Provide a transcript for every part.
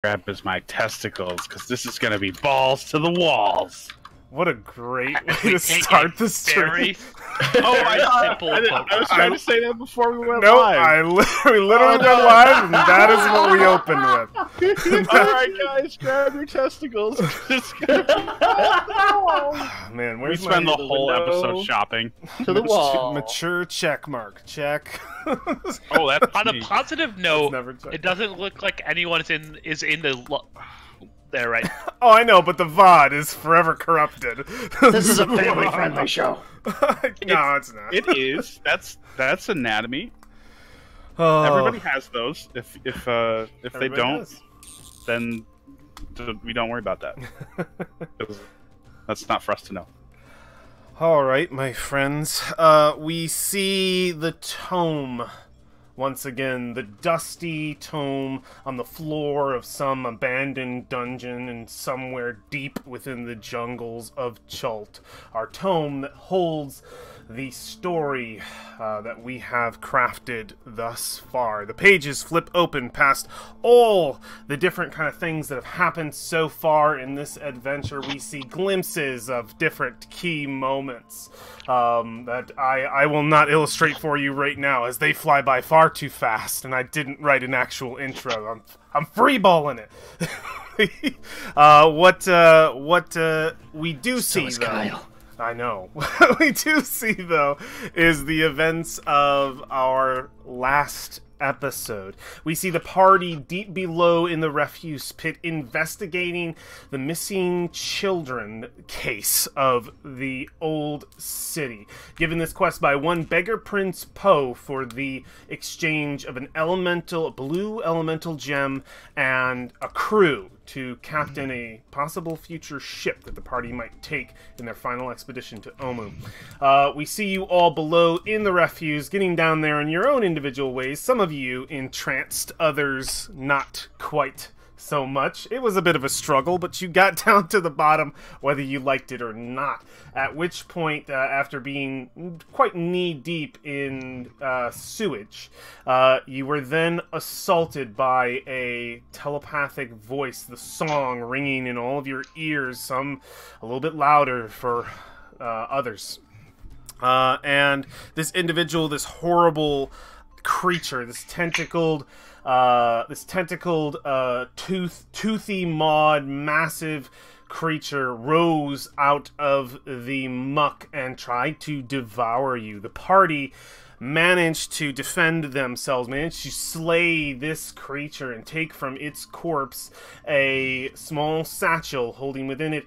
grab is my testicles, because this is going to be balls to the walls. What a great way to start the stream. I was trying to say that before we went I live. literally went live, and that is what we opened with. Alright guys, grab your testicles. Man, we spend the whole episode shopping. To the wall. Mature check mark. Check. Oh, that's on a positive note, it it doesn't look like anyone is in the... There, right. Oh, I know, but the VOD is forever corrupted. This is a family-friendly show. No, it's not. It is. That's anatomy. Oh. Everybody has those. If they don't, then we don't worry about that. That's not for us to know. All right, my friends. We see the tome. Once again, the dusty tome on the floor of some abandoned dungeon and somewhere deep within the jungles of Chult. Our tome that holds the story that we have crafted thus far. The pages flip open past all the different kind of things that have happened so far in this adventure. We see glimpses of different key moments that I will not illustrate for you right now, as they fly by far too fast, and I didn't write an actual intro. I'm freeballing it. What we do see, though, Kyle. I know. What we do see, though, is the events of our last episode. We see the party deep below in the refuse pit investigating the missing children case of the old city. Given this quest by one Beggar Prince Poe for the exchange of a blue elemental gem and a crew to captain a possible future ship that the party might take in their final expedition to Omu. We see you all below in the refuse, getting down there in your own individual ways. Some of you entranced, others not quite so much. It was a bit of a struggle, but you got down to the bottom whether you liked it or not. At which point, after being quite knee-deep in sewage, you were then assaulted by a telepathic voice, the song ringing in all of your ears, some a little bit louder for others. And this individual, this horrible creature, this tentacled, toothy mawed, massive creature rose out of the muck and tried to devour you. The party managed to defend themselves, managed to slay this creature and take from its corpse a small satchel holding within it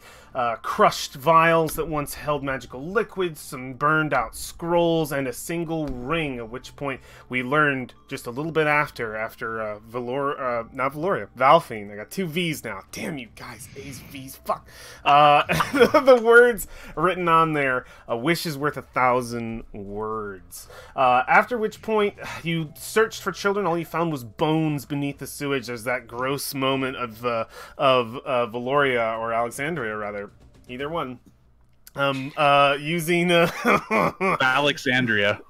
crushed vials that once held magical liquids, some burned out scrolls, and a single ring, at which point we learned just a little bit after Valfine. I got two V's now. Damn you guys, A's, V's, fuck. The words written on there, a wish is worth 1,000 words. After which point you searched for children, all you found was bones beneath the sewage. There's that gross moment of Valoria, or Alexandria rather, either one, using Alexandria.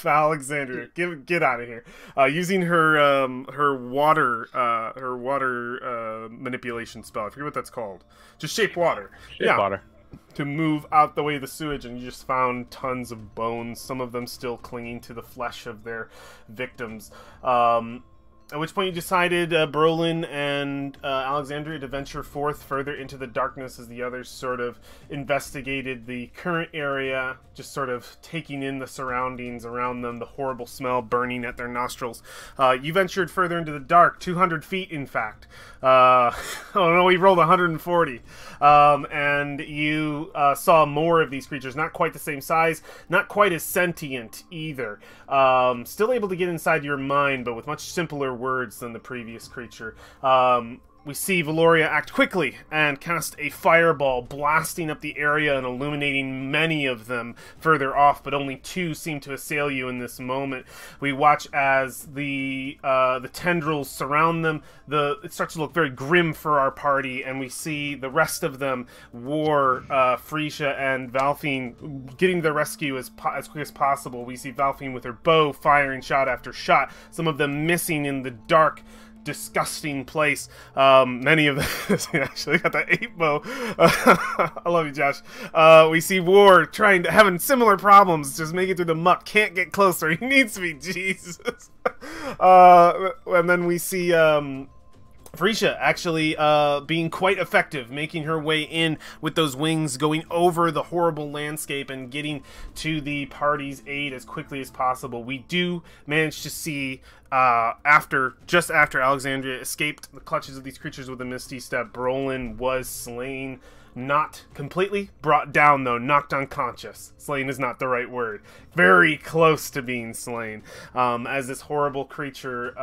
Alexandria, get out of here. Using her water manipulation spell. I forget what that's called. Just shape water. Water. To move out the way of the sewage, and you just found tons of bones, some of them still clinging to the flesh of their victims. At which point you decided, Brolin and Alexandria, to venture forth further into the darkness as the others sort of investigated the current area, just sort of taking in the surroundings around them, the horrible smell burning at their nostrils. You ventured further into the dark, 200 feet in fact. Oh no, we rolled 140. And you saw more of these creatures, not quite the same size, not quite as sentient either. Still able to get inside your mind, but with much simpler words than the previous creature. We see Valoria act quickly and cast a fireball, blasting up the area and illuminating many of them further off, but only two seem to assail you in this moment. We watch as the tendrils surround them. It starts to look very grim for our party, and we see the rest of them, Frisia and Valfine, getting to the rescue as quick as possible. We see Valfine with her bow firing shot after shot, some of them missing in the dark, disgusting place. Many of them actually got that 8-bow. I love you, Josh. We see War having similar problems, just making it through the muck. Can't get closer. He needs to be Jesus. And then we see Frisha actually being quite effective, making her way in with those wings, going over the horrible landscape and getting to the party's aid as quickly as possible. We do manage to see, just after Alexandria escaped the clutches of these creatures with a misty step, Brolin was slain. Not completely, brought down though, knocked unconscious. Slain is not the right word. Very close to being slain. As this horrible creature,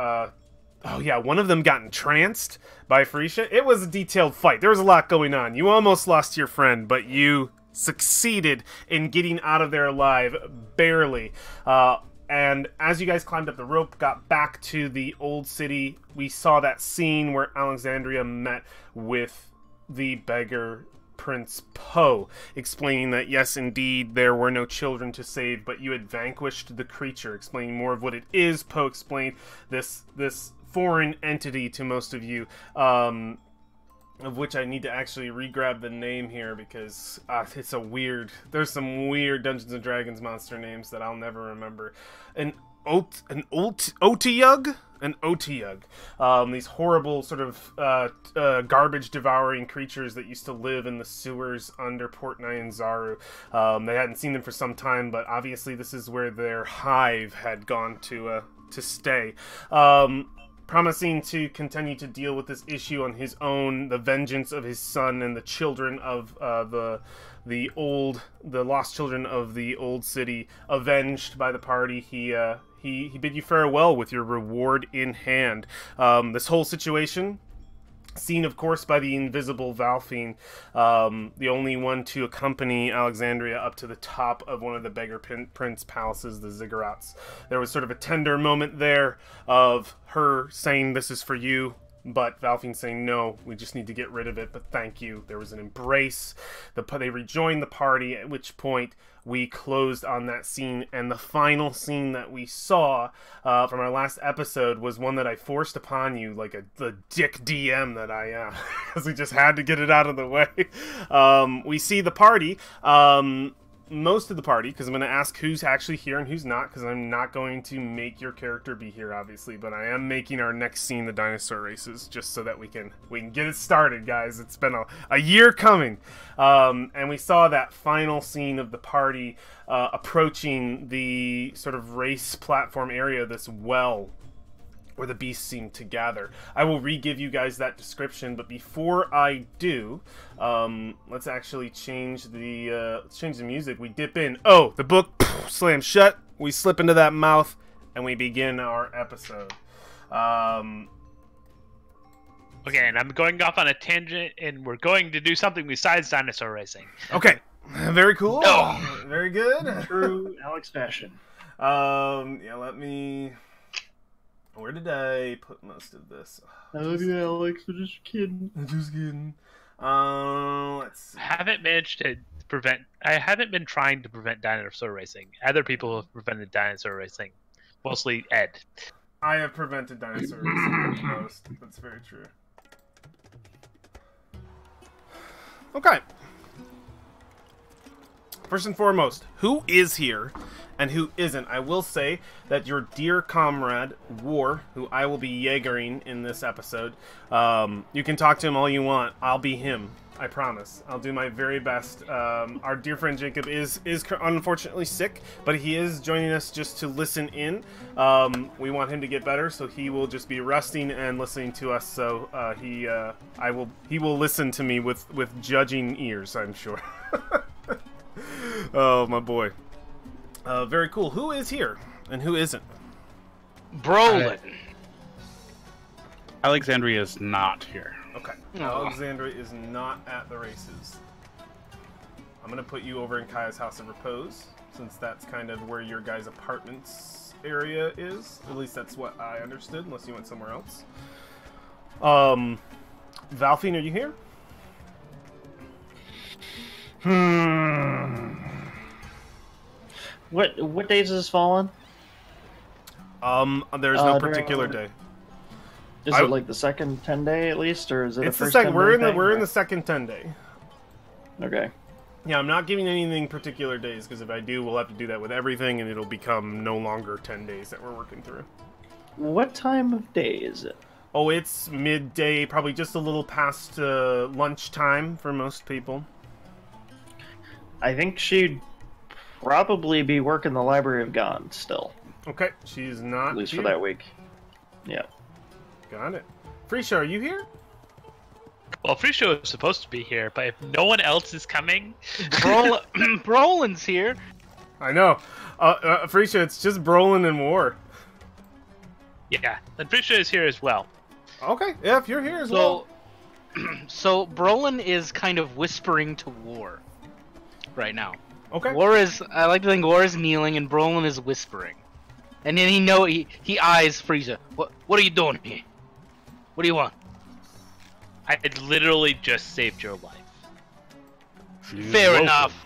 oh yeah, one of them got entranced by Frisha. It was a detailed fight. There was a lot going on. You almost lost your friend, but you succeeded in getting out of there alive, barely. And as you guys climbed up the rope, got back to the old city, we saw that scene where Alexandria met with the beggar Prince Poe, explaining that yes, indeed, there were no children to save, but you had vanquished the creature. Explaining more of what it is, Poe explained this foreign entity to most of you, of which I need to actually re-grab the name here because it's a weird. There's some weird Dungeons and Dragons monster names that I'll never remember. An Otyug. These horrible sort of garbage-devouring creatures that used to live in the sewers under Port Nyanzaru. They hadn't seen them for some time, but obviously this is where their hive had gone to stay. Promising to continue to deal with this issue on his own, the vengeance of his son and the children of the lost children of the old city, avenged by the party. He bid you farewell with your reward in hand. This whole situation, seen of course by the invisible Valfine, the only one to accompany Alexandria up to the top of one of the beggar prince palaces, the ziggurats. There was sort of a tender moment there of her saying, "This is for you," but Valfine saying, "No, we just need to get rid of it, but thank you." There was an embrace. They rejoined the party, at which point we closed on that scene, and the final scene that we saw from our last episode was one that I forced upon you, like the dick DM that I am, because we just had to get it out of the way. We see the party, most of the party, because I'm going to ask who's actually here and who's not, because I'm not going to make your character be here, obviously, but I am making our next scene the dinosaur races, just so that we can get it started, guys. It's been a year coming. And we saw that final scene of the party approaching the sort of race platform area, this well where the beasts seem to gather. I will re-give you guys that description, but before I do, let's actually change the music. We dip in. Oh, the book slams shut. We slip into that mouth, and we begin our episode. Okay, and I'm going off on a tangent, and we're going to do something besides dinosaur racing. Okay, very cool. No. Very good. True Alex fashion. Yeah, let me... Where did I put most of this? I love you, Alex. I'm just kidding. Let's see. I haven't been trying to prevent dinosaur racing. Other people have prevented dinosaur racing. Mostly Ed. I have prevented dinosaur racing the most. That's very true. Okay. First and foremost, who is here and who isn't? I will say that your dear comrade, War, who I will be Jaegering in this episode, you can talk to him all you want. I'll be him. I promise. I'll do my very best. Our dear friend Jacob is unfortunately sick, but he is joining us just to listen in. We want him to get better, so he will just be resting and listening to us. So he will listen to me with judging ears, I'm sure. Oh, my boy. Very cool. Who is here and who isn't? Brolin. Alexandria is not here. Okay. Alexandria is not at the races. I'm going to put you over in Kaya's House of Repose, since that's kind of where your guys' apartments area is. At least that's what I understood, unless you went somewhere else. Valfine, are you here? What days does this fall on? There's no particular day. Is it like the second 10-day at least, or is it It's the the first second. 10-day We're in thing? the second 10-day. Okay. Yeah, I'm not giving anything particular days, because if I do, we'll have to do that with everything, and it'll become no longer 10 days that we're working through. What time of day is it? Oh, it's midday, probably just a little past lunchtime for most people. I think she'd probably be working the Library of God still, Okay, she's not at least here. for that week. Yeah. Got it. Freesha, are you here? Well, Frisho is supposed to be here, but if no one else is coming, Brolin's here. I know. Freesha, it's just Brolin and War. yeah, then Frisho is here as well. Okay, yeah, if you're here as well. So Brolin is kind of whispering to War right now. Okay. I like to think War is kneeling and Brolin is whispering. And then he eyes Frieza. What are you doing here? What do you want? I had literally just saved your life. Fair enough.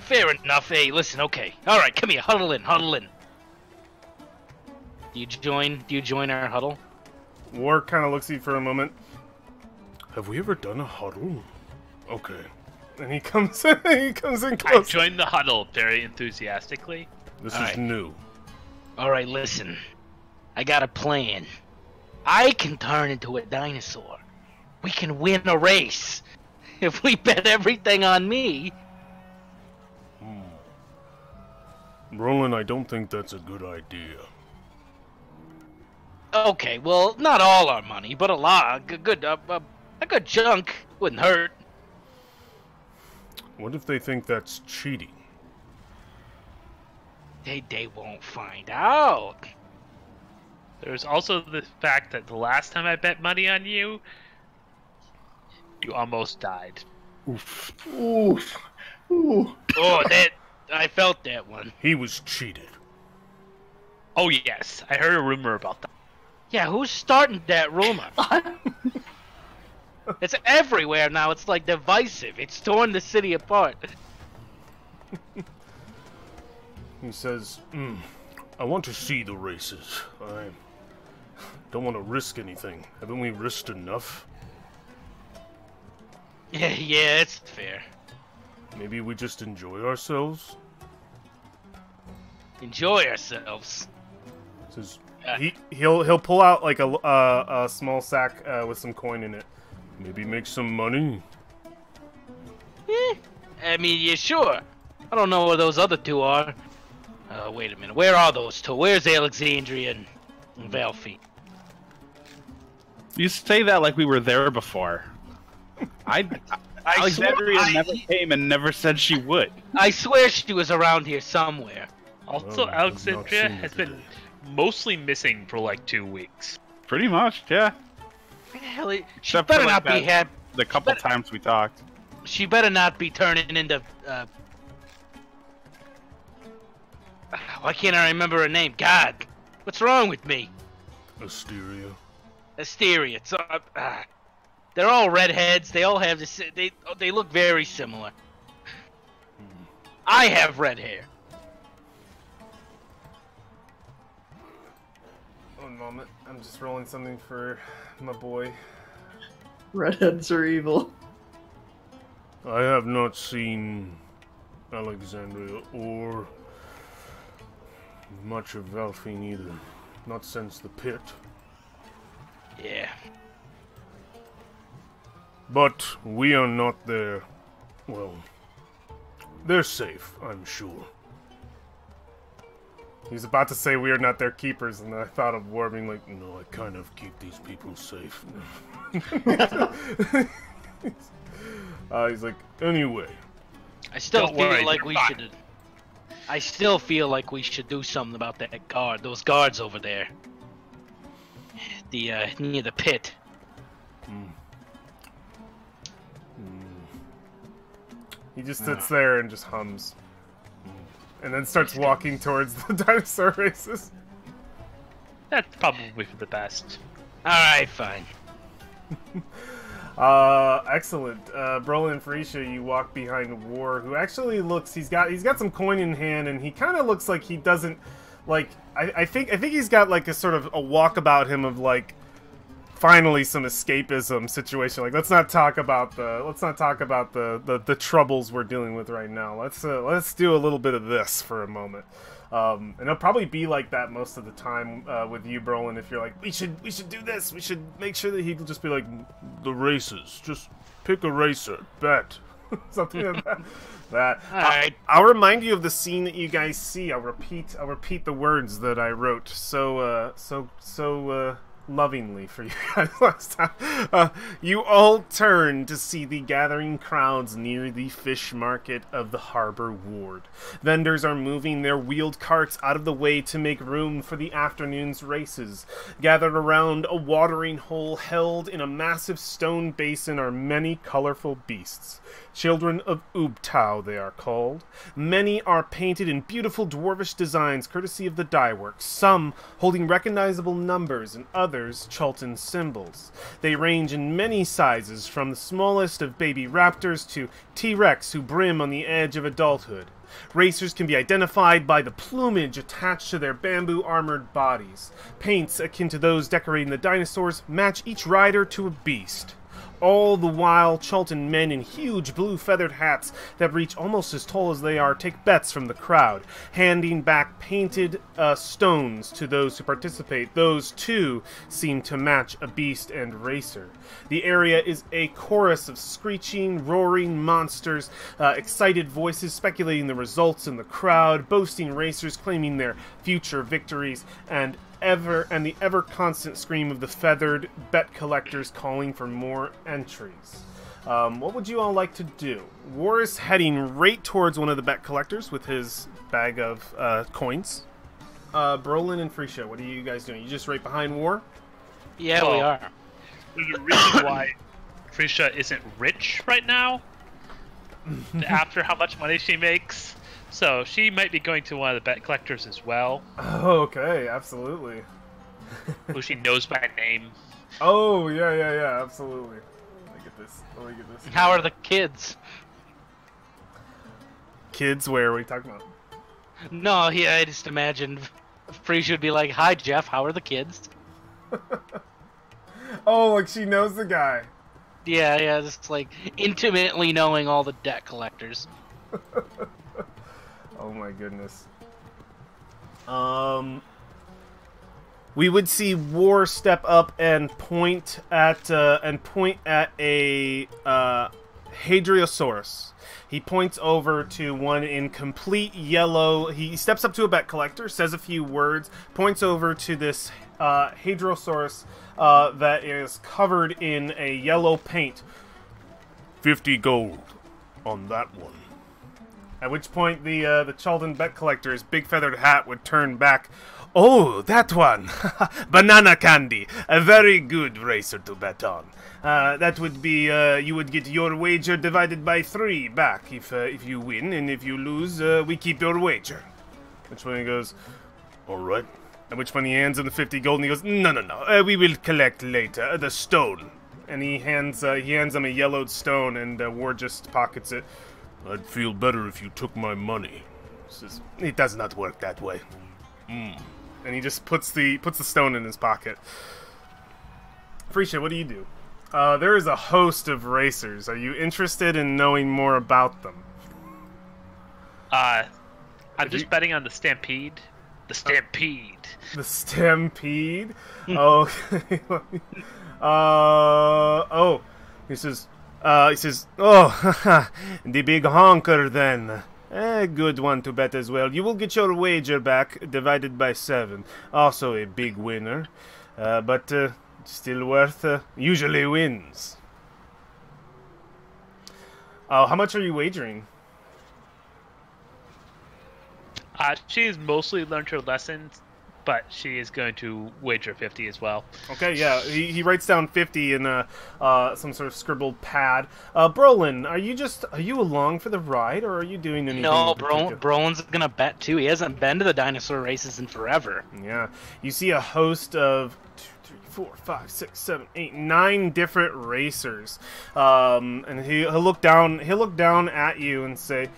Fair enough. Hey, listen, okay. Alright, come here, huddle in. Do you join our huddle? War kind of looks at you for a moment. Have we ever done a huddle? Okay. And he comes in, I close. joined the huddle very enthusiastically. This All is right. new. Alright, listen. I got a plan. I can turn into a dinosaur. We can win a race. If we bet everything on me. Roland, I don't think that's a good idea. Okay, well, not all our money, but a lot. A good chunk wouldn't hurt. What if they think that's cheating? They won't find out. There's also the fact that the last time I bet money on you, you almost died. Oof. Ooh. Oh, I felt that one. He was cheated. Oh yes, I heard a rumor about that. Yeah, who's starting that rumor? It's everywhere now. It's like divisive. It's torn the city apart. He says, I want to see the races. I don't want to risk anything. Haven't we risked enough? Yeah, it's fair. Maybe we just enjoy ourselves? Enjoy ourselves. Says, he'll pull out like a small sack with some coin in it. Maybe make some money? I mean, yeah, sure. I don't know where those other two are. Wait a minute. Where are those two? Where's Alexandria and Valfy? You say that like we were there before. Alexandria never came and never said she would. I swear she was around here somewhere. Also, Well, Alexandria I've not seen has her been today. mostly missing for like 2 weeks. Pretty much, yeah. Hell, she Except for, better like, not be happy. The couple But- times we talked. She better not be turning into. Why can't I remember her name? God, what's wrong with me? Asteria. Asteria. So, they're all redheads. They all have this. They look very similar. I have red hair. One moment. I'm just rolling something for my boy. Redheads are evil. I have not seen Alexandria or much of Valfine either. Not since the pit. Yeah. But we are not there. Well, they're safe, I'm sure. He was about to say we are not their keepers, and I thought of War being like, no, I kind of keep these people safe. He's like, anyway. I still Don't feel worry, like they're we fine. should. I still feel like we should do something about that guard. Those guards over there. The near the pit. He just sits there and just hums. And then starts walking towards the dinosaur races. That's probably for the best. All right, fine. Excellent. Brolin and Farisha, you walk behind War, who actually looks, he's got some coin in hand, and he kind of looks like he doesn't like I think he's got like a sort of a walk about him of like finally some escapism situation. Like let's not talk about the troubles we're dealing with right now. Let's do a little bit of this for a moment. And it'll probably be like that most of the time with you, Brolin. If you're like, we should do this, we should make sure that he'll just be like, the races, just pick a racer, bet, something like that. All right. I'll remind you of the scene that you guys see. I'll repeat the words that I wrote so lovingly for you guys last time. You all turn to see the gathering crowds near the fish market of the harbor ward. Vendors are moving their wheeled carts out of the way to make room for the afternoon's races. Gathered around a watering hole held in a massive stone basin are many colorful beasts. Children of Ubtao, they are called. Many are painted in beautiful dwarvish designs courtesy of the dye works, some holding recognizable numbers and others Chultan symbols. They range in many sizes, from the smallest of baby raptors to T-Rex who brim on the edge of adulthood. Racers can be identified by the plumage attached to their bamboo-armored bodies. Paints akin to those decorating the dinosaurs match each rider to a beast. All the while, Chultan men in huge blue feathered hats that reach almost as tall as they are take bets from the crowd, handing back painted stones to those who participate. Those, too, seem to match a beast and racer. The area is a chorus of screeching, roaring monsters, excited voices speculating the results in the crowd, boasting racers claiming their future victories, and the ever constant scream of the feathered bet collectors calling for more entries. What would you all like to do? War is heading right towards one of the bet collectors with his bag of coins. Brolin and Freesia, what are you guys doing? You just right behind War? Yeah, we are. There's a reason why Freesia isn't rich right now. After how much money she makes. So she might be going to one of the bet collectors as well. Oh, okay, absolutely. Who she knows by name. Oh, yeah, absolutely. Let me get this. How are the kids? Kids, where are we talking about? No, I just imagined Freesia would be like, "Hi, Jeff. How are the kids?" Oh, like she knows the guy. Yeah, just like intimately knowing all the debt collectors. Oh my goodness. We would see War step up and point at a Hadriosaurus. He points over to one in complete yellow. He steps up to a bet collector, says a few words, points over to this Hadriosaurus that is covered in a yellow paint. 50 gold on that one. At which point the Chultan bet collector's big feathered hat would turn back. Oh, that one! Banana candy! A very good racer to bet on. That would be, you would get your wager divided by 3 back if you win, and if you lose, we keep your wager. Which one he goes, alright. At which one he hands him the 50 gold, and he goes, no, we will collect later, the stone. And he hands him a yellowed stone, and War just pockets it. I'd feel better if you took my money. Says, it does not work that way. And he just puts the stone in his pocket. Freesia, what do you do? There is a host of racers. Are you interested in knowing more about them? I'm just betting on the Stampede. The Stampede. The Stampede? Okay. He says, oh, the big honker then. A good one to bet as well. You will get your wager back, divided by 7. Also a big winner, but still worth, usually wins. How much are you wagering? She has mostly learned her lessons, but she is going to wager 50 as well. Okay, yeah. He writes down 50 in some sort of scribbled pad. Brolin, are you along for the ride, or are you doing anything? No, Brolin's gonna bet too. He hasn't been to the dinosaur races in forever. Yeah. You see a host of 2, 3, 4, 5, 6, 7, 8, 9 different racers. And he'll look down at you and say,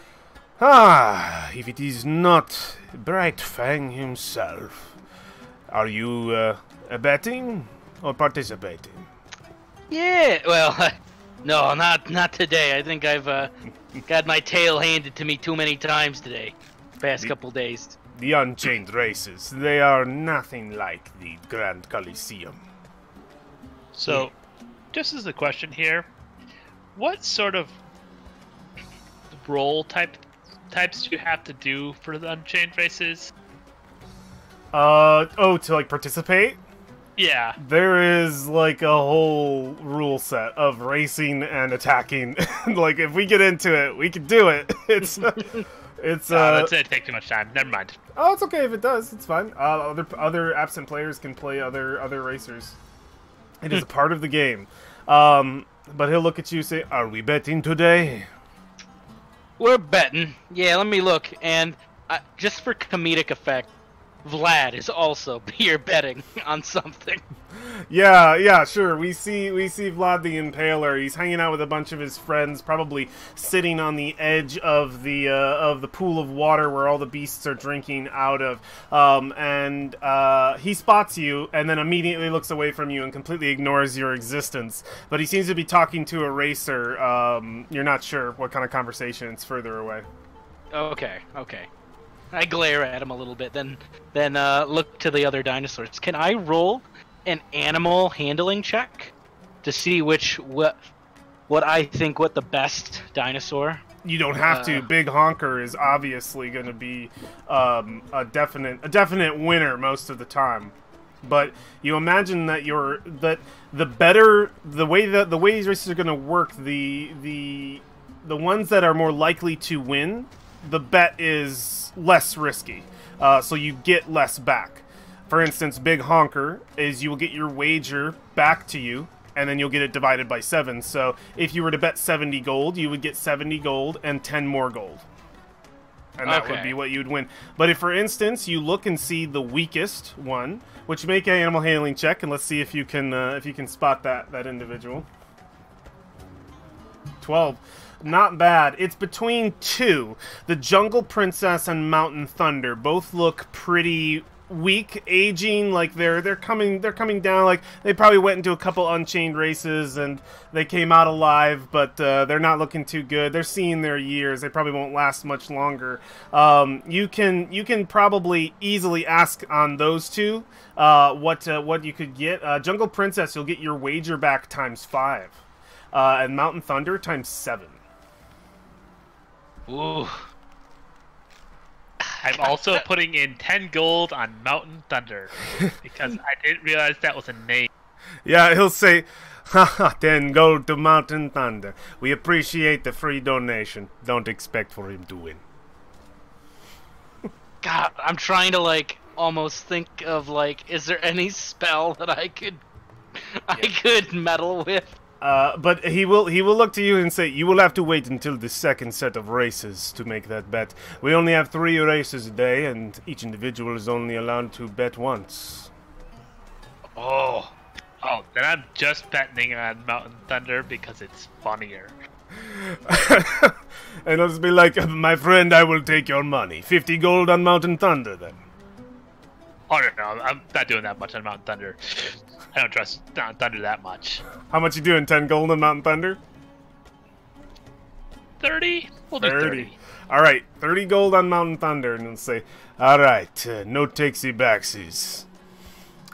Ah, if it is not Bright Fang himself, are you betting or participating? Yeah, well, no, not today. I think I've got my tail handed to me too many times today. Past couple days. The Unchained races, they are nothing like the Grand Coliseum. So, just as a question here, what sort of role types do you have to do for the Unchained races? To like participate? Yeah. There is like a whole rule set of racing and attacking. Like if we get into it, we can do it. It's That's gonna take too much time. Never mind. Oh, it's okay if it does. It's fine. Other absent players can play other racers. It is a part of the game. But he'll look at you and say, "Are we betting today?" We're betting. Yeah, let me look. And just for comedic effect, Vlad is also here betting on something. Yeah, sure. We see Vlad the Impaler. He's hanging out with a bunch of his friends, probably sitting on the edge of the pool of water where all the beasts are drinking out of. And he spots you, and then immediately looks away from you and completely ignores your existence. But he seems to be talking to a racer. You're not sure what kind of conversation. It's further away. Okay. I glare at him a little bit, then look to the other dinosaurs. Can I roll an animal handling check to see what I think what the best dinosaur? You don't have to. Big Honker is obviously going to be a definite winner most of the time. But you imagine that the way these races are going to work, the ones that are more likely to win, the bet is less risky, so you get less back. For instance, Big Honker is you will get your wager back to you, and then you'll get it divided by 7. So if you were to bet 70 gold, you would get 70 gold and 10 more gold. And that would be what you'd win. But if, for instance, you look and see the weakest one, which make an animal handling check, and let's see if you can spot that individual. 12. Not bad. It's between two. The Jungle Princess and Mountain Thunder both look pretty weak, aging, like they're coming down. Like they probably went into a couple Unchained races and they came out alive, but they're not looking too good. They're seeing their years. They probably won't last much longer. You can probably easily ask on those two what you could get. Jungle Princess, you'll get your wager back ×5, and Mountain Thunder ×7. Ooh. I'm also putting in 10 gold on Mountain Thunder because I didn't realize that was a name. Yeah, he'll say, haha, 10 gold to Mountain Thunder. We appreciate the free donation. Don't expect for him to win. God, I'm trying to almost think of is there any spell that I could meddle with? But he will look to you and say, you will have to wait until the second set of races to make that bet. We only have 3 races a day, and each individual is only allowed to bet once. Oh, then I'm just betting on Mountain Thunder because it's funnier. And I'll just be like, my friend, I will take your money. 50 gold on Mountain Thunder, then. Oh, no, I'm not doing that much on Mountain Thunder. I don't trust Mountain Thunder that much. How much you doing? 10 gold on Mountain Thunder? 30? We'll do 30. Alright, 30 gold on Mountain Thunder, and then say, alright, no takesy backsies.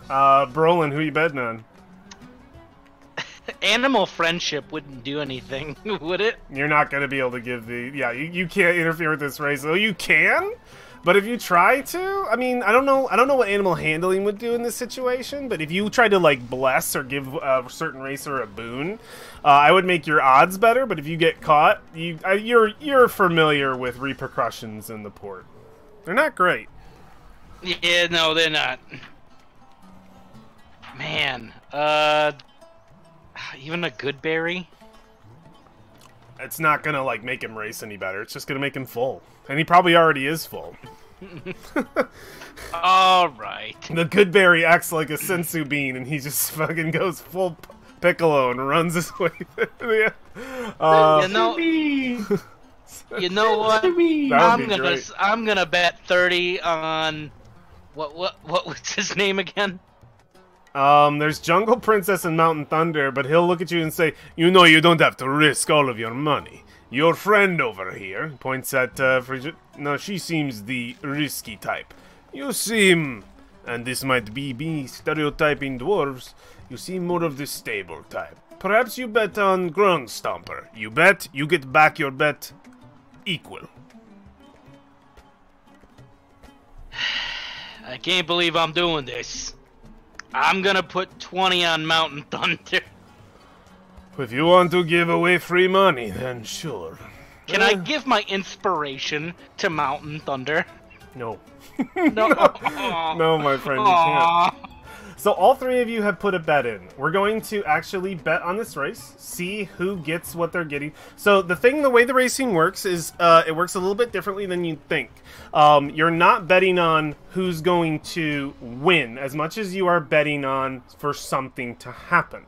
Brolin, who you betting on? Animal friendship wouldn't do anything, would it? You're not going to be able to give the... Yeah, you can't interfere with this race. Oh, you can? But if you try to, I mean, I don't know what animal handling would do in this situation, but if you try to, bless or give a certain racer a boon, I would make your odds better, but if you get caught, you're familiar with repercussions in the port. They're not great. Yeah, no, they're not. Man, even a good berry? It's not gonna, make him race any better. It's just gonna make him full. And he probably already is full. Alright. The good berry acts like a sensu bean, and he just fucking goes full Piccolo and runs his way through. You know what? That would be great. I'm gonna bet 30 on what was his name again? There's Jungle Princess and Mountain Thunder, but he'll look at you and say, "You know, you don't have to risk all of your money. Your friend over here," points at Frigid. "No, she seems the risky type. You seem, and this might be me stereotyping dwarves, you seem more of the stable type. Perhaps you bet on Grung Stomper. You bet, you get back your bet equal." I can't believe I'm doing this. I'm gonna put 20 on Mountain Thunder. If you want to give away free money, then sure. Can I give my inspiration to Mountain Thunder? No. No. No, my friend, you can't. So all three of you have put a bet in. We're going to actually bet on this race, see who gets what they're getting. So the way the racing works is it works a little bit differently than you'd think. You're not betting on who's going to win as much as you are betting on for something to happen.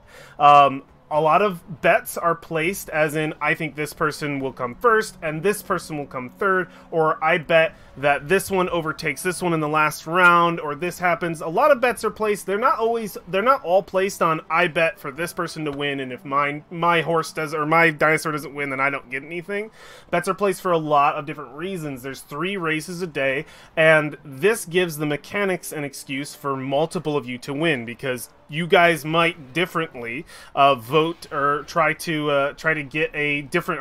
A lot of bets are placed as in, I think this person will come first and this person will come third, or I bet that this one overtakes this one in the last round, or this happens. A lot of bets are placed. They're not all placed on, I bet for this person to win, and if my horse does, or my dinosaur doesn't win, then I don't get anything. Bets are placed for a lot of different reasons. There's 3 races a day, and this gives the mechanics an excuse for multiple of you to win, because you guys might differently vote or try to get different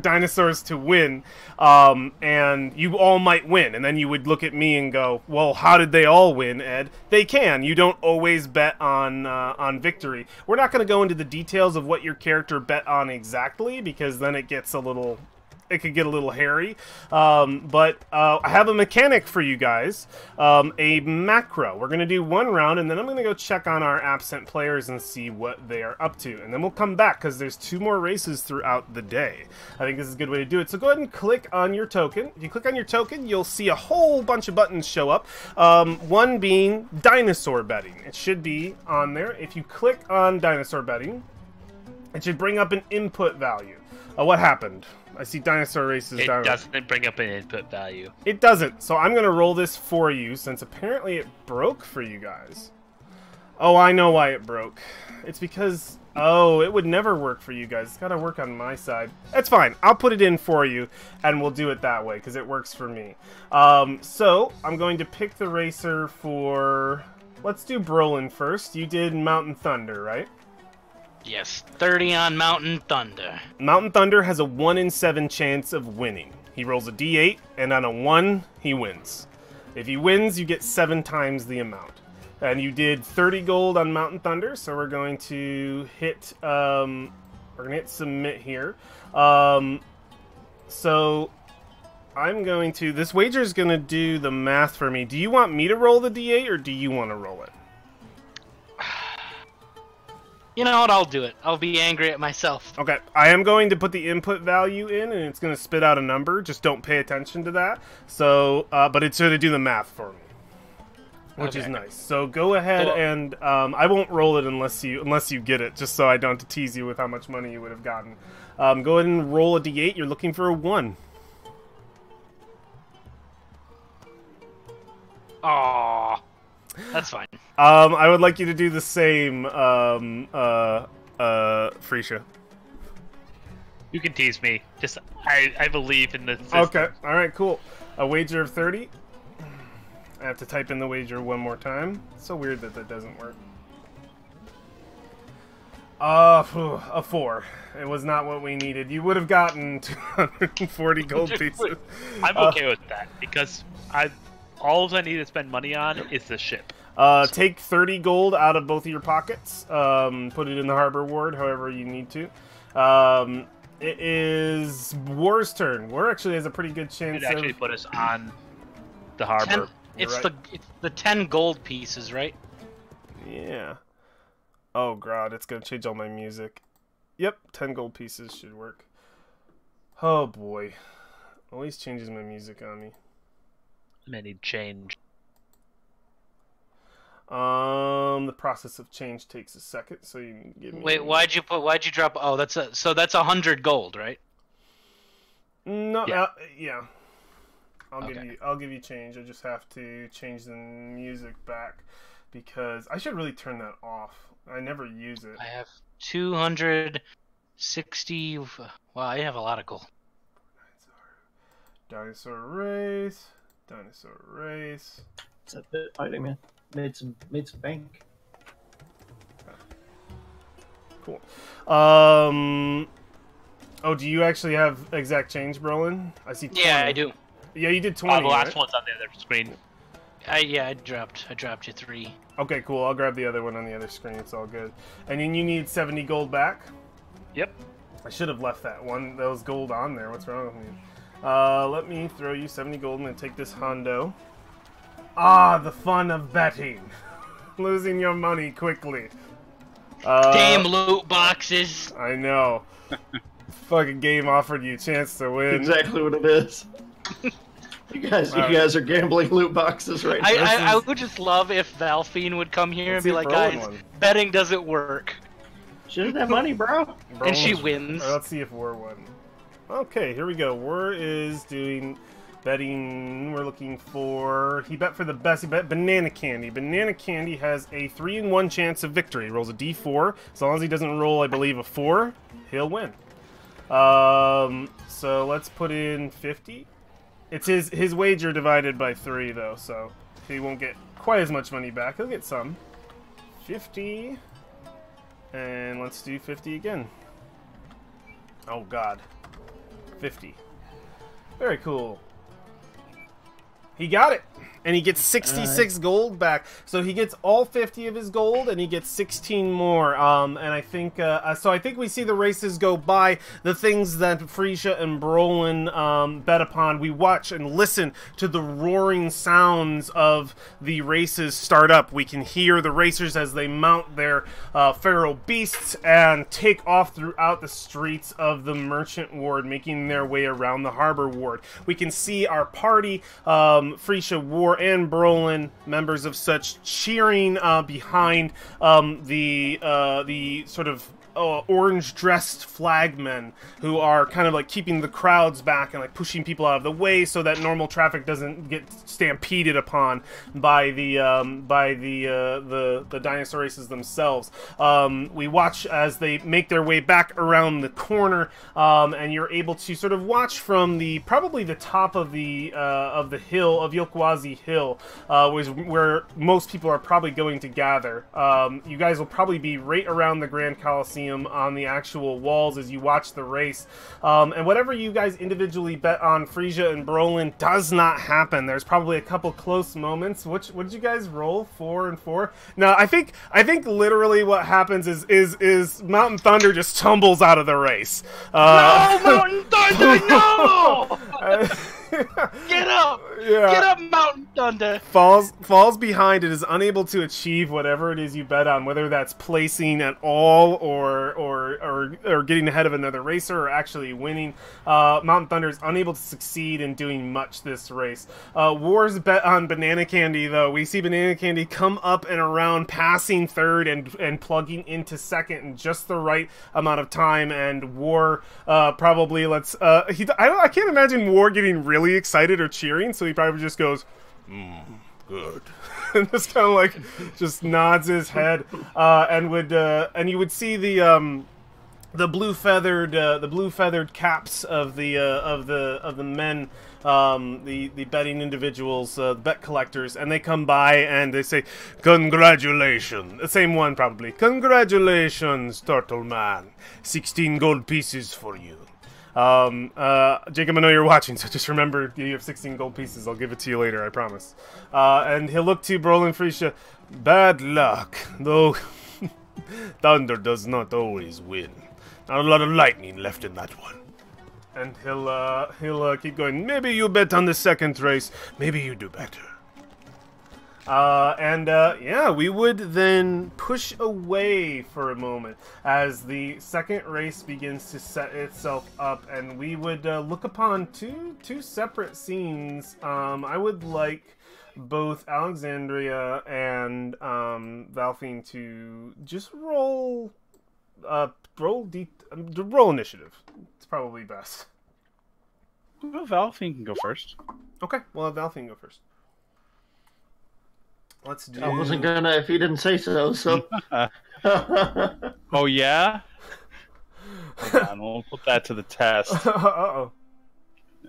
dinosaurs to win, and you all might win, and then you would look at me and go, well, how did they all win, Ed? They can. You don't always bet on victory. We're not going to go into the details of what your character bet on exactly, because then it could get a little hairy, but I have a mechanic for you guys, a macro. We're going to do 1 round, and then I'm going to go check on our absent players and see what they are up to, and then we'll come back, because there's 2 more races throughout the day. I think this is a good way to do it, so go ahead and click on your token. If you click on your token, you'll see a whole bunch of buttons show up, one being dinosaur betting. It should be on there. If you click on dinosaur betting, it should bring up an input value. What happened? I see dinosaur races down. It doesn't bring up an input value. It doesn't. So I'm going to roll this for you, since apparently it broke for you guys. Oh, I know why it broke. It's because... Oh, it would never work for you guys. It's got to work on my side. It's fine. I'll put it in for you, and we'll do it that way, because it works for me. So I'm going to pick the racer for... Let's do Brolin first. You did Mountain Thunder, right? Yes, 30 on Mountain Thunder. Mountain Thunder has a 1 in 7 chance of winning. He rolls a d8, and on a 1, he wins. If he wins, you get 7 times the amount. And you did 30 gold on Mountain Thunder, so we're going to hit, submit here. So I'm going to, this wager is going to do the math for me. Do you want me to roll the d8, or do you want to roll it? You know what? I'll do it. I'll be angry at myself. Okay, I am going to put the input value in, and it's going to spit out a number. Just don't pay attention to that. So, but it's going to do the math for me, which is nice. So go ahead and I won't roll it unless you get it, just so I don't have to tease you with how much money you would have gotten. Go ahead and roll a d8. You're looking for a 1. Aww. That's fine. I would like you to do the same, Freesia. You can tease me. Just, I believe in the system. Okay, alright, cool. A wager of 30. I have to type in the wager one more time. It's so weird that that doesn't work. A 4. It was not what we needed. You would have gotten 240 gold pieces. I'm okay with that, because all I need to spend money on is the ship. Take 30 gold out of both of your pockets. Put it in the harbor ward, however you need to. It is War's turn. War actually has a pretty good chance. It actually put us on the harbor. It's the 10 gold pieces, right? Yeah. Oh god, it's gonna change all my music. Yep, 10 gold pieces should work. Oh boy, always changes my music on me. I need change. The process of change takes a second, so you can give me. Wait, why'd you drop? Oh, that's 100 gold, right? No, Yeah. yeah. I'll Okay. give you change. I just have to change the music back because I should really turn that off. I never use it. I have 260. Wow, I have a lot of gold. Dinosaur race. Dinosaur race. It's a bit fighting, man. Made some bank. Cool. Oh, do you actually have exact change, Brolin? I see 20. Yeah, I do. Yeah, you did 20, The last right? one's on the other screen. I dropped you 3. Okay, cool. I'll grab the other one on the other screen. It's all good. And then you need 70 gold back? Yep. I should have left that was gold on there. What's wrong with me? Let me throw you 70 gold. I'm going to take this hundo. Ah, the fun of betting. Losing your money quickly. Damn loot boxes! I know. Fucking game offered you a chance to win. Exactly what it is. You guys are gambling loot boxes right now. I would just love if Valfine would come here Let's and be see if like, Brolin guys, won. betting doesn't work. She doesn't have money, bro. And she Brolin's- wins. Let's see if War won. Okay, here we go. War is doing betting. We're looking for. He bet for the best. He bet Banana Candy. Banana Candy has a 3-in-1 chance of victory. He rolls a d4. As long as he doesn't roll, I believe, a 4, he'll win. So let's put in 50. It's his wager divided by 3, though, so he won't get quite as much money back. He'll get some. 50. And let's do 50 again. Oh, God. 50. Very cool. He got it! And he gets 66 gold back. So he gets all 50 of his gold, and he gets 16 more. And I think, so I think we see the races go by. The things that Frisia and Brolin bet upon. We watch and listen to the roaring sounds of the races start up. We can hear the racers as they mount their feral beasts and take off throughout the streets of the Merchant Ward, making their way around the Harbor Ward. We can see our party, Frisia, War, and Brolin, members of such, cheering behind the sort of orange-dressed flagmen who are kind of like keeping the crowds back and like pushing people out of the way so that normal traffic doesn't get stampeded upon by the dinosaur races themselves. We watch as they make their way back around the corner, and you're able to sort of watch from probably the top of the hill of Yokwazi Hill, where most people are probably going to gather. You guys will probably be right around the Grand Coliseum on the actual walls as you watch the race. And whatever you guys individually bet on Frisia and Brolin does not happen. There's probably a couple close moments. What did you guys roll? 4 and 4? No, I think literally what happens is Mountain Thunder just tumbles out of the race. No, Mountain Thunder, no! Get up! Yeah. Get up, Mountain Thunder! Falls behind and is unable to achieve whatever it is you bet on, whether that's placing at all or getting ahead of another racer or actually winning. Mountain Thunder is unable to succeed in doing much this race. War's bet on Banana Candy, though. We see Banana Candy come up and around, passing third and plugging into second in just the right amount of time, and War probably I can't imagine War getting really excited or cheering, so he probably just goes, good. And just kind of like just nods his head, and you would see the blue feathered caps of the men, the betting individuals, the bet collectors, and they come by and they say, "Congratulations!" The same one probably. "Congratulations, Turtle Man. 16 gold pieces for you." Jacob, I know you're watching, so just remember you have 16 gold pieces. I'll give it to you later, I promise. And he'll look to Brolin Frisia. "Bad luck, though. Thunder does not always win. Not a lot of lightning left in that one." And he'll keep going. "Maybe you bet on the second race. Maybe you do better." Yeah, we would then push away for a moment as the second race begins to set itself up, and we would look upon two separate scenes. I would like both Alexandria and Valfine to just roll initiative. It's probably best. Well, Valfine can go first. Okay, well, Valfine go first. Let's do... I wasn't gonna if you didn't say so, so... Oh, yeah? Hold on, we'll put that to the test. Uh-oh.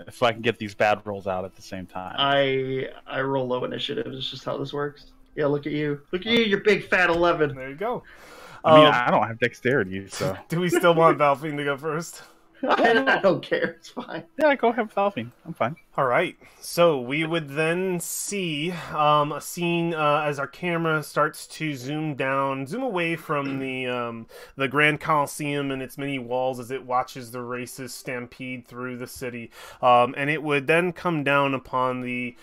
If I can get these bad rolls out at the same time. I roll low initiative. It's just how this works. Yeah, look at you. Look at you, your big fat 11. There you go. I mean, I don't have dexterity, so... Do we still want Valfine to go first? I don't care. It's fine. Yeah, go ahead with Valfine. I'm fine. All right. So we would then see a scene as our camera starts to zoom away from the Grand Coliseum and its many walls as it watches the races stampede through the city, and it would then come down upon the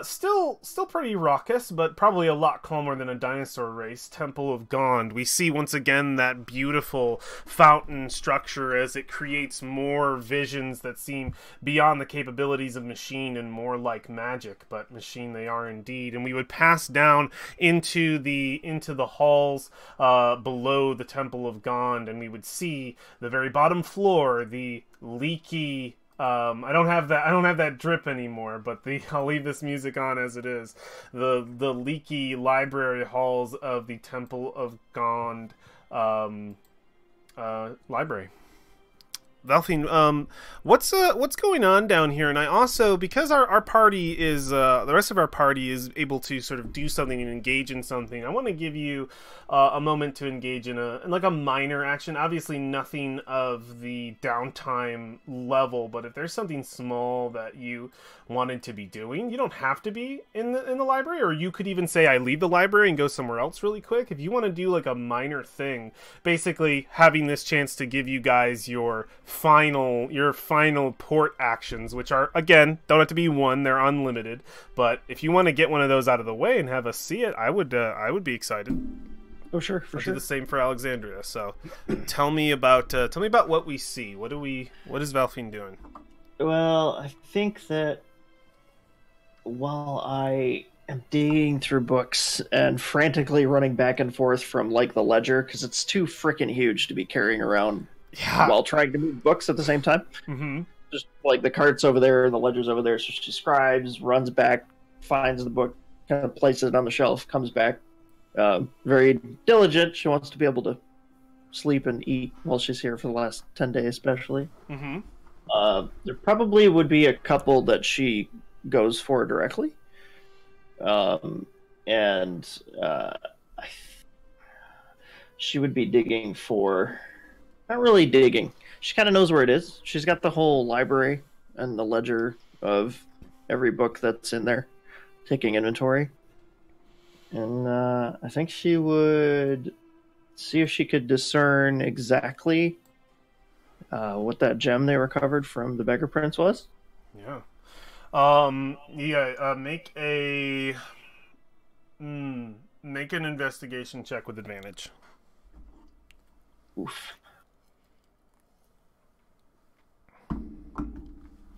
still pretty raucous, but probably a lot calmer than a dinosaur race, Temple of Gond. We see once again that beautiful fountain structure as it creates more visions that seem beyond the capabilities of machine and more like magic, but machine they are indeed. And we would pass down into the halls below the Temple of Gond, and we would see the very bottom floor, the leaky I don't have that drip anymore, but I'll leave this music on as it is. The leaky library halls of the Temple of Gond library. Valfine, what's going on down here? And I also, because our party is the rest of our party is able to sort of do something and engage in something, I want to give you a moment to engage in a minor action. Obviously, nothing of the downtime level, but if there's something small that you wanted to be doing, you don't have to be in the library, or you could even say I leave the library and go somewhere else really quick. If you want to do like a minor thing, basically having this chance to give you guys your final port actions, which are, again, don't have to be one, they're unlimited, but if you want to get one of those out of the way and have us see it, I would be excited. Oh, sure, for sure. Do the same for Alexandria. So tell me about what we see. What is Valfine doing? Well, I think that while I am digging through books and frantically running back and forth from like the ledger, because it's too freaking huge to be carrying around while trying to move books at the same time. Mm-hmm. Just like the cart's over there and the ledger's over there, so she scribes, runs back, finds the book, kind of places it on the shelf, comes back. Very diligent. She wants to be able to sleep and eat while she's here for the last 10 days, especially. Mm-hmm. There probably would be a couple that she goes for directly. She would be digging for... Not really digging. She kind of knows where it is. She's got the whole library and the ledger of every book that's in there, taking inventory. And I think she would see if she could discern exactly what that gem they recovered from the Beggar Prince was. Yeah. Make an investigation check with advantage. Oof.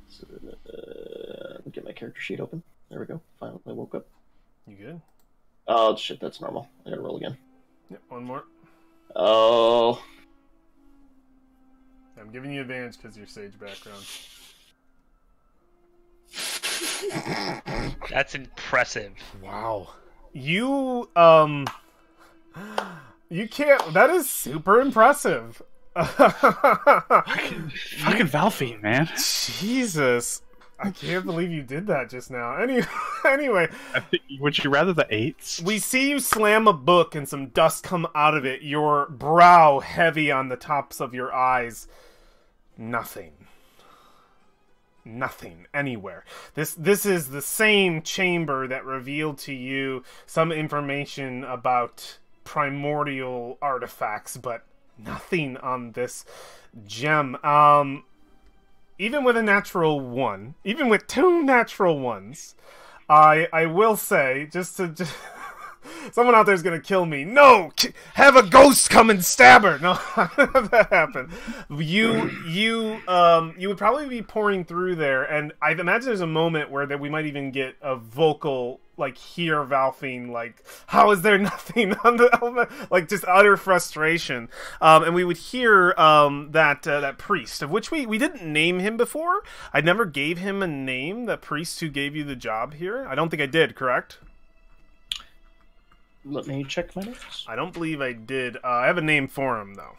So, let me get my character sheet open. There we go. Finally woke up. You good? Oh, shit, that's normal. I gotta roll again. Yep, one more. Oh. I'm giving you advantage because of your sage background. That's impressive. Wow. You can't... That is super impressive. Fucking Valfine, man. Jesus. I can't believe you did that just now. Anyway. Would you rather the 8s? We see you slam a book and some dust come out of it. Your brow heavy on the tops of your eyes. Nothing anywhere. This is the same chamber that revealed to you some information about primordial artifacts, but nothing on this gem. Even with a natural 1, even with 2 natural 1s, I will say, just Someone out there is gonna kill me. No, have a ghost come and stab her. No, have that happen. You would probably be pouring through there, and I imagine there's a moment where that we might even get a vocal, like, hear Valfine, like, how is there nothing on the, like, just utter frustration. And we would hear that priest, of which we didn't name him before. I never gave him a name. The priest who gave you the job here. I don't think I did. Correct? Let me check my notes. I don't believe I did. I have a name for him, though.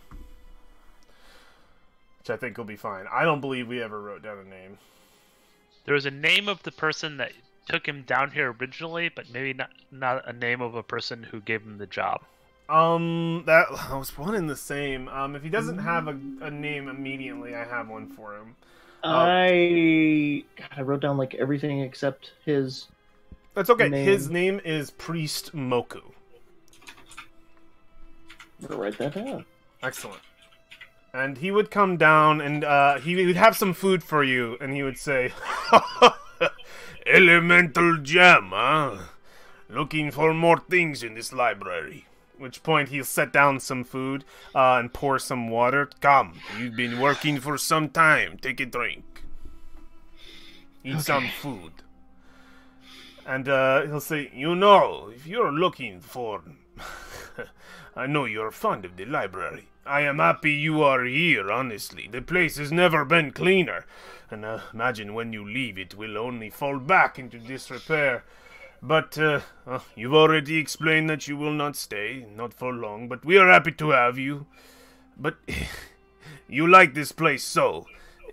Which I think will be fine. I don't believe we ever wrote down a name. There was a name of the person that took him down here originally, but maybe not a name of a person who gave him the job. That was one and the same. If he doesn't have a name immediately, I have one for him. I wrote down, like, everything except his... That's okay. Name. His name is Priest Moku. I'm gonna write that down. Excellent. And he would come down, and he would have some food for you, and he would say, "Elemental gem, huh? Looking for more things in this library." At which point he'll set down some food and pour some water. "Come, you've been working for some time. Take a drink. Eat some food." And he'll say, "You know, if you're looking for... I know you're fond of the library. I am happy you are here, honestly. The place has never been cleaner. And imagine when you leave, it will only fall back into disrepair. But you've already explained that you will not stay, not for long, but we are happy to have you. But you like this place so.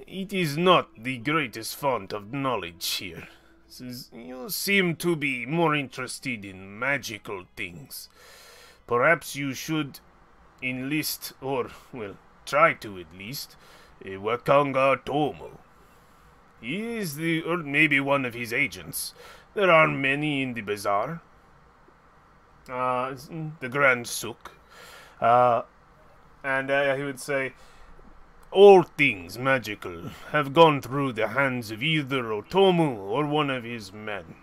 It is not the greatest font of knowledge here. You seem to be more interested in magical things. Perhaps you should enlist, or, well, try to at least, Wakanga Tomo. He is or maybe one of his agents. There are many in the bazaar. The Grand Souk. And he would say, all things magical have gone through the hands of either Otomu or one of his men.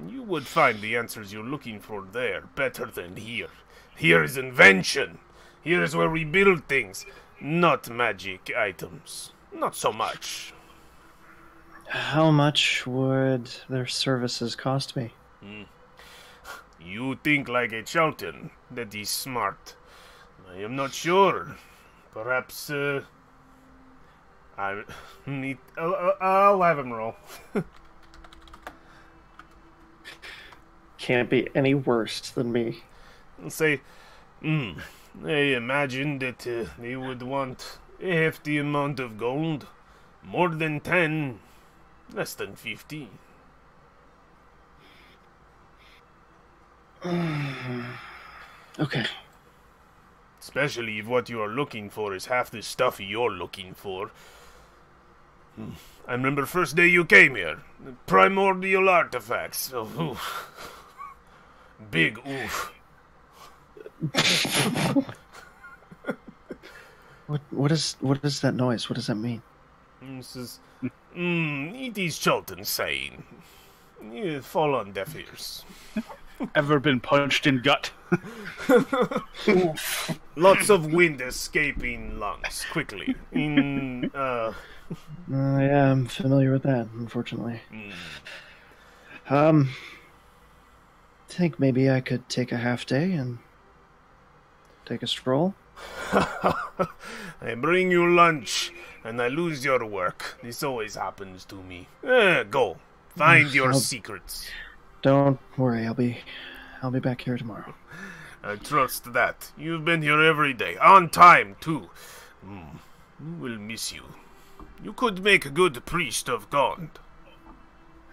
You would find the answers you're looking for there better than here. Here is invention. Here is where we build things, not magic items. Not so much. How much would their services cost me? You think like a Chultan, that is smart. I am not sure. Perhaps, I'll have him roll. Can't be any worse than me. I'll say, I imagine that they would want a hefty amount of gold. More than 10, less than 50. Okay. Especially if what you are looking for is half the stuff you're looking for. I remember first day you came here. The primordial artifacts. Oh, oof. Big oof. What is that noise? What does that mean? This is... it is Chultan saying. You fall on deaf ears. Ever been punched in gut? Lots of wind escaping lungs quickly. Yeah, I'm familiar with that, unfortunately. I think maybe I could take a half day and take a stroll. I bring you lunch, and I lose your work. This always happens to me. Go. Find your secrets. Don't worry, I'll be back here tomorrow. I trust that. You've been here every day. On time, too. We'll miss you. You could make a good priest of God.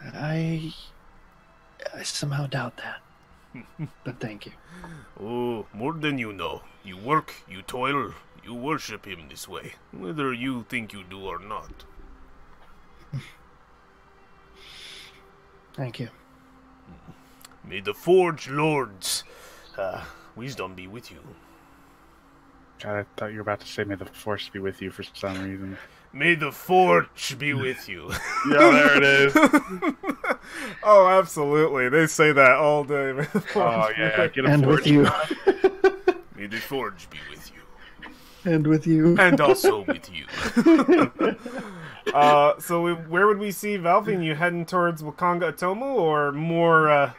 I somehow doubt that. But thank you. Oh, more than you know. You work, you toil, you worship him this way, whether you think you do or not. Thank you. May the Forge Lord's wisdom be with you. God, I thought you were about to say, "May the force be with you" for some reason. May the forge be with you. Yeah, there it is. Oh, absolutely. They say that all day. May the forge Oh yeah, get a And forge. with you. May the forge be with you. And with you. And also with you. Where would we see Valving? You heading towards Wakanga Atomu, or more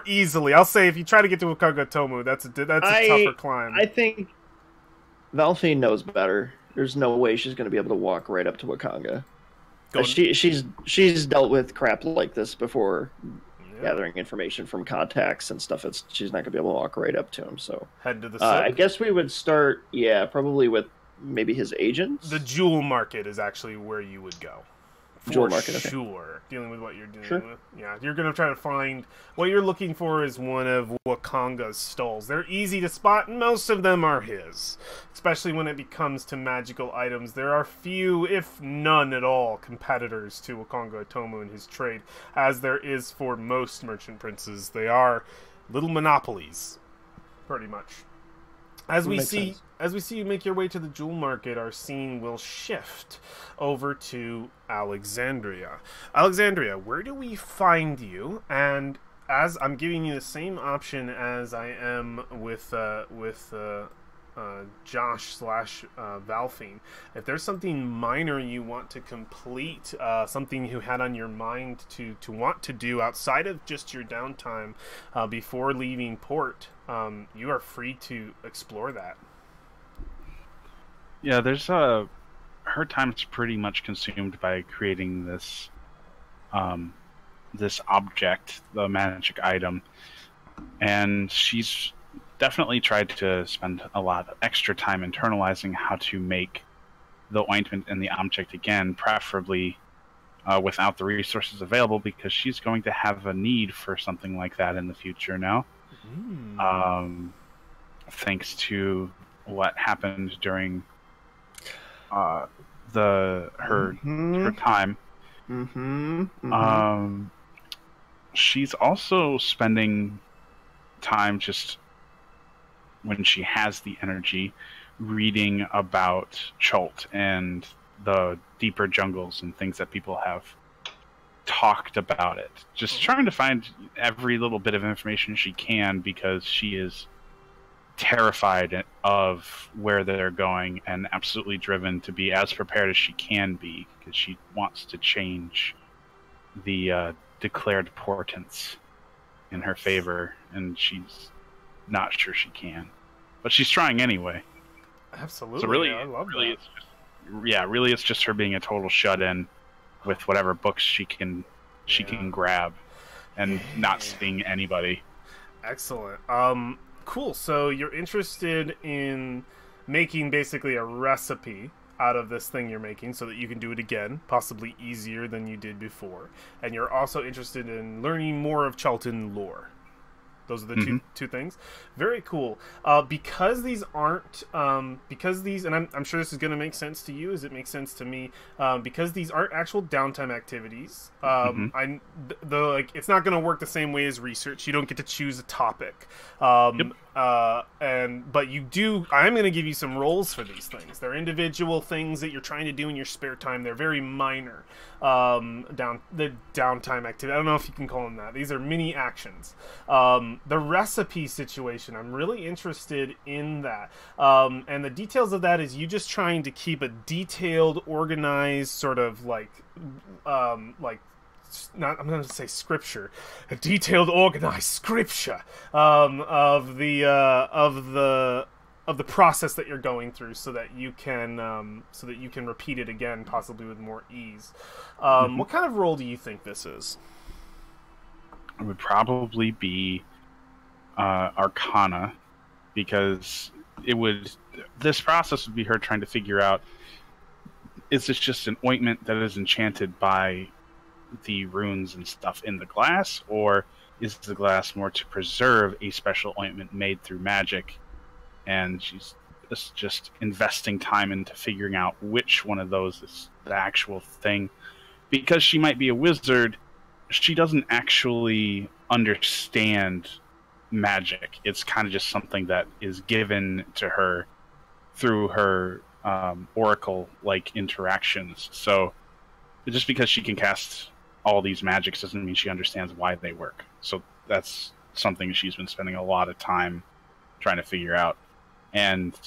easily? I'll say if you try to get to Wakanga Atomu, that's a tougher climb. I think Valfine knows better. There's no way she's going to be able to walk right up to Wakanga. She's dealt with crap like this before, gathering information from contacts and stuff. She's not going to be able to walk right up to him. So head to the I guess we would start, probably with maybe his agents. The jewel market is actually where you would go. Jewel market, sure. Okay. Dealing with what you're dealing with. Yeah, you're going to try to find... What you're looking for is one of Wakanga's stalls. They're easy to spot, and most of them are his. Especially when it comes to magical items. There are few, if none at all, competitors to Wakanga Atomu in his trade, as there is for most merchant princes. They are little monopolies, pretty much. As we see you make your way to the jewel market, our scene will shift over to Alexandria. Alexandria, where do we find you? And as I'm giving you the same option as I am with Josh / Valfine, if there's something minor you want to complete, something you had on your mind to want to do outside of just your downtime before leaving port, you are free to explore that. Yeah, there's her time's pretty much consumed by creating this this object, the magic item, and she's definitely tried to spend a lot of extra time internalizing how to make the ointment and the object again, preferably without the resources available, because she's going to have a need for something like that in the future now. Thanks to what happened during her time. She's also spending time, just when she has the energy, reading about Chult and the deeper jungles and things that people have talked about it. Just trying to find every little bit of information she can, because she is terrified of where they're going and absolutely driven to be as prepared as she can be, because she wants to change the declared portents in her favor, and she's not sure she can, but she's trying anyway. Absolutely. So really, I love really, that. it's just her being a total shut-in with whatever books she can grab, and not seeing anybody. Excellent. Cool. So you're interested in making basically a recipe out of this thing you're making so that you can do it again, possibly easier than you did before. And you're also interested in learning more of Chultan lore. Those are the two things. Very cool. Because these aren't, and I'm sure this is going to make sense to you as it makes sense to me, because these aren't actual downtime activities. It's not going to work the same way as research. You don't get to choose a topic. But you do. I'm going to give you some roles for these things. They're individual things that you're trying to do in your spare time. They're very minor. The downtime activity. I don't know if you can call them that. These are mini actions. The recipe situation, I'm really interested in that. And the details of that is you just trying to keep a detailed, organized sort of I'm going to say scripture, a detailed, organized scripture of the process that you're going through, so that you can repeat it again, possibly with more ease. What kind of role do you think this is? It would probably be Arcana, because this process would be her trying to figure out, is this just an ointment that is enchanted by the runes and stuff in the glass, or is the glass more to preserve a special ointment made through magic? And she's just investing time into figuring out which one of those is the actual thing. Because she might be a wizard, she doesn't actually understand magic. It's kind of just something that is given to her through her oracle-like interactions. So just because she can cast all these magics doesn't mean she understands why they work. So that's something she's been spending a lot of time trying to figure out. And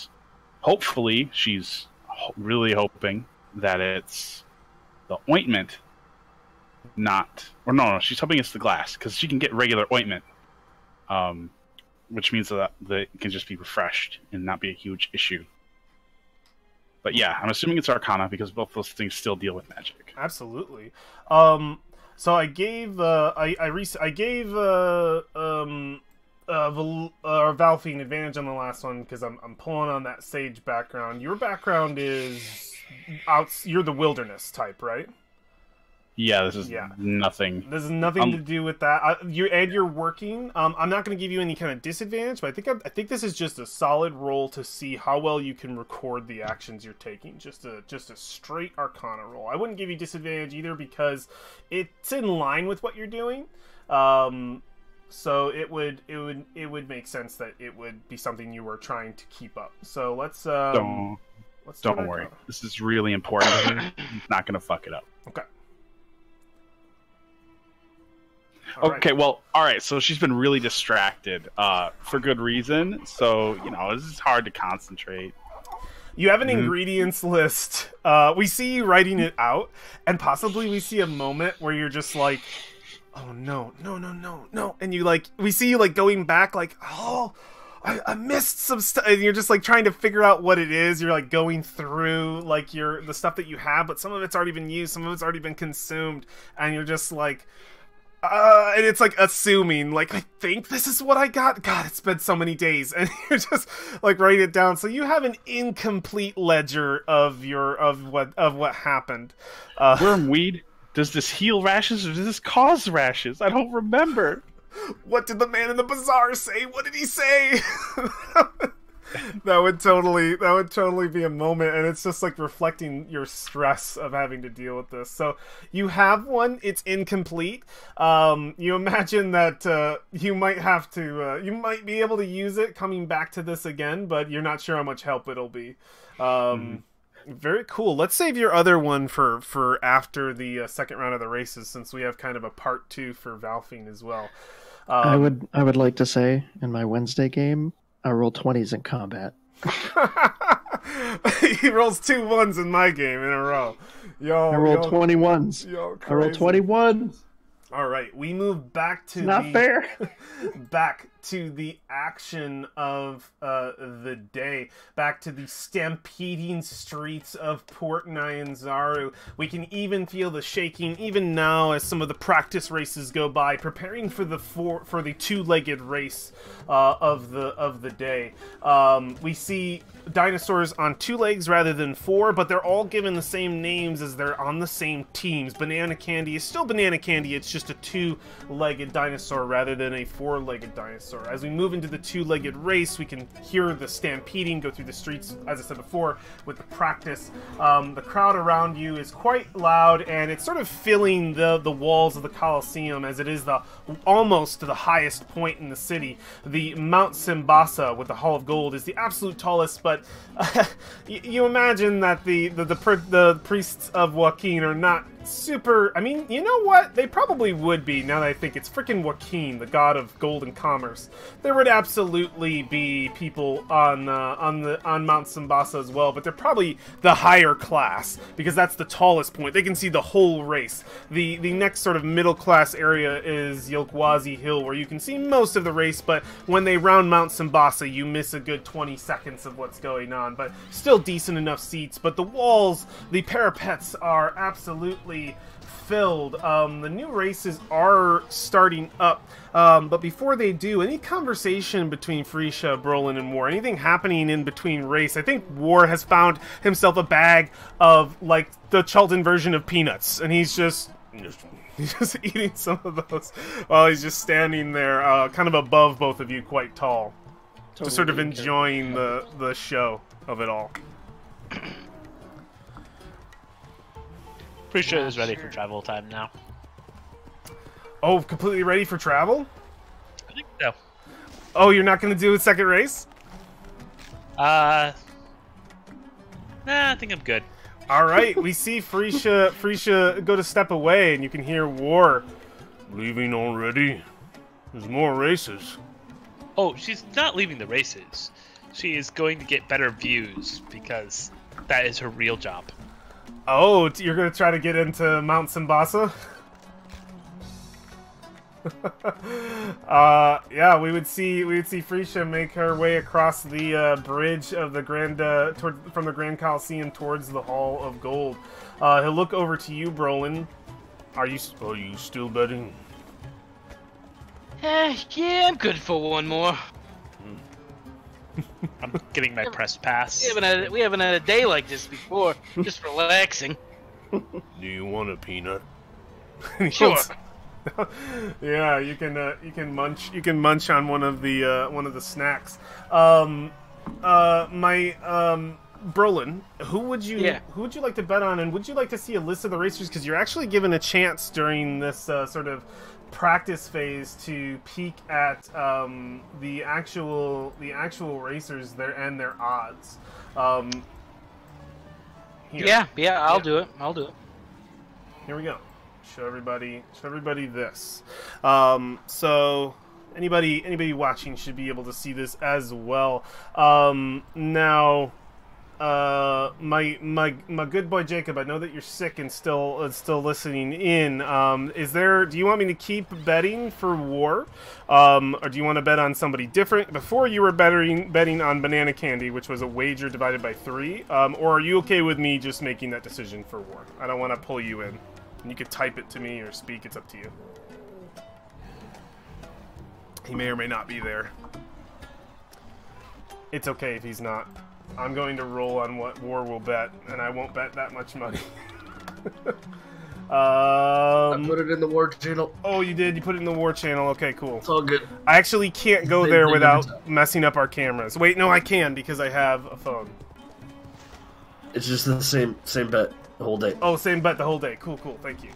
hopefully, she's really hoping that it's the ointment, she's hoping it's the glass, because she can get regular ointment, which means that it can just be refreshed and not be a huge issue. But yeah, I'm assuming it's Arcana, because both those things still deal with magic. Absolutely. So I gave Valfine advantage on the last one because I'm pulling on that sage background. Your background is you're the wilderness type, right? Yeah, this is nothing. This is nothing to do with that. You're working. I'm not going to give you any kind of disadvantage, but I think this is just a solid roll to see how well you can record the actions you're taking. Just a straight Arcana roll. I wouldn't give you disadvantage either because it's in line with what you're doing. So it would make sense that it would be something you were trying to keep up. So let's don't worry. This is really important. He's not going to fuck it up. Okay. Okay, well, all right, so she's been really distracted for good reason, so, this is hard to concentrate. You have an ingredients list. We see you writing it out, and possibly we see a moment where you're just like, oh, no, and we see you, going back, oh, I missed some stuff, and you're just, trying to figure out what it is. You're, going through, the stuff that you have, but some of it's already been used, some of it's already been consumed, and you're just, and it's assuming, I think this is what I got. God, it's been so many days, and you're just writing it down. So you have an incomplete ledger of what happened. Wormweed, does this heal rashes or does this cause rashes? I don't remember. What did the man in the bazaar say? What did he say? That would totally be a moment, and it's just reflecting your stress of having to deal with this. So you have one, it's incomplete. You imagine that you might have to, you might be able to use it coming back to this again, but you're not sure how much help it'll be. Very cool. Let's save your other one for after the second round of the races, since we have kind of a part 2 for Valfine as well. I would like to say in my Wednesday game, I roll 20s in combat. He rolls 2 1s in my game in a row. I roll 21s. I roll 21s. All right, we move back to fair. Back to the action of the day. Back to the stampeding streets of Port Nyanzaru. We can even feel the shaking even now as some of the practice races go by, preparing for the two-legged race of the day. We see dinosaurs on 2 legs rather than 4, but they're all given the same names as they're on the same teams. Banana Candy is still Banana Candy, it's just a 2-legged dinosaur rather than a 4-legged dinosaur. As we move into the 2-legged race, we can hear the stampeding go through the streets, as I said before, with the practice. The crowd around you is quite loud, and it's sort of filling the walls of the Colosseum, as it is almost the highest point in the city. The Mount Simbasa with the Hall of Gold is the absolute tallest, but you imagine that the priests of Joaquin are not super. I mean, you know what? They probably would be, now that I think. It's frickin' Joaquin, the god of gold and commerce. There would absolutely be people on Mount Simbasa as well, but they're probably the higher class, because that's the tallest point. They can see the whole race. The next sort of middle class area is Yilkwazi Hill, where you can see most of the race, but when they round Mount Simbasa, you miss a good 20 seconds of what's going on, but still decent enough seats. But the walls, the parapets are absolutely filled. The new races are starting up, but before they do, any conversation between Freesia, Brolin, and War, anything happening in between race? I think War has found himself a bag of the Chultan version of peanuts, and he's just eating some of those while he's just standing there, kind of above both of you, quite tall, just sort of enjoying the show of it all. Pretty sure it's ready for travel time now. Oh, completely ready for travel? I think so. Oh, you're not going to do a second race? Nah, I think I'm good. All right, we see Frisha go to step away, and you can hear War. Leaving already? There's more races. Oh, she's not leaving the races. She is going to get better views because that is her real job. Oh, you're gonna try to get into Mount Simbasa? Yeah, we would see Frisha make her way across the bridge of the from the Grand Coliseum towards the Hall of Gold. He'll look over to you, Brolin. Are you still betting? Yeah, I'm good for one more. I'm getting my press pass. We haven't had a day like this before. Just relaxing. Do you want a peanut? Sure. Yeah, you can munch on one of the snacks. Brolin, who would you like to bet on, and would you like to see a list of the racers? Because you're actually given a chance during this sort of practice phase to peek at the actual racers there and their odds. Here. Yeah, I'll do it. Here we go. Show everybody this. So anybody watching should be able to see this as well. Now, my good boy Jacob, I know that you're sick and still listening in. Do you want me to keep betting for War, or do you want to bet on somebody different? Before you were betting on Banana Candy, which was a wager divided by 3, or are you okay with me just making that decision for War? I don't want to pull you in. You could type it to me or speak, it's up to you. He may or may not be there. It's okay if he's not. I'm going to roll on what War will bet, and I won't bet that much money. I put it in the War channel. Oh, you did? You put it in the War channel. Okay, cool. It's all good. I actually can't go there without messing up our cameras. Wait, no, I can because I have a phone. It's just the same bet the whole day. Oh, same bet the whole day. Cool, thank you.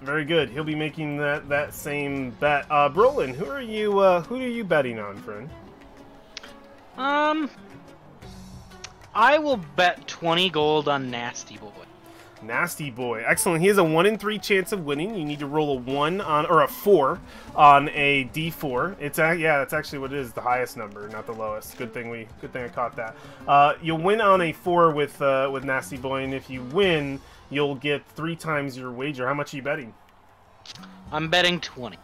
Very good. He'll be making that same bet. Brolin, who are you betting on, friend? I will bet 20 gold on Nasty Boy. Nasty Boy. Excellent. He has a 1 in 3 chance of winning. You need to roll a 1 or a 4 on a D4. That's actually what it is, the highest number, not the lowest. Good thing I caught that. You'll win on a 4 with Nasty Boy, and if you win, you'll get 3 times your wager. How much are you betting? I'm betting 20.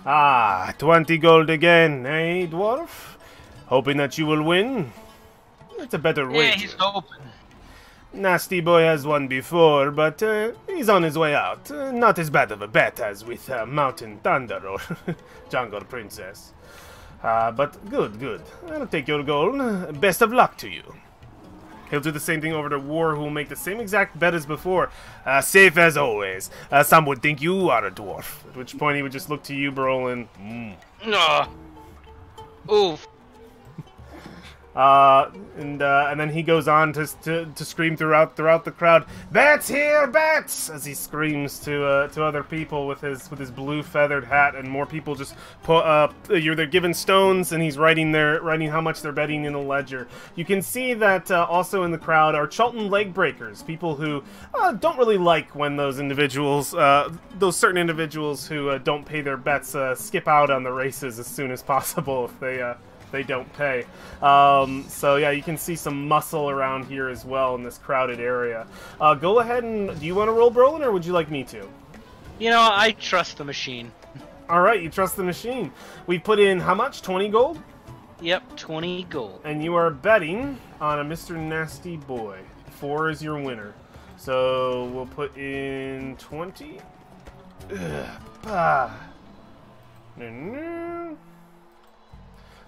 20 gold again, eh, dwarf? Hoping that you will win? It's a better wager. Yeah, he's hoping. Nasty Boy has won before, but he's on his way out. Not as bad of a bet as with Mountain Thunder or Jungle Princess. But good. I'll take your gold. Best of luck to you. He'll do the same thing over to War, who will make the same exact bet as before. Safe as always. Some would think you are a dwarf. At which point he would just look to you, Brolin. Oof. And then he goes on to scream throughout the crowd, "Bats here, bats!" as he screams to other people with his blue feathered hat, and more people just they're given stones, and he's writing how much they're betting in a ledger. You can see that also in the crowd are Chultan leg breakers, people who don't really like when those certain individuals who don't pay their bets skip out on the races as soon as possible if they don't pay. So yeah, you can see some muscle around here as well in this crowded area. Go ahead and... Do you want to roll, Brolin, or would you like me to? You know, I trust the machine. Alright, you trust the machine. We put in how much? 20 gold? Yep, 20 gold. And you are betting on a Mr. Nasty Boy. 4 is your winner. So we'll put in 20.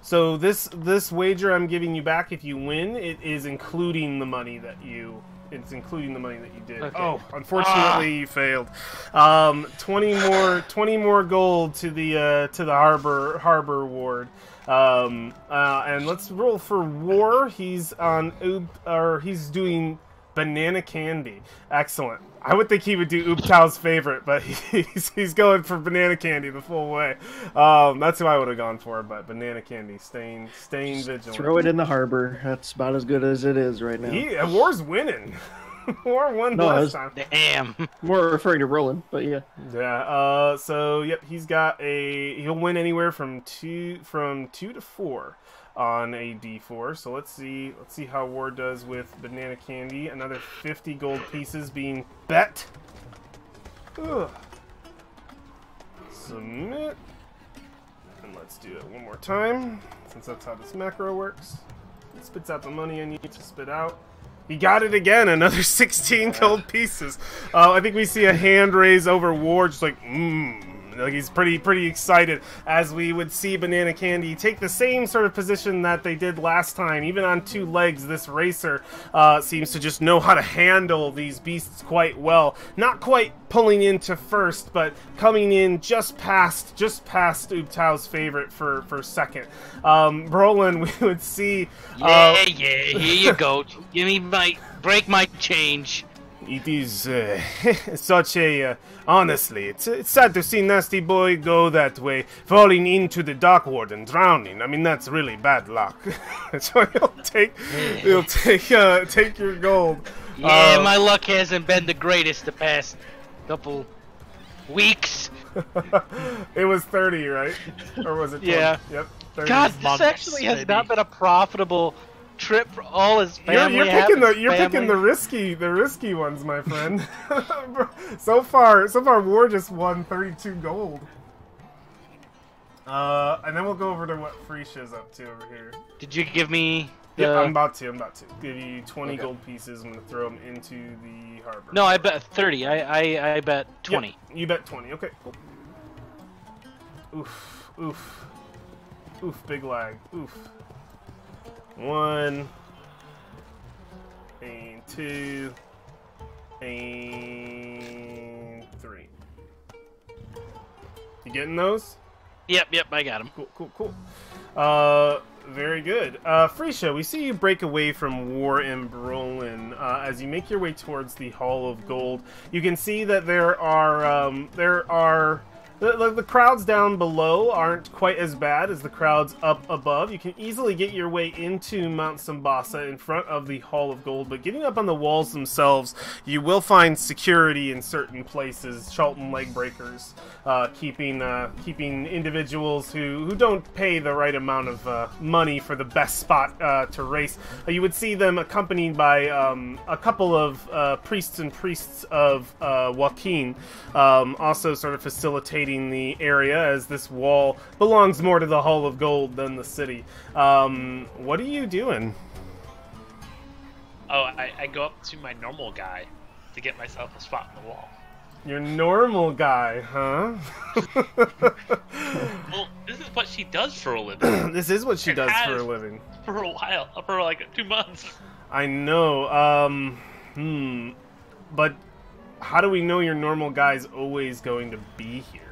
So this wager I'm giving you back if you win, it is including the money that you did. Okay. Oh, unfortunately you failed. 20 more gold to the harbor ward. And let's roll for War. He's doing Banana candy. Excellent. I would think he would do Ooptao's favorite, but he's going for banana candy the full way. That's who I would have gone for, but banana candy, staying vigilant. Throw it in the harbor. That's about as good as it is right now. War's winning. War won last time. Damn. More referring to Roland, but yeah. Yeah. So yep, he'll win anywhere from 2 to 4 on a D4. So let's see how War does with banana candy. Another 50 gold pieces being bet. Ugh. Submit. And let's do it one more time, since that's how this macro works. It spits out the money I need to spit out. He got it again, another 16 gold pieces. I think we see a hand raise over War, just like, like he's pretty excited, as we would see Banana Candy take the same sort of position that they did last time. Even on 2 legs, this racer seems to just know how to handle these beasts quite well. Not quite pulling into first, but coming in just past Ooptao's favorite for second. Brolin, we would see... here you go. Break my change. It is such a... honestly, it's sad to see Nasty Boy go that way, falling into the dock ward and drowning. I mean, that's really bad luck. So he'll take your gold. Yeah, my luck hasn't been the greatest the past couple weeks. It was 30, right? Or was it 20? Yeah. Yep. 30. God, this actually has not been a profitable trip for all his family. You're picking the risky ones, my friend. so far War just won 32 gold. And then we'll go over to what Frisha's up to over here. Did you give me the... Yeah, I'm about to give you 20 gold pieces. I'm gonna throw them into the harbor. No, I bet 30. I bet 20. Yep, you bet 20. Okay, cool. Oof, big lag. Oof. 1 and 2 and 3. You getting those? Yep, I got him. Cool. Very good. Frisha, we see you break away from War and Brolin as you make your way towards the Hall of Gold. You can see that there are the crowds down below aren't quite as bad as the crowds up above. You can easily get your way into Mount Sambasa in front of the Hall of Gold, but getting up on the walls themselves, you will find security in certain places, Chultan leg breakers, keeping individuals who don't pay the right amount of money for the best spot to race. You would see them accompanied by a couple of priests of Joaquin, also sort of facilitating the area, as this wall belongs more to the Hall of Gold than the city. What are you doing? Oh, I go up to my normal guy to get myself a spot in the wall. Your normal guy, huh? Well, this is what she does for a living. This is what she does for a living. For a while, for like 2 months. I know. But how do we know your normal guy's always going to be here?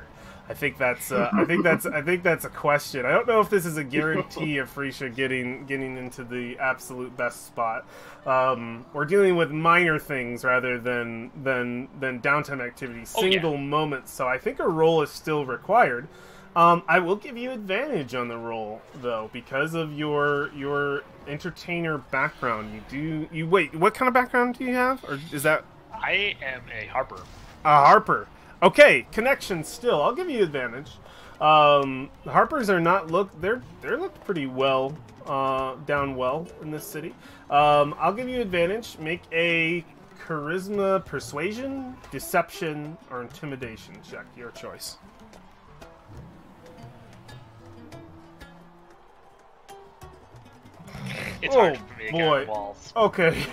I think that's a question. I don't know if this is a guarantee of Frisha getting into the absolute best spot. We're dealing with minor things rather than downtime activities, single moments. So I think a roll is still required. I will give you advantage on the roll though, because of your entertainer background. Wait, what kind of background do you have? Or is that... I am a harper. A harper. Okay, connection still. I'll give you advantage. Harpers are not they're looked pretty well down well in this city. I'll give you advantage. Make a charisma, persuasion, deception, or intimidation check. Your choice. It's hard for me to get on walls. Okay.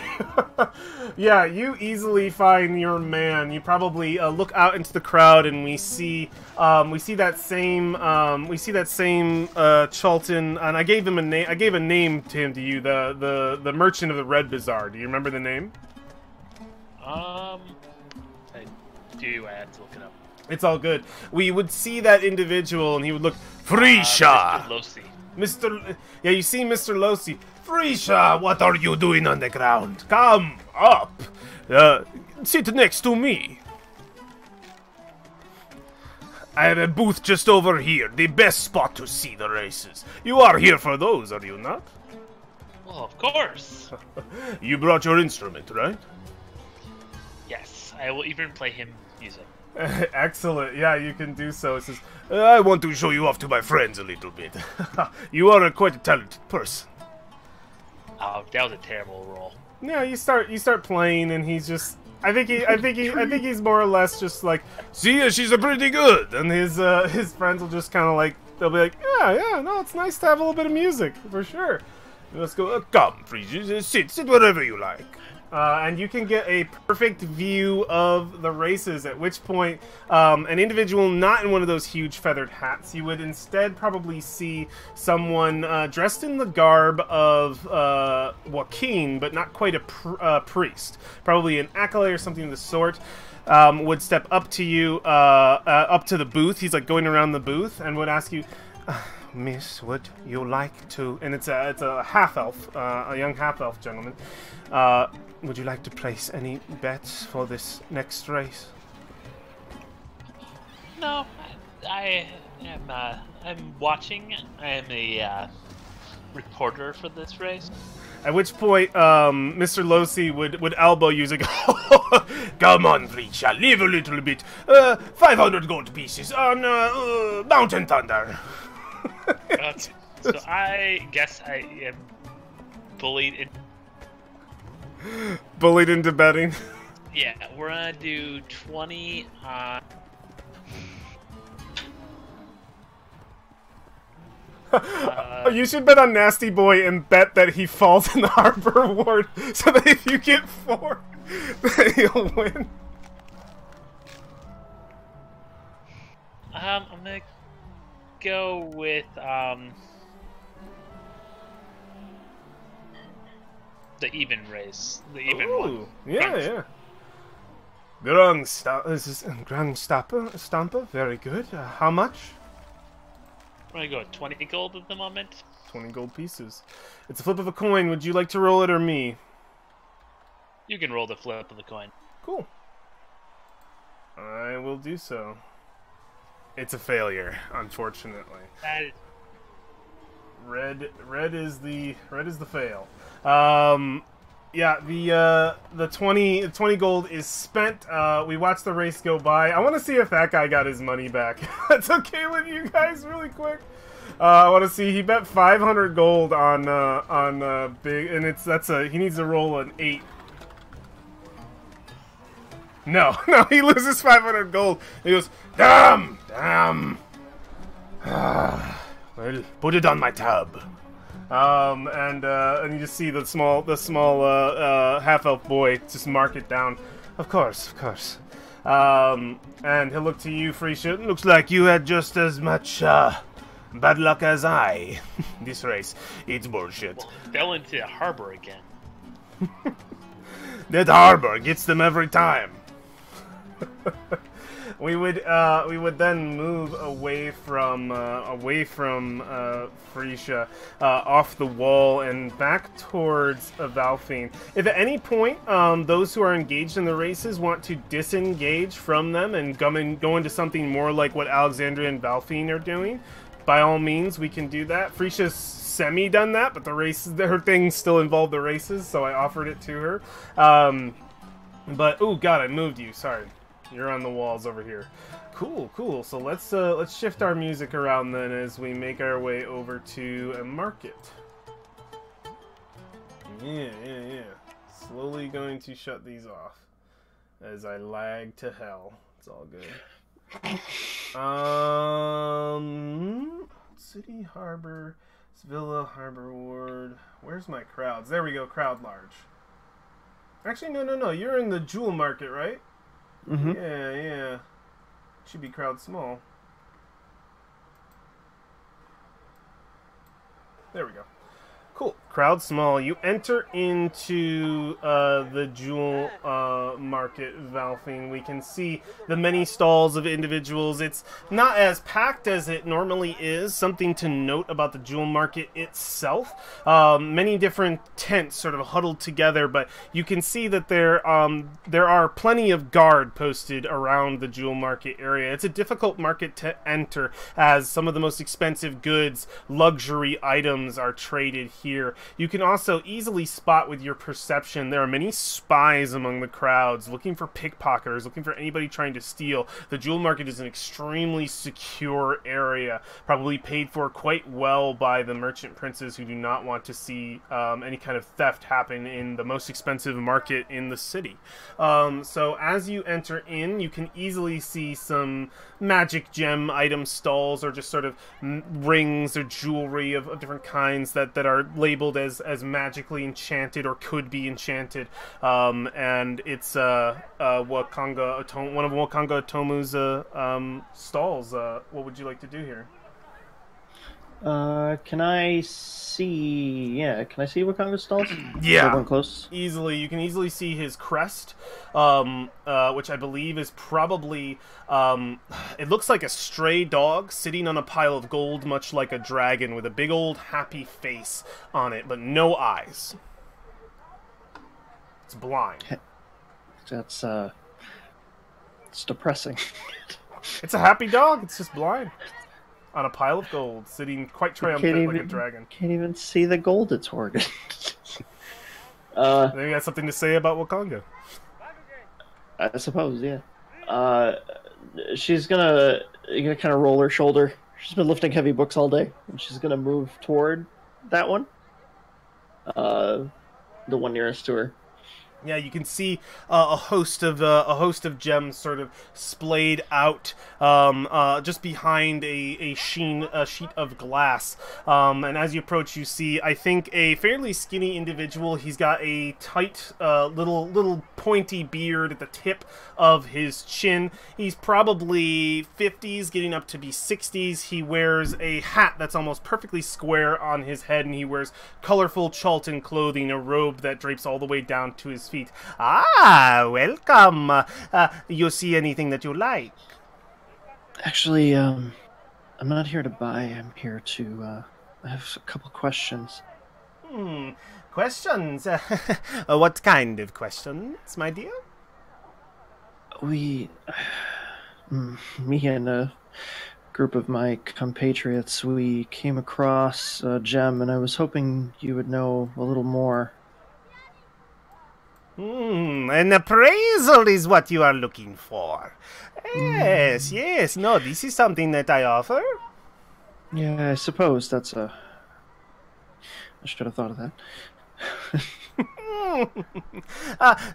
Yeah, you easily find your man. You probably look out into the crowd, and we see that same Chultan, and I gave him a name. I gave a name to you, the merchant of the Red Bazaar. Do you remember the name? I do. I had to look it up. It's all good. We would see that individual, and he would look, Frisha! Mr. Losi. Yeah, you see Mr. Losi. Frisha, what are you doing on the ground? Come up. Sit next to me. I have a booth just over here, the best spot to see the races. You are here for those, are you not? Well, of course. You brought your instrument, right? Yes, I will even play him music. Excellent. Yeah, you can do so. It says, I want to show you off to my friends a little bit. You are quite a talented person. Oh, that was a terrible roll. Yeah, you start playing, and he's just. I think he's more or less just like, see, she's a pretty good, and his friends will just kind of like, they'll be like, yeah, no, it's nice to have a little bit of music for sure. Let's go. Come, please, sit wherever you like. And you can get a perfect view of the races, at which point an individual not in one of those huge feathered hats, you would instead probably see someone dressed in the garb of Joaquin, but not quite a priest. Probably an acolyte or something of the sort. Would step up to you, up to the booth. He's like going around the booth and would ask you, Miss, would you like to... And it's a half-elf, a young half-elf gentleman. Would you like to place any bets for this next race? No, I'm watching. I am a reporter for this race. At which point, Mr. Losi would elbow you and go, come on, Frisha, leave a little bit. 500 gold pieces on Mountain Thunder. So I guess I am bullied in. Bullied into betting. Yeah, we're gonna do 20 on. You should bet on Nasty Boy and bet that he falls in the Harbor Ward, so that if you get 4, then you'll win. I'm gonna go with the even race, the even one. Yeah. This is Grand Stamper. Very good. How much? I'm gonna go with 20 gold at the moment. 20 gold pieces. It's a flip of a coin. Would you like to roll it or me? You can roll the flip of the coin. Cool. I will do so. It's a failure, unfortunately. That is... Red is the fail. Yeah, the 20 gold is spent. We watched the race go by. I want to see if that guy got his money back. That's okay with you guys, really quick. I want to see. He bet 500 gold on big, and he needs to roll an 8. No, he loses 500 gold. He goes, damn. Well, put it on my tab. And you just see the small half-elf boy just mark it down. Of course. And he'll look to you, Frisha. Looks like you had just as much bad luck as I. This race, it's bullshit. Well, fell into the harbor again. That harbor gets them every time. We would then move away from Frisha, off the wall and back towards Valfine. If at any point those who are engaged in the races want to disengage from them and go into something more like what Alexandria and Valfine are doing, by all means we can do that. Frisha's semi-done that, but her things still involve the races, so I offered it to her. But oh god, I moved you. Sorry. You're on the walls over here. Cool. So let's shift our music around then as we make our way over to a market. Yeah. Slowly going to shut these off as I lag to hell. It's all good. City, Harbor, Villa, Harbor Ward. Where's my crowds? There we go. Crowd large. Actually, no. You're in the jewel market, right? Mm-hmm. Yeah. Should be crowd small. There we go. Cool. Crowd small. You enter into the jewel market, Valfing. We can see the many stalls of individuals. It's not as packed as it normally is. Something to note about the jewel market itself. Many different tents sort of huddled together, but you can see that there are plenty of guard posted around the jewel market area. It's a difficult market to enter, as some of the most expensive goods, luxury items are traded here. You can also easily spot with your perception there are many spies among the crowds, looking for pickpocketers, looking for anybody trying to steal. The jewel market is an extremely secure area, probably paid for quite well by the merchant princes who do not want to see any kind of theft happen in the most expensive market in the city. So as you enter in, you can easily see some magic gem item stalls, or just sort of rings or jewelry of different kinds that are labeled as magically enchanted or could be enchanted. And it's one of Wakanga Tomu's stalls. What would you like to do here? Can I see Wakanga's stalls? Yeah. Is one close? Easily. You can easily see his crest, which I believe is probably, it looks like a stray dog sitting on a pile of gold, much like a dragon, with a big old happy face on it, but no eyes. It's blind. That's, it's depressing. It's a happy dog, it's just blind. On a pile of gold, sitting quite triumphant like a dragon. Can't even see the gold it's hoarded. Maybe that's something to say about Wakanga. I suppose, yeah. She's gonna kind of roll her shoulder. She's been lifting heavy books all day, and she's gonna move toward that one. The one nearest to her. Yeah, you can see a host of gems sort of splayed out just behind a sheet of glass. And as you approach, you see, I think, a fairly skinny individual. He's got a tight little pointy beard at the tip of his chin. He's probably 50s, getting up to be 60s. He wears a hat that's almost perfectly square on his head, and he wears colorful Chultan clothing, a robe that drapes all the way down to his feet. Ah, welcome. You see anything that you like? Actually, I'm not here to buy. I'm here to, I have a couple questions. Questions? What kind of questions, my dear? Me and a group of my compatriots, we came across a gem, and I was hoping you would know a little more. An appraisal is what you are looking for. Yes, no, this is something that I offer. Yeah, I suppose that's a... I should have thought of that.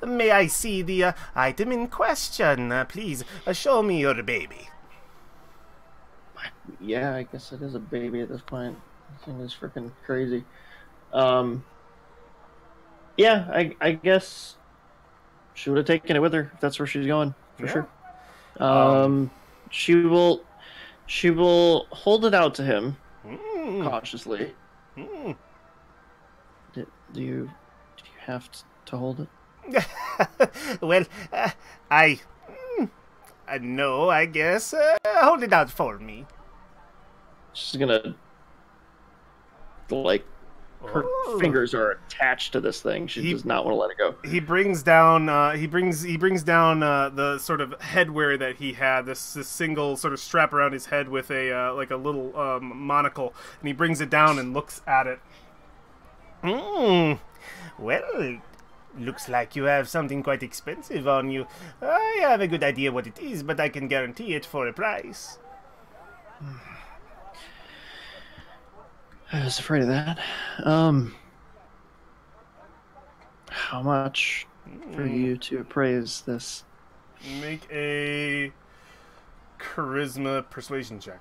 May I see the item in question? Please, show me your baby. Yeah, I guess it is a baby at this point. This thing is freaking crazy. Yeah, I guess she would have taken it with her if that's where she's going, for sure. She will hold it out to him cautiously. Do you have to hold it? Well, no, I guess. Hold it out for me. She's gonna, like, her fingers are attached to this thing. She does not want to let it go. He brings down the sort of headwear that he had, this single sort of strap around his head with a like a little monocle, and he brings it down and looks at it. Well, looks like you have something quite expensive on you. I have a good idea what it is, but I can guarantee it for a price. I was afraid of that. How much for you to appraise this? Make a charisma persuasion check.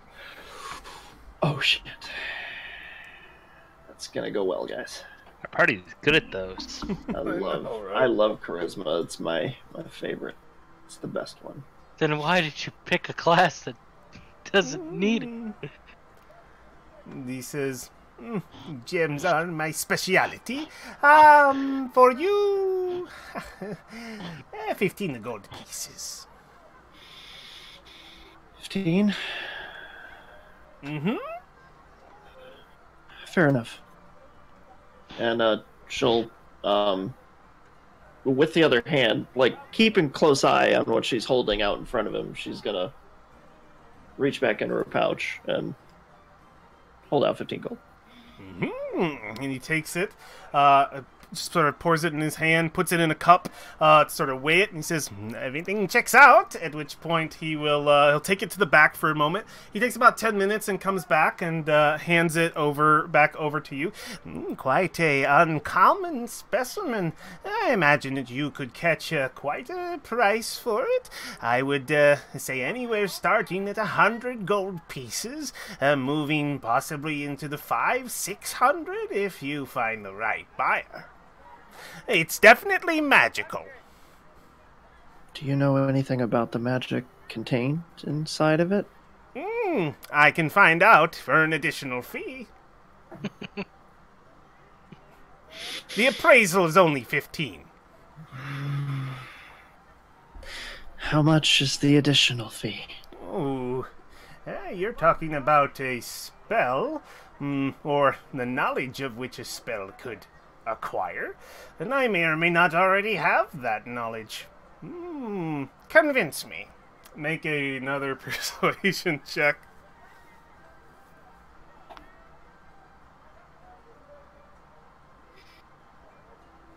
Oh shit. That's gonna go well, guys. Our party's good at those. I love charisma. It's my favorite. It's the best one. Then why did you pick a class that doesn't need it? He says, Gems are my speciality. For you, 15 gold pieces. 15? Mm-hmm. Fair enough. And she'll, with the other hand, like, keeping close eye on what she's holding out in front of him, she's gonna reach back into her pouch and hold out 15 gold. And he takes it, just sort of pours it in his hand, puts it in a cup, to sort of weigh it, and he says, everything checks out, at which point he'll take it to the back for a moment. He takes about 10 minutes and comes back and hands it back over to you. Quite a uncommon specimen. I imagine that you could catch quite a price for it. I would say anywhere starting at 100 gold pieces, moving possibly into the 500-600 if you find the right buyer. It's definitely magical. Do you know anything about the magic contained inside of it? I can find out for an additional fee. The appraisal is only 15. How much is the additional fee? Oh, you're talking about a spell, or the knowledge of which a spell could acquire, and I may or may not already have that knowledge. Convince me. Make another persuasion check.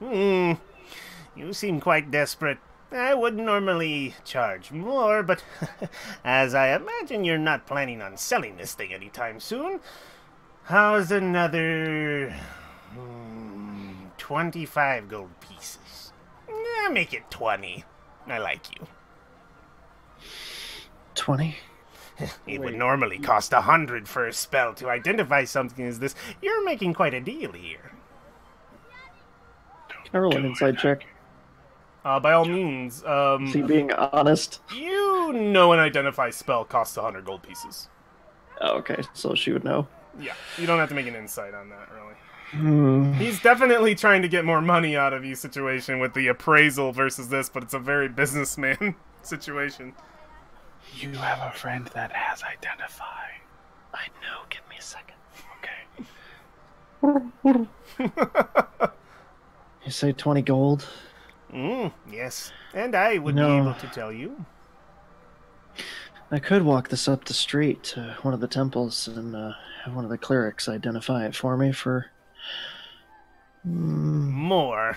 You seem quite desperate. I would normally charge more, but as I imagine you're not planning on selling this thing anytime soon, how's another 25 gold pieces? Make it 20. I like you. 20? It would normally cost 100 for a spell to identify something as this. You're making quite a deal here. Can I roll an inside check? By all means. Is he being honest? You know an identify spell costs 100 gold pieces. Oh, okay, so she would know. Yeah, you don't have to make an insight on that, really. He's definitely trying to get more money out of you situation with the appraisal versus this, but it's a very businessman situation. You have a friend that has identify. I know, give me a second. Okay. You say 20 gold? Yes, and I would be able to tell you. I could walk this up the street to one of the temples and have one of the clerics identify it for me for... More.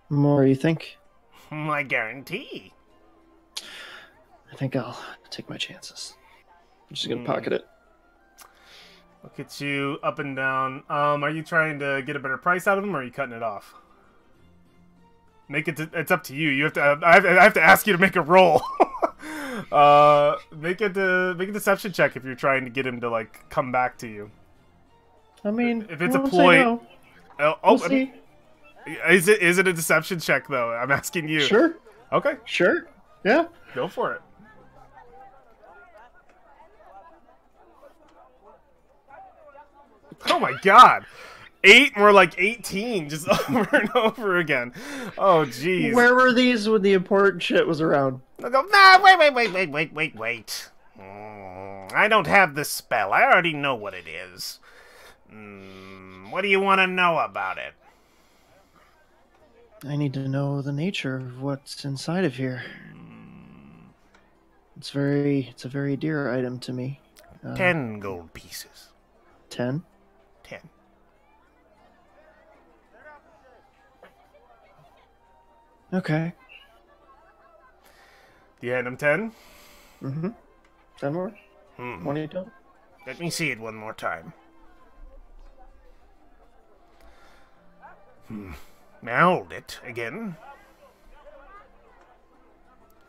More, you think? I guarantee. I think I'll take my chances. I'm just gonna pocket it. Look at you, up and down. Are you trying to get a better price out of him, or are you cutting it off? It's up to you. You have to. I have to ask you to make a roll. Make a deception check if you're trying to get him to like come back to you. I mean, if it's a ploy. We'll see. Is it a deception check though? I'm asking you. Sure. Okay. Sure. Yeah. Go for it. Oh my god. 8, more like 18, just over and over again. Oh, jeez. Where were these when the important shit was around? I go, nah, wait. I don't have the spell. I already know what it is. What do you want to know about it? I need to know the nature of what's inside of here. It's a very dear item to me. 10 gold pieces. 10? 10. Okay. You hand him 10? Mm-hmm. 10 more? 20 total? Let me see it one more time. May I hold it again?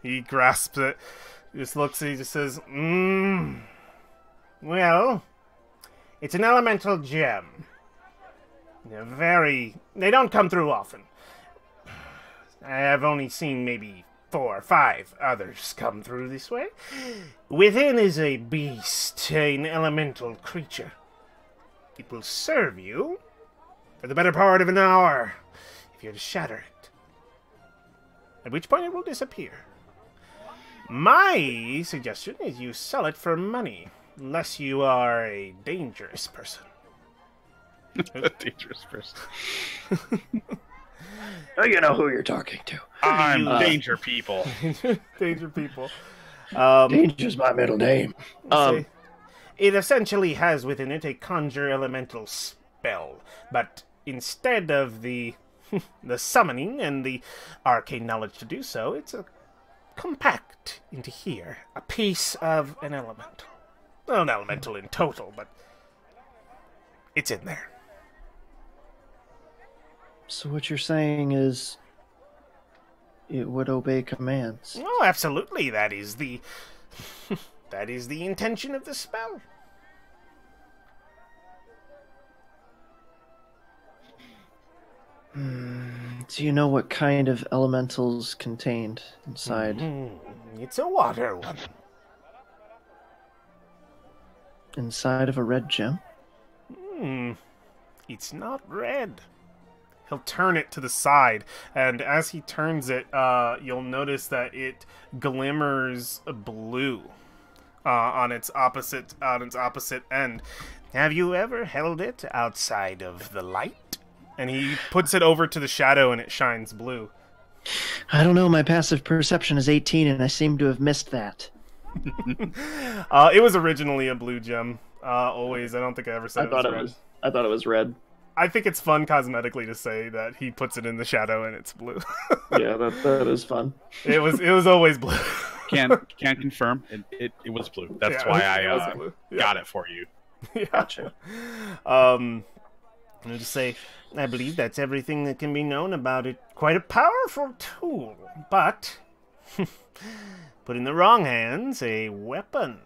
He grasps it, just looks, he just says, well, it's an elemental gem. They don't come through often. I have only seen maybe 4 or 5 others come through this way. Within is a beast, an elemental creature. it will serve you for the better part of an hour if you're to shatter it. At which point it will disappear. My suggestion is you sell it for money, unless you are a dangerous person. A dangerous person. Oh, you know who you're talking to. I'm danger people. Danger people. Danger's my middle name. It essentially has within it a conjure elemental spell, but instead of the the summoning and the arcane knowledge to do so, it's a compact into here, a piece of an elemental. Well, an elemental in total, but it's in there. So what you're saying is it would obey commands. Oh, absolutely. That is the that is the intention of the spell. Do you know what kind of elementals contained inside? It's a water one. Inside of a red gem? It's not red. He'll turn it to the side, and as he turns it, you'll notice that it glimmers blue on its opposite end. Have you ever held it outside of the light? And he puts it over to the shadow, and it shines blue. I don't know, my passive perception is 18, and I seem to have missed that. It was originally a blue gem. Always, I don't think I ever said it was red. I thought it was red. I think it's fun cosmetically to say that he puts it in the shadow and it's blue. Yeah, that is fun. It was always blue. Can confirm it was blue. That's why I got it for you. Yeah. Gotcha. I'll just say, I believe that's everything that can be known about it. Quite a powerful tool, but put in the wrong hands, a weapon.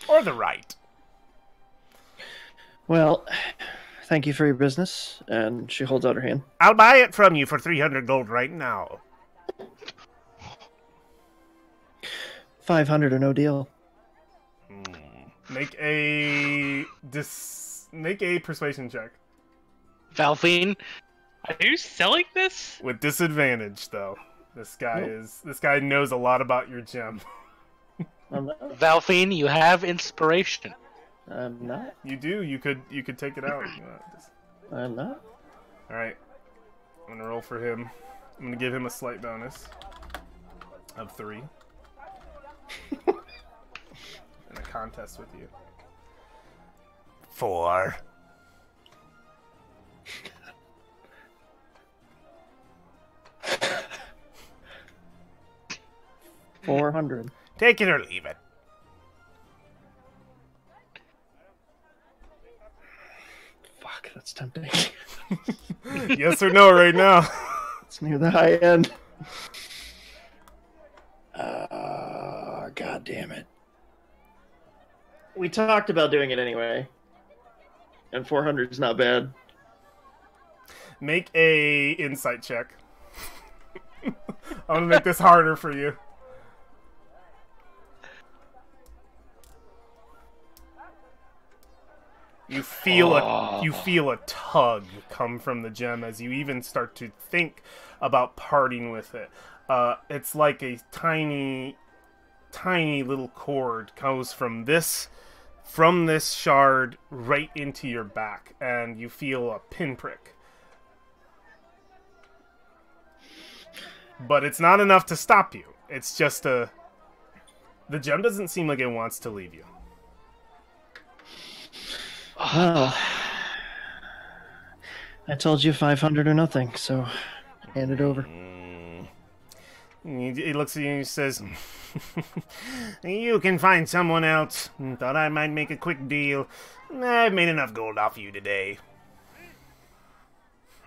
Or the right. Well, thank you for your business. And she holds out her hand. I'll buy it from you for 300 gold right now. 500 or no deal. Make a persuasion check. Valfine, Are you selling this? With disadvantage, though. This guy knows a lot about your gem. Valfine, you have inspiration. I'm not. You do. You could take it out. I'm not. All right. I'm gonna roll for him. I'm gonna give him a slight bonus of 3. In a contest with you. 4. 400. Take it or leave it. Fuck, that's tempting. Yes or no right now? It's near the high end. God damn it. We talked about doing it anyway. And 400 is not bad. Make a insight check. I'm gonna make this harder for you. You feel a tug come from the gem as you even start to think about parting with it. It's like a tiny little cord goes from this shard right into your back, and you feel a pinprick. But it's not enough to stop you. It's just the gem doesn't seem like it wants to leave you. Well, I told you 500 or nothing, so hand it over. He looks at you and he says, "You can find someone else. Thought I might make a quick deal. I've made enough gold off you today.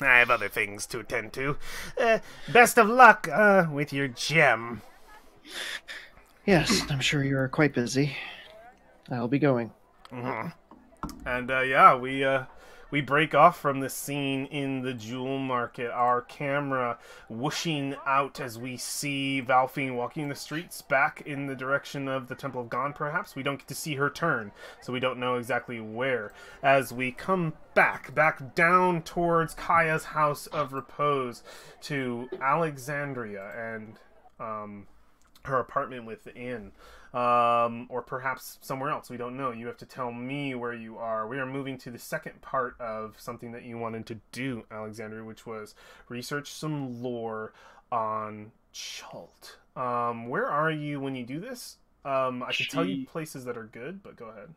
I have other things to attend to. Best of luck with your gem." Yes, I'm sure you are quite busy. I'll be going. Mm-hmm. And yeah, we we break off from this scene in the jewel market, our camera whooshing out as we see Valfine walking the streets back in the direction of the Temple of God, perhaps. We don't get to see her turn, so we don't know exactly where. As we come back down towards Kaya's house of repose to Alexandria and her apartment within. Or perhaps somewhere else. We don't know. You have to tell me where you are. We are moving to the second part of something that you wanted to do, Alexandria, which was research some lore on Chult. Where are you when you do this? I can tell you places that are good, but go ahead.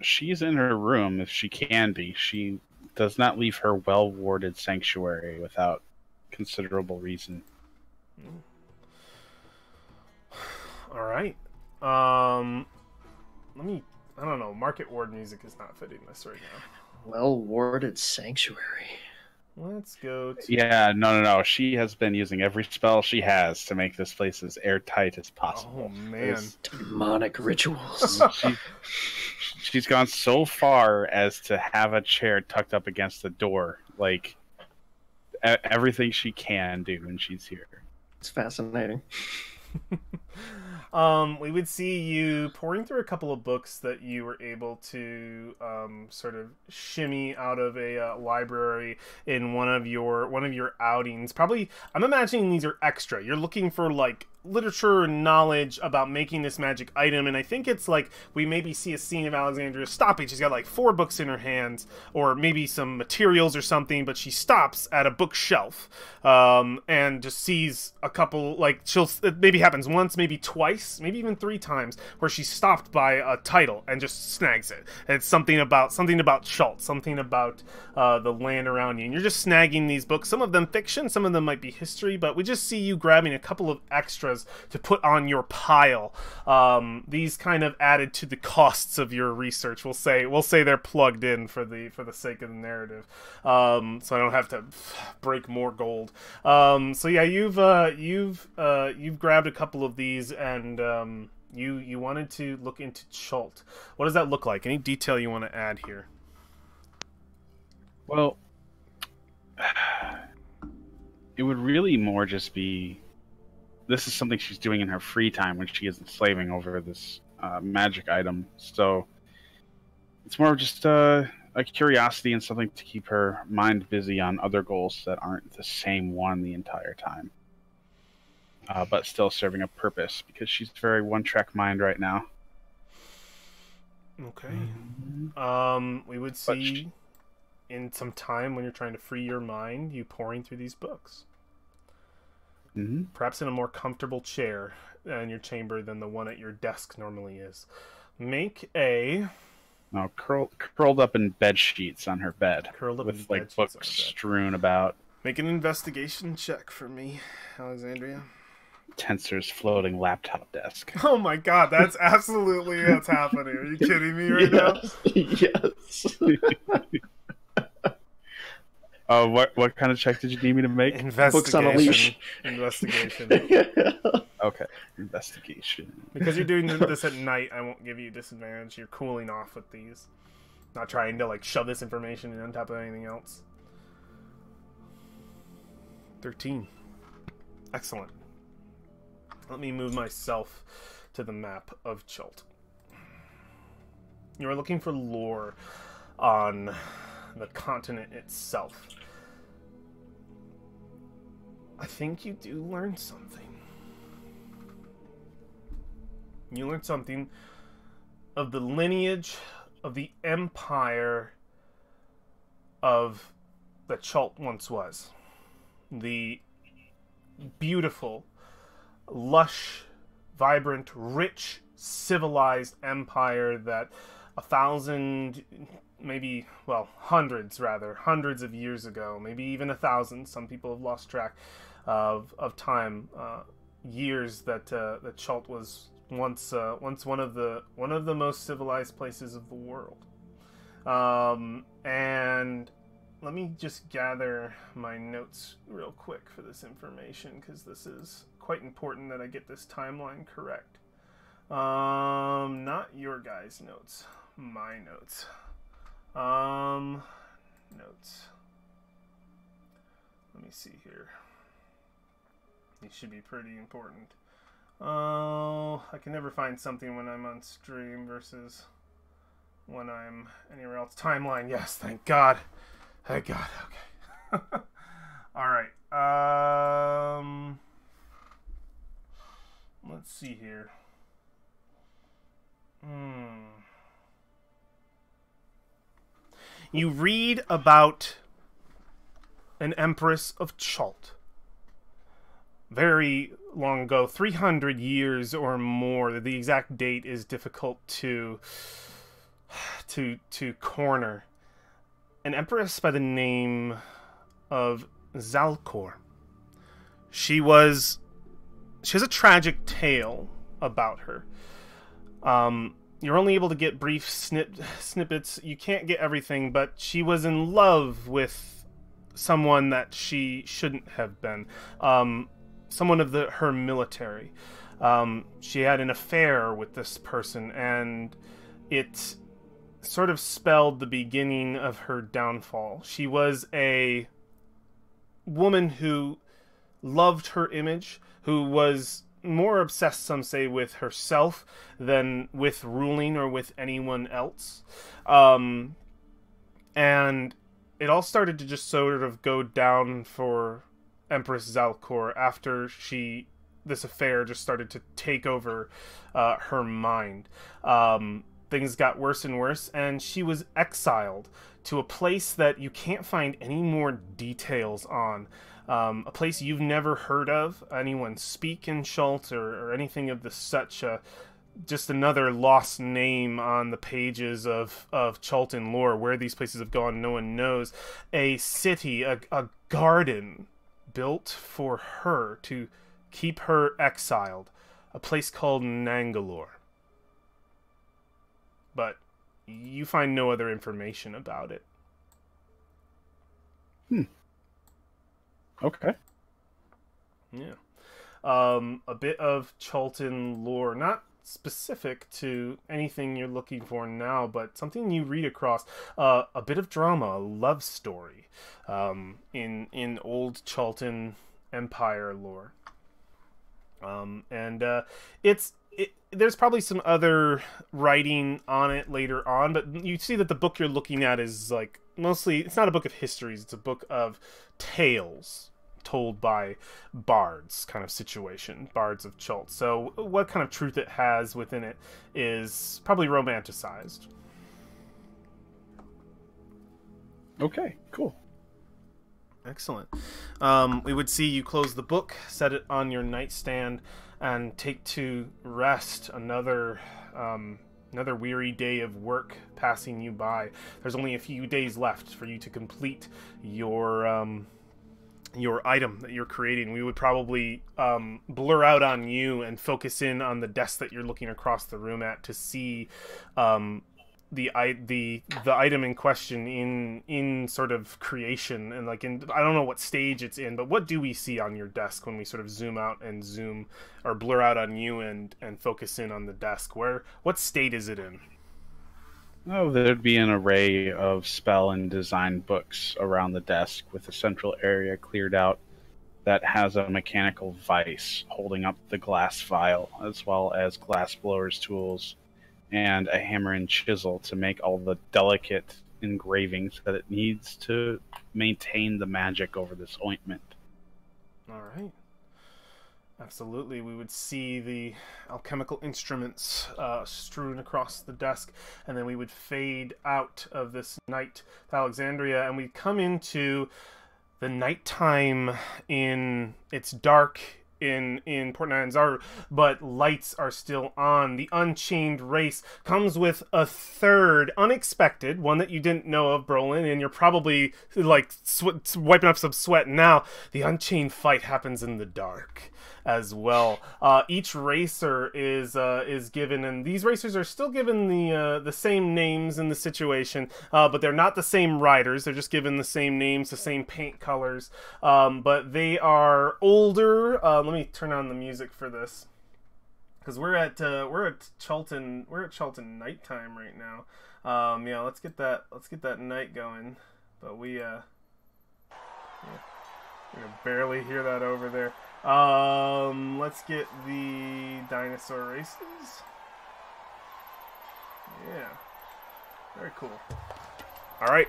She's in her room, if she can be. She does not leave her well-warded sanctuary without considerable reason. All right. I don't know, market ward music is not fitting this right now. Well-warded sanctuary. Let's go to... Yeah, no. She has been using every spell she has to make this place as airtight as possible. Oh, man. Demonic rituals. She's gone so far as to have a chair tucked up against the door. Like, everything she can do when she's here. It's fascinating. We would see you pouring through a couple of books that you were able to sort of shimmy out of a library in one of your outings. Probably, I'm imagining these are extra. You're looking for like literature and knowledge about making this magic item, and I think it's like we maybe see a scene of Alexandria stopping. She's got like 4 books in her hands, or maybe some materials or something, but she stops at a bookshelf and just sees a couple, like it maybe happens once, maybe twice, maybe even 3 times, where she's stopped by a title and just snags it. And it's something about Chult, something about the land around you, and you're just snagging these books. Some of them fiction, some of them might be history, but we just see you grabbing a couple of extras to put on your pile. These kind of added to the costs of your research. We'll say they're plugged in for the sake of the narrative, so I don't have to break more gold. So yeah, you've grabbed a couple of these, and you wanted to look into Chult. What does that look like? Any detail you want to add here? Well, it would really more just be, this is something she's doing in her free time when she isn't slaving over this magic item. So it's more of just a curiosity and something to keep her mind busy on other goals that aren't the same one the entire time. But still serving a purpose, because she's very one-track mind right now. Okay. We would see in some time when you're trying to free your mind, you pouring through these books. Mm-hmm. Perhaps in a more comfortable chair in your chamber than the one at your desk normally is. Make a... No, curled up in bed sheets on her bed. Curled up with in like books strewn about. Make an investigation check for me, Alexandria. Tensor's floating laptop desk. Oh my god, that's absolutely what's happening. Are you kidding me right now? Yes. What kind of check did you need me to make? Books on a leash. Investigation. Okay, investigation. Because you're doing this at night, I won't give you disadvantage. You're cooling off with these. Not trying to like shove this information in on top of anything else. 13. Excellent. Let me move myself to the map of Chult. You are looking for lore on the continent itself. I think you do learn something. You learn something of the lineage of the empire of that Chult once was. The beautiful, lush, vibrant, rich, civilized empire that 1,000, maybe, well, hundreds of years ago, maybe even 1,000. Some people have lost track of time. Years that Chult was once one of the most civilized places of the world. And let me just gather my notes real quick for this information, because this is quite important that I get this timeline correct. Not your guys' notes, my notes. see here. These should be pretty important. Oh, I can never find something when I'm on stream versus when I'm anywhere else. Timeline, yes, thank God. Thank God, okay. Alright, let's see here. You read about an empress of Chult. Very long ago, 300 years or more. The exact date is difficult to corner. An empress by the name of Zalcor. She has a tragic tale about her. You're only able to get brief snippets. You can't get everything, but she was in love with someone that she shouldn't have been. Someone of her military. She had an affair with this person, and it sort of spelled the beginning of her downfall. She was a woman who loved her image, who was more obsessed, some say, with herself than with ruling or with anyone else. And it all started to just sort of go down for Empress Zalcor after this affair just started to take over her mind. Things got worse and worse, and she was exiled to a place that you can't find any more details on. A place you've never heard of, anyone speak in Chult or anything of the such. Just another lost name on the pages of Chultan lore. Where these places have gone, no one knows. A city, a garden built for her to keep her exiled. A place called Nangalore. But you find no other information about it. Okay. Yeah. A bit of Chultan lore, not specific to anything you're looking for now, but something you read across. A bit of drama, a love story, in old Chultan Empire lore. There's probably some other writing on it later on, but you see that the book you're looking at is like mostly, it's not a book of histories, it's a book of tales told by bards kind of situation, bards of Chult. So what kind of truth it has within it is probably romanticized. Okay, cool. Excellent. We would see you close the book, set it on your nightstand, and take to rest. Another weary day of work passing you by. There's only a few days left for you to complete your item that you're creating. We would probably blur out on you and focus in on the desk that you're looking across the room at to see the item in question in sort of creation, and like in, I don't know what stage it's in, but what do we see on your desk when we sort of zoom out and zoom or blur out on you and focus in on the desk? What state is it in? Oh, there'd be an array of spell and design books around the desk with a central area cleared out that has a mechanical vise holding up the glass vial, as well as glass blower's tools and a hammer and chisel to make all the delicate engravings that it needs to maintain the magic over this ointment. All right. Absolutely. We would see the alchemical instruments strewn across the desk, and then we would fade out of this night to Alexandria, and we'd come into the nighttime. It's dark in Port Nyanzaru, but lights are still on. The Unchained race comes with a third unexpected one that you didn't know of, Brolin, and you're probably like wiping up some sweat now. The Unchained fight happens in the dark as well. Each racer is given, and these racers are still given the same names in the situation, but they're not the same riders. They're just given the same names, the same paint colors, but they are older. Let me turn on the music for this, because we're at Chultan nighttime right now. Yeah, let's get that night going. But we yeah. You can barely hear that over there. Let's get the dinosaur races. Yeah. Very cool. Alright.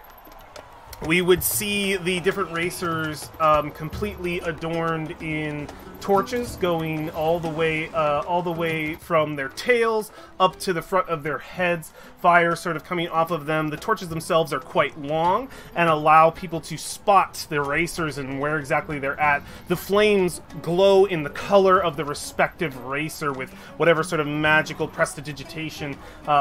We would see the different racers completely adorned in torches going all the way from their tails up to the front of their heads. Fire sort of coming off of them. The torches themselves are quite long and allow people to spot the racers and where exactly they're at. The flames glow in the color of the respective racer with whatever sort of magical prestidigitation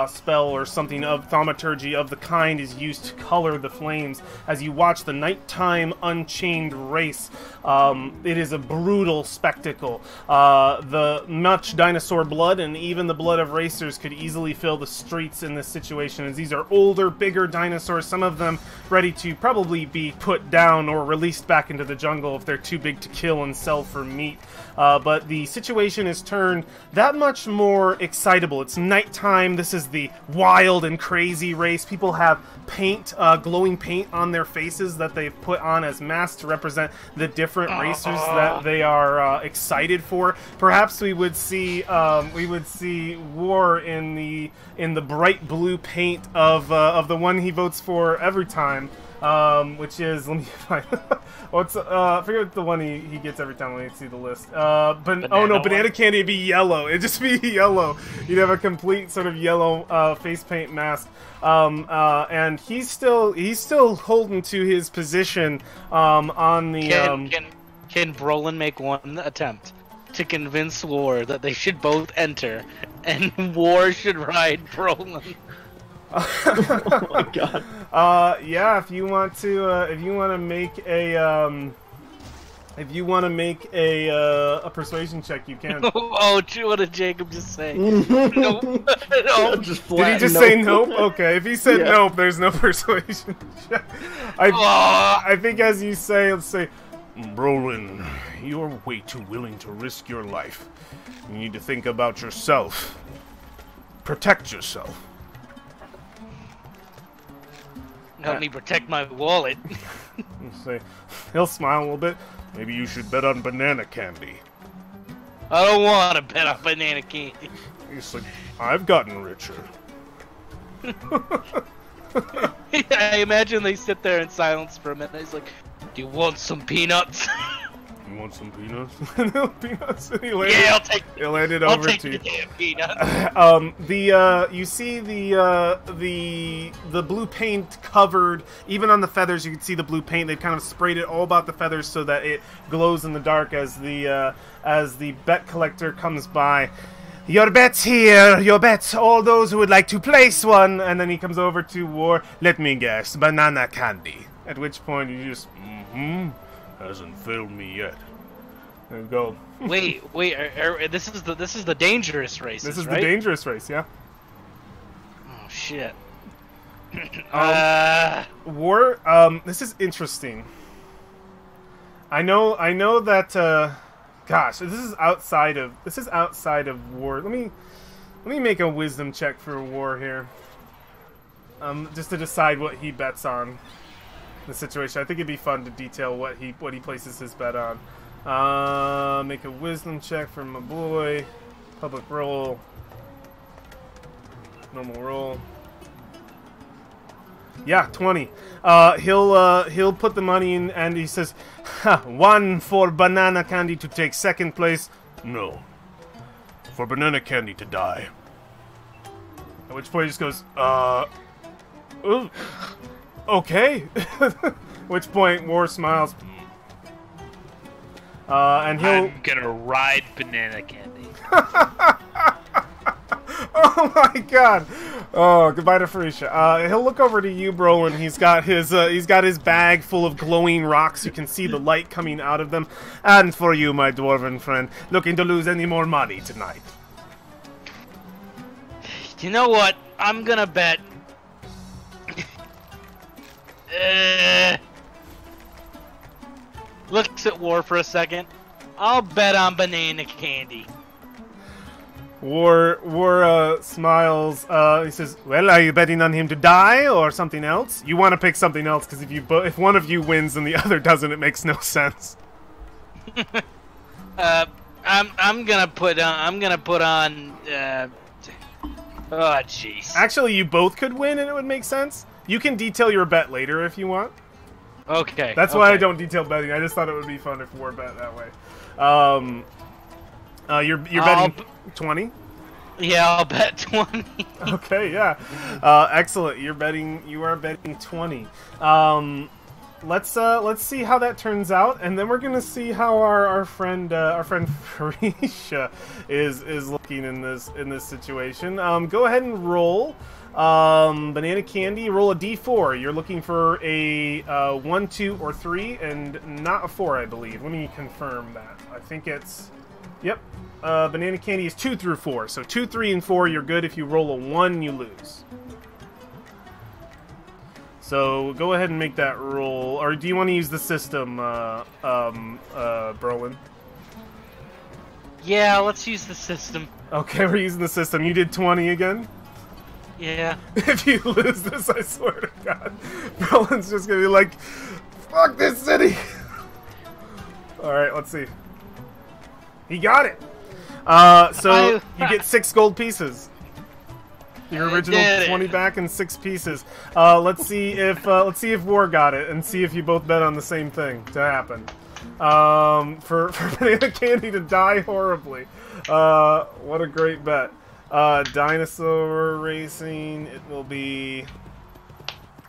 spell or something of thaumaturgy of the kind is used to color the flames. As you watch the nighttime unchained race, it is a brutal spectacle. The much dinosaur blood and even the blood of racers could easily fill the streets in this situation, as these are older, bigger dinosaurs, some of them ready to probably be put down or released back into the jungle if they're too big to kill and sell for meat. But the situation is turned that much more excitable. It's nighttime. This is the wild and crazy race. People have paint, glowing paint on their faces that they've put on as masks to represent the different racers that they are excited for. Perhaps we would see War in the bright blue paint of the one he votes for every time. Which is, let me find, what's, I forget what the one he gets every time when you see the list. Banana candy would be yellow. It'd just be yellow. You'd have a complete sort of yellow face paint mask. And he's still holding to his position on the. Can Brolin make one attempt to convince War that they should both enter, and War should ride Brolin? Oh my god. Yeah, if you want to make a persuasion check, you can. Oh, what did Jacob just say? Nope. No. Did he just say nope? Okay, if he said nope, there's no persuasion check. I think as you say, let's say, Brolin, you're way too willing to risk your life. You need to think about yourself. Protect yourself. Help me protect my wallet. He'll smile a little bit. Maybe you should bet on banana candy. I don't want to bet on banana candy. He's like, I've gotten richer. I imagine they sit there in silence for a minute. He's like, do you want some peanuts? You want some peanuts? No peanuts. I'll landed I'll over take to the you. damn peanut. You see the blue paint covered, even on the feathers. You can see the blue paint. They've kind of sprayed it all about the feathers so that it glows in the dark as the bet collector comes by. Your bets here, your bets, all those who would like to place one. And then he comes over to War. Let me guess, banana candy. At which point you just, hasn't failed me yet. There you go. Wait, this is the dangerous race. This is right? the dangerous race, yeah. Oh shit. War. This is interesting. I know that. Gosh, this is outside of War. Let me make a wisdom check for War here. Just to decide what he bets on. The situation. I think it'd be fun to detail what he places his bet on. Make a wisdom check for my boy. Public roll. Normal roll. Yeah, 20. He'll put the money in, and he says, one for banana candy to take second place. No, for banana candy to die. At which point he just goes, ooh. Okay. Which point War smiles. And I'm gonna ride banana candy. Oh my god. Oh, goodbye to Farisha. He'll look over to you, Brolin. He's got his bag full of glowing rocks. You can see the light coming out of them. And for you, my dwarven friend, looking to lose any more money tonight? You know what? I'm gonna bet. Looks at War for a second. I'll bet on banana candy. War smiles. He says, "Well, are you betting on him to die or something else? You want to pick something else because if one of you wins and the other doesn't, it makes no sense." I'm gonna put on. Oh jeez. Actually, you both could win, and it would make sense. You can detail your bet later if you want. Okay. That's why I don't detail betting. I just thought it would be fun if we were bet that way. You're betting 20. Yeah, I'll bet 20. Okay, yeah. Excellent. You are betting 20. Let's see how that turns out, and then we're gonna see how our friend Frisha is looking in this situation. Go ahead and roll. Banana Candy, roll a d4. You're looking for a 1, 2, or 3, and not a 4, I believe. Let me confirm that. I think it's... Yep. Banana Candy is 2 through 4. So 2, 3, and 4, you're good. If you roll a 1, you lose. So go ahead and make that roll. Or do you want to use the system, Brolin? Yeah, let's use the system. Okay, we're using the system. You did 20 again? Yeah. If you lose this, I swear to God, Brolin's just gonna be like, fuck this city! Alright, let's see. He got it! So you get 6 gold pieces. Your original 20 back and 6 pieces. Let's see if War got it, and see if you both bet on the same thing to happen. For Banana Candy to die horribly. What a great bet. Dinosaur racing, it will be...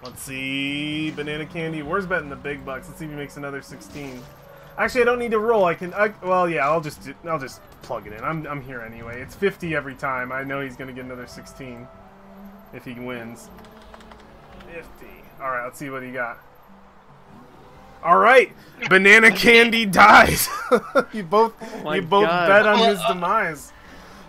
Let's see... Banana Candy, War's betting the big bucks. Let's see if he makes another 16. Actually, I don't need to roll. Well, yeah, I'll just plug it in. I'm here anyway. It's 50 every time. I know he's gonna get another 16 if he wins. 50. All right, let's see what he got. All right, Banana Candy dies. you both bet on his demise.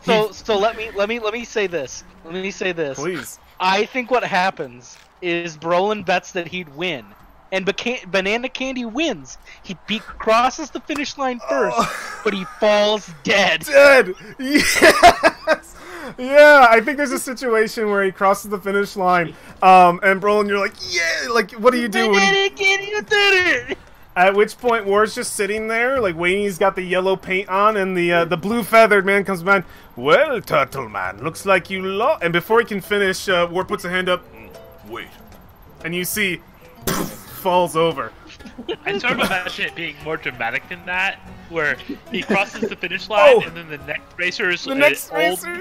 So let me say this. Let me say this. Please. I think what happens is Brolin bets that he'd win. And Banana Candy wins. He crosses the finish line first, but he falls dead. Dead! Yes! Yeah, I think there's a situation where he crosses the finish line, and Brolin, you're like, yeah! Like, what do you do? Banana Candy, you did it! At which point, War's just sitting there, like, waiting. He's got the yellow paint on, and the blue-feathered man comes by. Well, Turtle Man, looks like you lost. And before he can finish, War puts a hand up. Wait. And you see... falls over. I sort of imagine it being more dramatic than that, where he crosses the finish line and then the next racer's old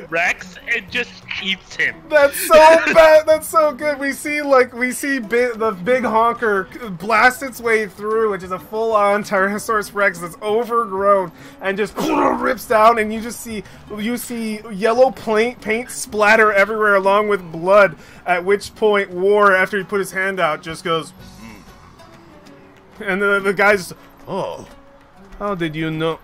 Rex and just eats him. That's so bad. That's so good. We see the big honker blast its way through, which is a full-on Tyrannosaurus Rex that's overgrown and just rips down, and you see yellow paint splatter everywhere along with blood. At which point, War, after he put his hand out, just goes. And the guy's, oh, how did you know?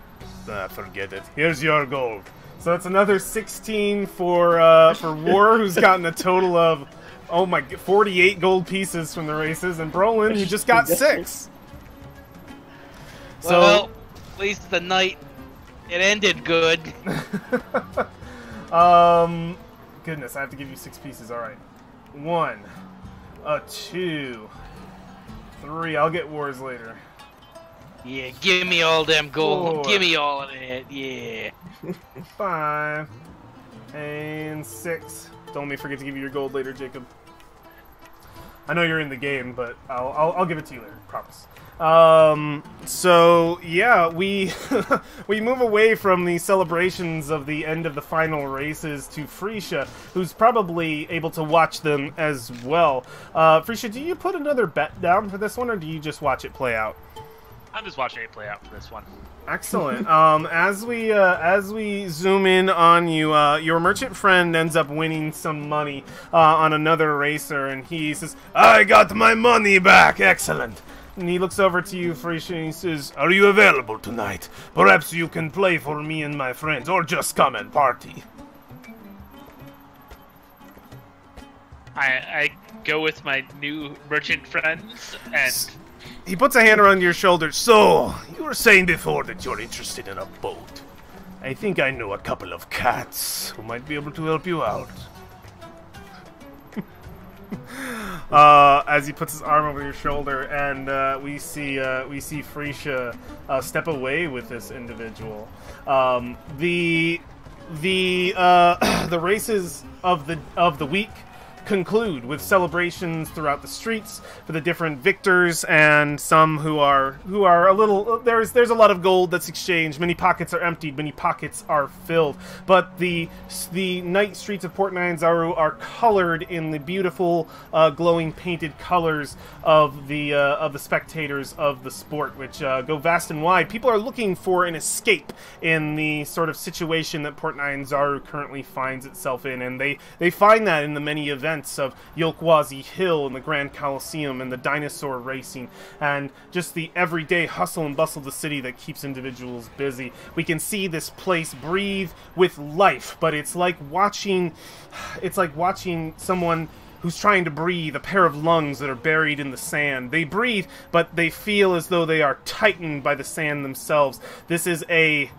Forget it. Here's your gold. So it's another 16 for War, who's gotten a total of, 48 gold pieces from the races, and Brolin, who just got 6. So, well, at least the night, it ended good. Goodness, I have to give you 6 pieces. All right, 1, 2. 3, I'll get Wars later. Yeah, give me all them gold. 4. Give me all of it. Yeah. 5 and 6. Don't let me forget to give you your gold later, Jacob. I know you're in the game, but I'll give it to you later. Promise. So yeah, we we move away from the celebrations of the end of the final races to Frisha, who's probably able to watch them as well. Frisha, do you put another bet down for this one, or do you just watch it play out? I'm just watching it play out for this one. Excellent. As we zoom in on you, your merchant friend ends up winning some money on another racer, and he says, "I got my money back. Excellent." And he looks over to you, Frisha, and he says, "Are you available tonight? Perhaps you can play for me and my friends, or just come and party." I go with my new merchant friends, and he puts a hand around your shoulder. So, you were saying before that you're interested in a boat. I think I know a couple of cats who might be able to help you out. as he puts his arm over your shoulder, and we see Frisha step away with this individual. The races of the week conclude with celebrations throughout the streets for the different victors, and some who are a little, there's a lot of gold that's exchanged. Many pockets are emptied, many pockets are filled, but the night streets of Port Nyanzaru are colored in the beautiful glowing painted colors of the spectators of the sport, which go vast and wide. People are looking for an escape in the sort of situation that Port Nyanzaru currently finds itself in, and they find that in the many events of Yolkwazi Hill and the Grand Coliseum and the Dinosaur racing, and just the everyday hustle and bustle of the city that keeps individuals busy. We can see this place breathe with life, but it's like watching someone who's trying to breathe a pair of lungs that are buried in the sand. They breathe, but they feel as though they are tightened by the sand themselves. This is a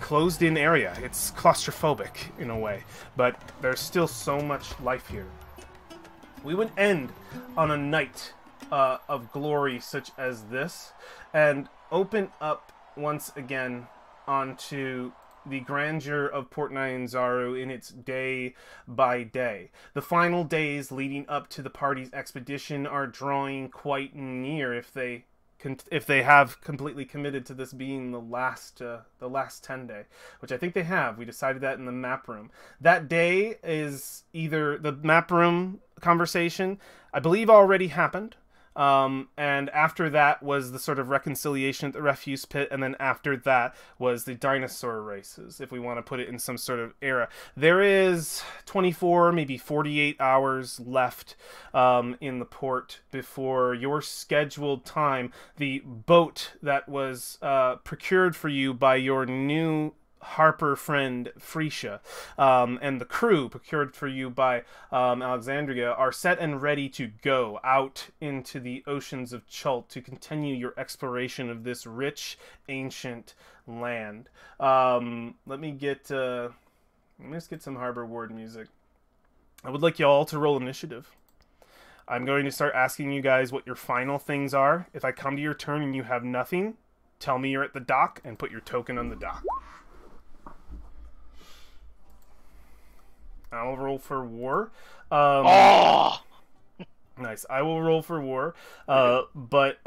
closed-in area. It's claustrophobic in a way, but there's still so much life here. We would end on a night of glory such as this, and open up once again onto the grandeur of Port Nyanzaru in its day by day. The final days leading up to the party's expedition are drawing quite near, if they have completely committed to this being the last 10 day, which I think they have. We decided that in the map room. That day is either the map room conversation, I believe, already happened. And after that was the sort of reconciliation at the refuse pit, and then after that was the dinosaur races, if we want to put it in some sort of era. There is 24, maybe 48 hours left in the port before your scheduled time. The boat that was procured for you by your new Harper friend Frisha, and the crew procured for you by Alexandria are set and ready to go out into the oceans of Chult to continue your exploration of this rich ancient land. Let me just get some Harbor Ward music. I would like you all to roll initiative. I'm going to start asking you guys what your final things are. If I come to your turn and you have nothing, tell me you're at the dock and put your token on the dock. I'll roll for war. Nice. I will roll for war. But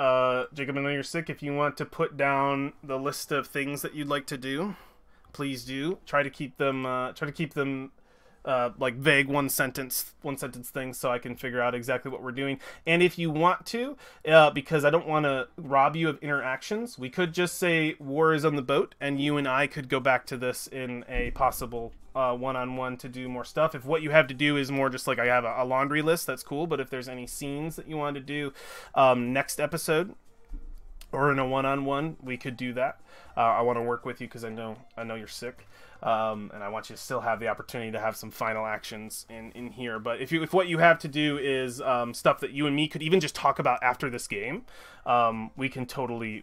Jacob, I know you're sick. If you want to put down the list of things that you'd like to do, please do. Try to keep them. Like vague one sentence things, so I can figure out exactly what we're doing. And if you want to, because I don't want to rob you of interactions, we could just say war is on the boat, and you and I could go back to this in a possible one-on-one to do more stuff. If what you have to do is more just like I have a laundry list, that's cool. But if there's any scenes that you want to do next episode or in a one-on-one, we could do that. I want to work with you because I know you're sick. And I want you to still have the opportunity to have some final actions in here. But if what you have to do is stuff that you and me could even just talk about after this game, we can totally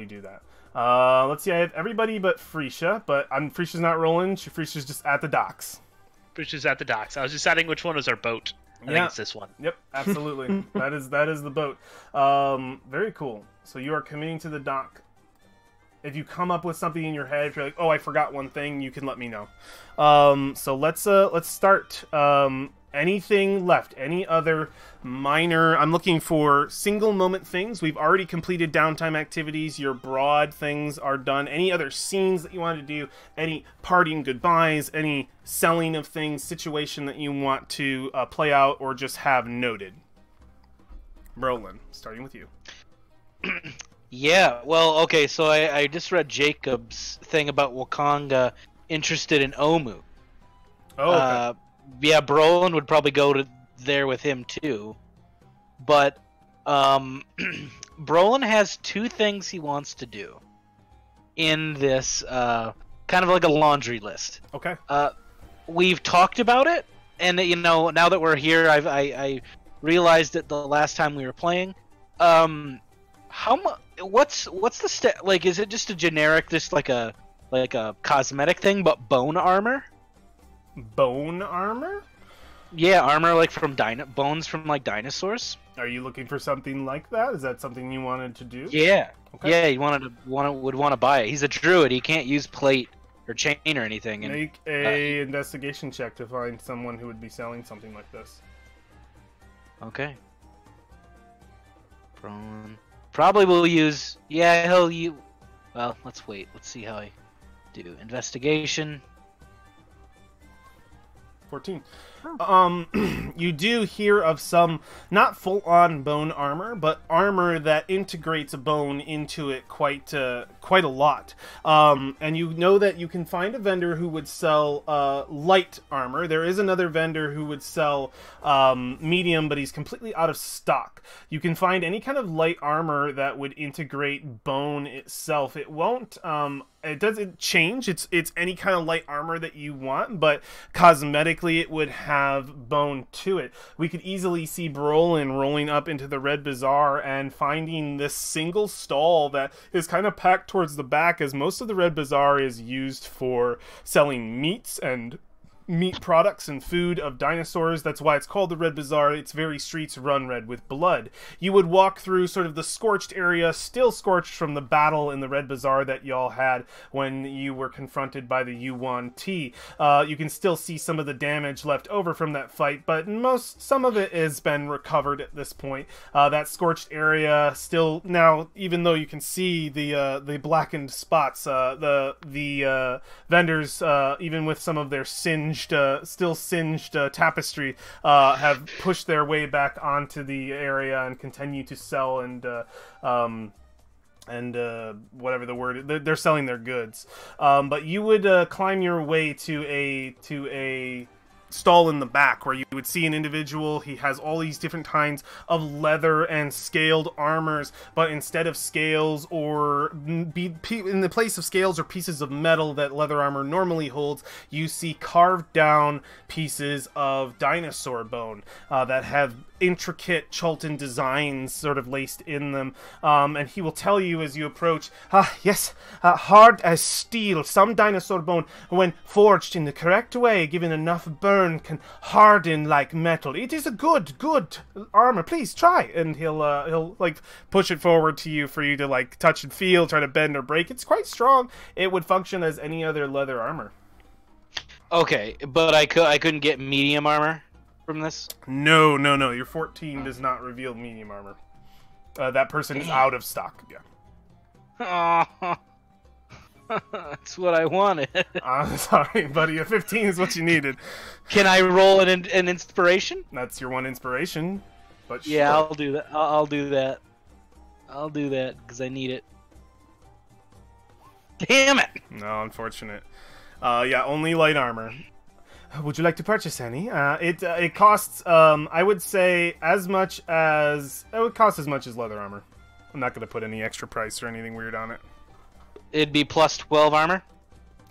do that. Let's see, I have everybody but Frisha, but Frisha's not rolling. Frisha's just at the docks. Frisha's at the docks. I was deciding which one was our boat. I think it's this one. Yep, absolutely. that is the boat. Very cool. So you are committing to the dock. If you come up with something in your head, if you're like, oh, I forgot one thing, you can let me know. So let's start. Anything left? Any other minor? I'm looking for single moment things. We've already completed downtime activities. Your broad things are done. Any other scenes that you want to do? Any parting goodbyes? Any selling of things? Situation that you want to play out or just have noted? Brolin, starting with you. Yeah, well, okay, so I just read Jacob's thing about Wakanga interested in Omu. Oh, okay. Yeah, Brolin would probably go there with him too. But Brolin has two things he wants to do in this kind of like a laundry list. Okay. We've talked about it, and now that we're here, I realized it the last time we were playing. How much? What's the stat? Like, is it just a generic, just like a cosmetic thing, but bone armor? Bone armor? Yeah, armor like from bones from like dinosaurs. Are you looking for something like that? Is that something you wanted to do? Yeah. Okay. Yeah, he would want to buy it. He's a druid. He can't use plate or chain or anything. And, Make a investigation check to find someone who would be selling something like this. Okay. Probably will use. Yeah, he'll use. Well, let's wait. Let's see how I do. Investigation. 14. You do hear of some, not full-on bone armor, but armor that integrates bone into it quite a lot. And you know that you can find a vendor who would sell light armor. There is another vendor who would sell medium, but he's completely out of stock. You can find any kind of light armor that would integrate bone itself. It won't... it doesn't change. It's any kind of light armor that you want, but cosmetically it would have bone to it. We could easily see Brolin rolling up into the Red Bazaar and finding this single stall that is kind of packed towards the back, as most of the Red Bazaar is used for selling meats and meat products and food of dinosaurs. That's why it's called the Red Bazaar. Its very streets run red with blood. You would walk through sort of the scorched area, still scorched from the battle in the Red Bazaar that y'all had when you were confronted by the U1T. You can still see some of the damage left over from that fight, but some of it has been recovered at this point. That scorched area still now, even though you can see the blackened spots, the vendors, even with some of their still singed tapestry, have pushed their way back onto the area and continue to sell and whatever the word, they're selling their goods. But you would climb your way to a stall in the back where you would see an individual. He has all these different kinds of leather and scaled armors, but instead of scales or in the place of scales or pieces of metal that leather armor normally holds, you see carved down pieces of dinosaur bone that have intricate Chultan designs sort of laced in them, and he will tell you as you approach, yes, hard as steel. Some dinosaur bone, when forged in the correct way, given enough burn, can harden like metal. It is a good armor. Please try. And he'll like push it forward to you for you to like touch and feel, try to bend or break. It's quite strong. It would function as any other leather armor. Okay, but I couldn't get medium armor from this? No. Your 14 does not reveal medium armor. That person is out of stock. Yeah. Oh, that's what I wanted. Sorry, buddy. A 15 is what you needed. Can I roll an inspiration? That's your one inspiration. But yeah, sure. I'll do that. I'll do that. I'll do that because I need it. Damn it! No, unfortunate. Yeah, only light armor. Would you like to purchase any? It costs, I would say, as much as... It would cost as much as leather armor. I'm not going to put any extra price or anything weird on it. It'd be plus 12 armor?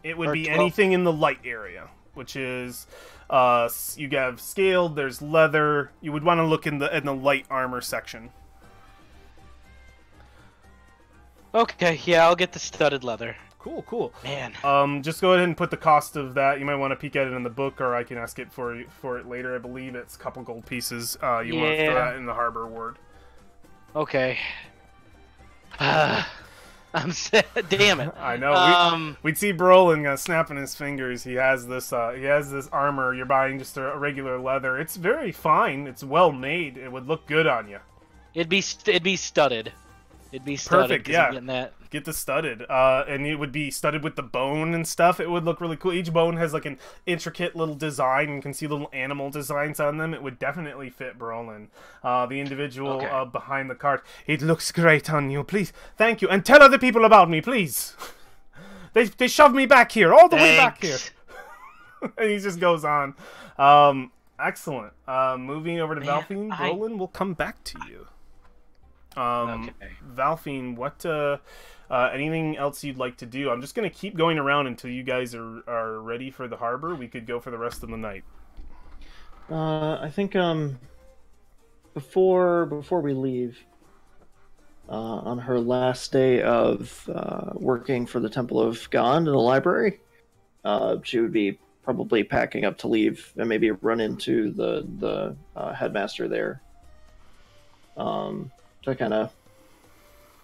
It would Or be 12? anything in the light area, which is... you have scaled, there's leather. You would want to look in the light armor section. Okay, yeah, I'll get the studded leather. Cool. Man. Just go ahead and put the cost of that. You might want to peek at it in the book, or I can ask it for it later. I believe it's a couple gold pieces. You want to throw that in the harbor ward. Okay. I'm sad. Damn it. I know. We'd see Brolin snapping his fingers. He has this armor. You're buying just a regular leather. It's very fine. It's well made. It would look good on you. It'd be studded. It'd be studded. Perfect. 'cause Yeah. I'm getting that. Get the studded, and it would be studded with the bone and stuff. It would look really cool. Each bone has like an intricate little design. You can see little animal designs on them. It would definitely fit Brolin. The individual behind the cart. It looks great on you. Please, thank you, and tell other people about me, please. They shoved me back here, all the way back here. And he just goes on. Excellent. Moving over to Valfine, Brolin will come back to you. Valfine, what anything else you'd like to do? I'm just gonna keep going around until you guys are ready for the harbor. We could go for the rest of the night. I think before we leave, on her last day of working for the Temple of God in the library, she would be probably packing up to leave and maybe run into the headmaster there, to kind of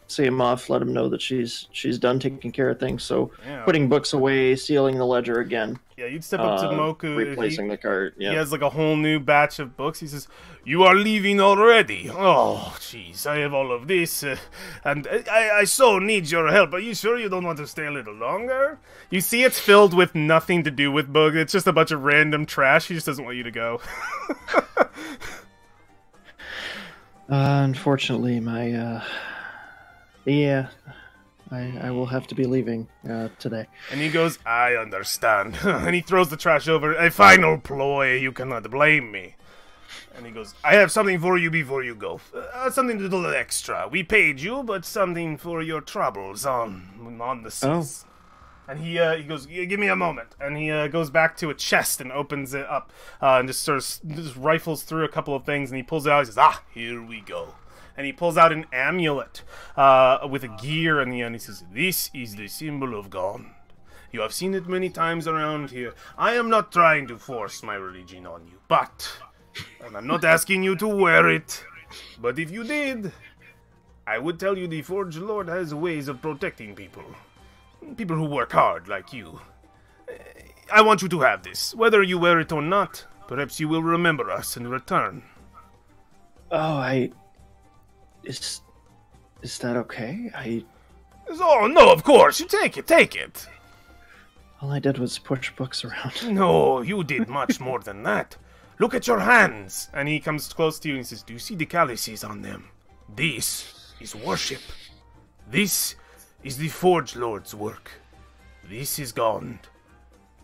see him off, let him know that she's done taking care of things. So Yeah. putting books away, sealing the ledger again. Yeah, you'd step up to Moku. Replacing the cart. Yeah. He has like a whole new batch of books. He says, "You are leaving already? Oh, jeez, I have all of this, and I so need your help. Are you sure you don't want to stay a little longer?" You see it's filled with nothing to do with books. It's just a bunch of random trash. He just doesn't want you to go. Unfortunately, my I will have to be leaving today. And he goes, "I understand." And he throws the trash over. "A final ploy, you cannot blame me." And he goes, "I have something for you before you go. Something a little extra. We paid you, but something for your troubles on the seas." And he goes, "Give me a moment." And he goes back to a chest and opens it up, and just sort of just rifles through a couple of things, and he pulls it out. He says, "Ah, here we go." And he pulls out an amulet with a gear in the end. He says, "This is the symbol of God. You have seen it many times around here. I am not trying to force my religion on you, but, and I'm not asking you to wear it, but if you did, I would tell you the Forge Lord has ways of protecting people. People who work hard like you. I want you to have this. Whether you wear it or not, perhaps you will remember us and return." Oh, Is that okay? "Oh, no, of course. You take it. All I did was push books around. No, you did much more than that. Look at your hands." And he comes close to you and he says, "Do you see the chalices on them? This is worship. This is the Forge Lord's work. This is God.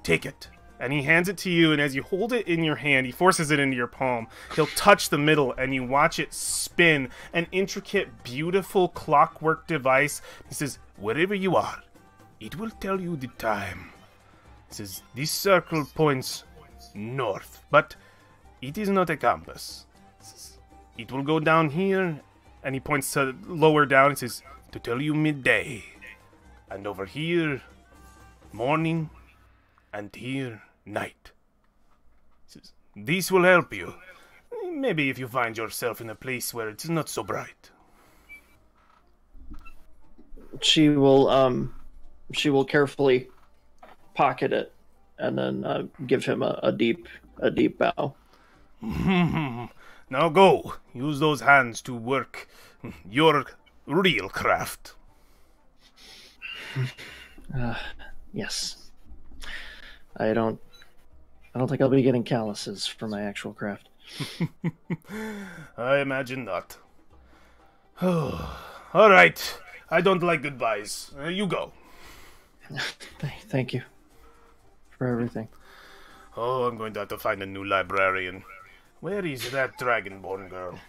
Take it." And he hands it to you, and as you hold it in your hand, he forces it into your palm. He'll touch the middle, and you watch it spin, an intricate, beautiful clockwork device. He says, "Wherever you are, it will tell you the time." He says, "This circle points north, but it is not a compass. He says, it will go down here," and he points to lower down. He says, "to tell you midday. And over here, morning, and here, night. This will help you. Maybe if you find yourself in a place where it's not so bright." She will carefully pocket it and then give him a deep bow. "Now go. Use those hands to work your real craft." Yes. I don't think I'll be getting calluses for my actual craft. I imagine not. All right. I don't like goodbyes. You go. Thank you for everything. Oh, I'm going to have to find a new librarian. Where is that dragonborn girl?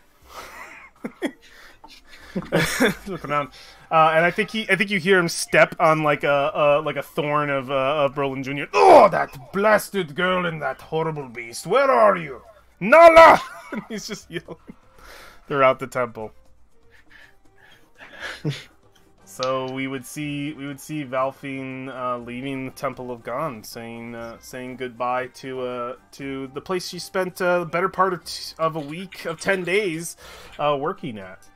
Look around, and I think you hear him step on like a thorn of Brolin Jr. "Oh, that blasted girl and that horrible beast! Where are you, Nala?" He's just yelling. They're out the temple. So we would see Valfine leaving the Temple of Gon, saying goodbye to the place she spent the better part of a week of 10 days working at.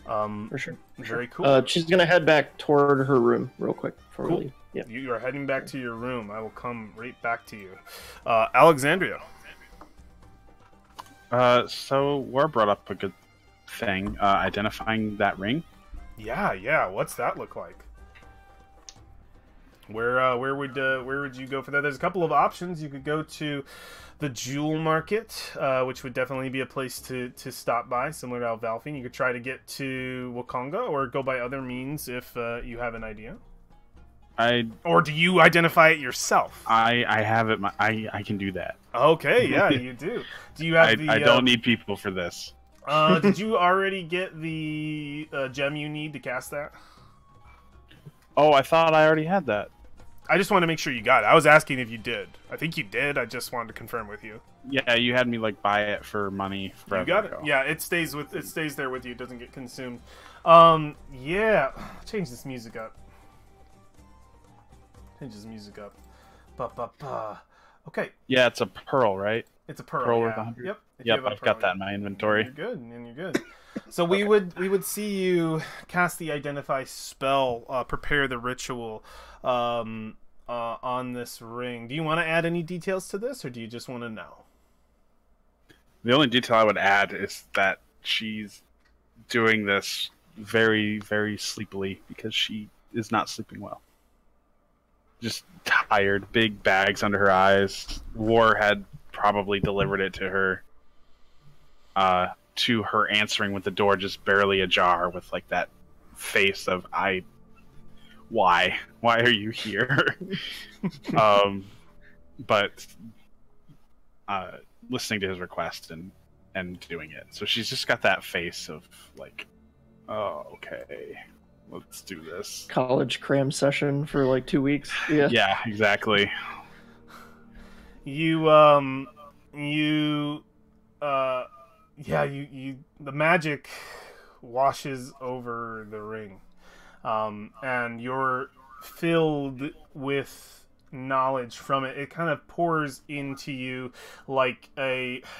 For sure. Very cool. She's gonna head back toward her room real quick before we leave. Yeah. You are heading back to your room. I will come right back to you. Alexandria. So War brought up a good thing, identifying that ring. Yeah. What's that look like? Where would you go for that? There's a couple of options. You could go to the Jewel Market, which would definitely be a place to stop by, similar to Valfine. You could try to get to Wakonga, or go by other means if you have an idea. Or do you identify it yourself? I have it. I can do that. Okay, yeah, you do. Do you have I don't need people for this. Did you already get the gem you need to cast that? Oh, I thought I already had that. I just wanted to make sure you got it. I was asking if you did. I think you did. I just wanted to confirm with you. Yeah, you had me like buy it for money. You got it. Yeah, it stays there with you. It doesn't get consumed. Yeah. Change this music up. Change this music up. Okay. Yeah, it's a pearl, right? It's a pearl. Pearl yeah. worth 100? Yep. If you Yep, have a I've pearl, got that in my inventory. You're good, and you're good. So we would see you cast the identify spell, prepare the ritual on this ring. Do you want to add any details to this, or do you just want to know? The only detail I would add is that she's doing this very, very sleepily because she is not sleeping well. Just tired, big bags under her eyes. War had probably delivered it to her answering with the door just barely ajar with like that face of why are you here? But listening to his request and doing it. So she's just got that face of like, oh, okay, let's do this. College cram session for like 2 weeks. Yeah. Yeah, exactly. The magic washes over the ring, and you're filled with knowledge from it. It kind of pours into you like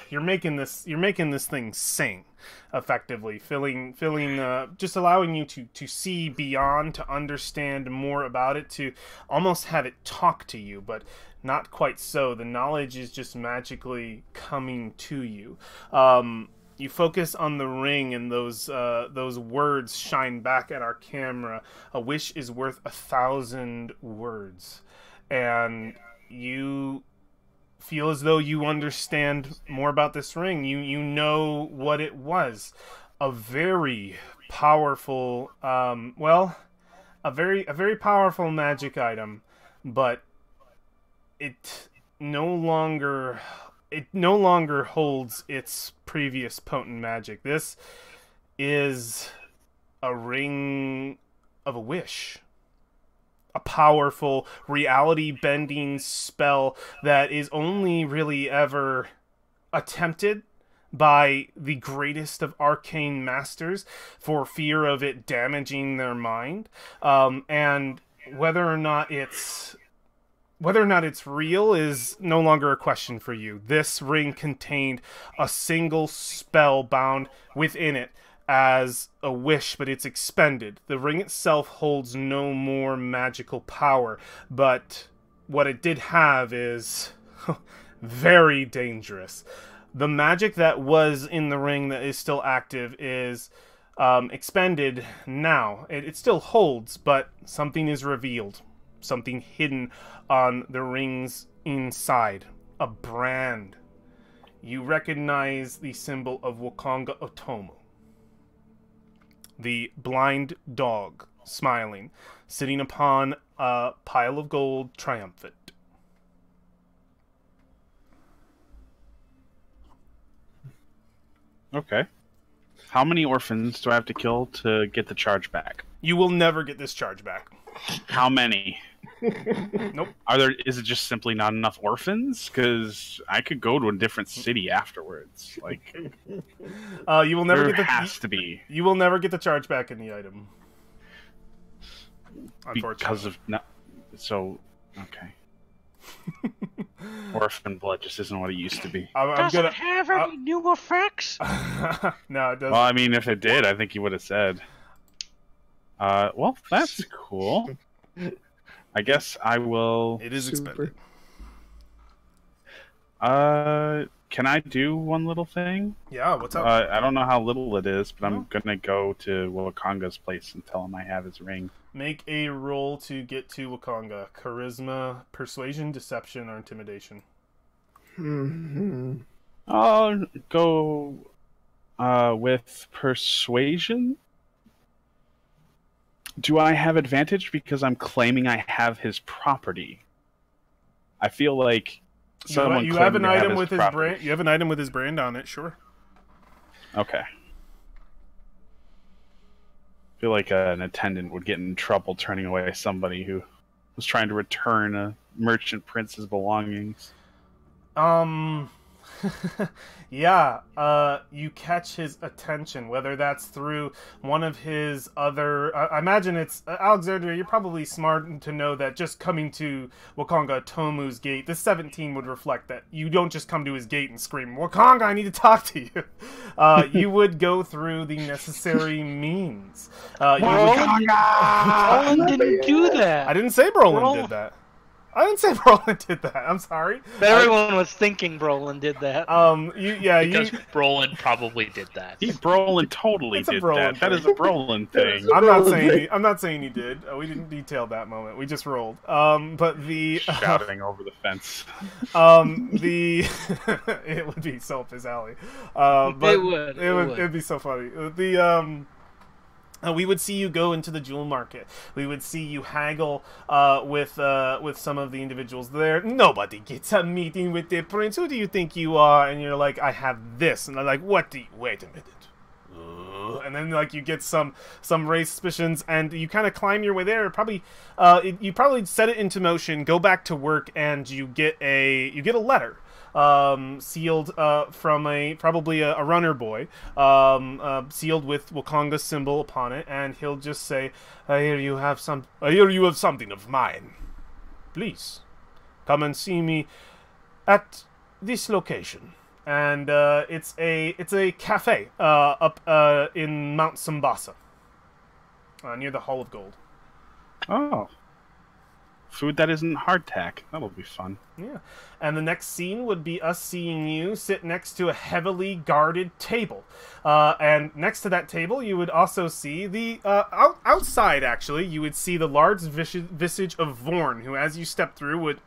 you're making this thing sing, effectively filling just allowing you to see beyond, to understand more about it, to almost have it talk to you, but not quite so. The knowledge is just magically coming to you. You focus on the ring, and those words shine back at our camera. A wish is worth 1,000 words. And you feel as though you understand more about this ring. You know what it was. A very powerful, a very powerful magic item, but it no longer holds its previous potent magic. This is a ring of a wish. A powerful, reality-bending spell that is only really ever attempted by the greatest of arcane masters for fear of it damaging their mind. And whether or not it's real is no longer a question for you. This ring contained a single spell bound within it as a wish, but it's expended. The ring itself holds no more magical power, but what it did have is very dangerous. The magic that was in the ring that is still active is expended now. It still holds, but something is revealed. Something hidden on the ring's inside. A brand. You recognize the symbol of Wakanga Otomo. The blind dog, smiling, sitting upon a pile of gold, triumphant. Okay. How many orphans do I have to kill to get the charge back? You will never get this charge back. How many? Nope. Is it just simply not enough orphans? Because I could go to a different city afterwards. Like, you will never there get the has to be. You will never get the charge back in the item. Because of okay. Orphan blood just isn't what it used to be. Does it have any new effects? No, it doesn't. Well, I mean, if it did, I think he would have said. Well, that's cool. I guess I will. It is expended. Can I do one little thing? Yeah, what's up? I don't know how little it is, but I'm gonna go to Wakanga's place and tell him I have his ring. Make a roll to get to Wakanga. Charisma, persuasion, deception, or intimidation. I'll go with persuasion. Do I have advantage because I'm claiming I have his property? I feel like someone you have an item with his property. brand. You have an item with his brand on it. Sure. Okay. I feel like an attendant would get in trouble turning away somebody who was trying to return a merchant prince's belongings. Yeah, you catch his attention, whether that's through one of his other... I imagine it's... Alexandria, you're probably smart to know that just coming to Wakanga Tomu's gate, this 17 would reflect that you don't just come to his gate and scream, Wakanga, I need to talk to you. You would go through the necessary means. Brolin didn't do that. I didn't say Brolin did that. I didn't say Brolin did that. I'm sorry. But everyone was thinking Brolin did that. Because Brolin probably did that. Brolin totally did that. That is a Brolin thing. I'm not saying he did. We didn't detail that moment. We just rolled. But the shouting over the fence. It would be so up his alley. But it'd be so funny. We would see you go into the jewel market. We would see you haggle with some of the individuals there. Nobody gets a meeting with the prince. Who do you think you are? And you're like, I have this. And they're like, what do you... Wait a minute. And then like you get some race suspicions, and you kind of climb your way there. Probably, you probably set it into motion, go back to work, and you get a letter. Sealed from probably a runner boy, sealed with Wakanga's symbol upon it, and he'll just say, I hear you have something of mine. Please, come and see me at this location. And it's a cafe up in Mount Sambasa, near the Hall of Gold. Oh. Food that isn't hardtack. That'll be fun. Yeah. And the next scene would be us seeing you sit next to a heavily guarded table. And next to that table, you would also see the... outside, actually, you would see the large visage of Vorn, who, as you step through, would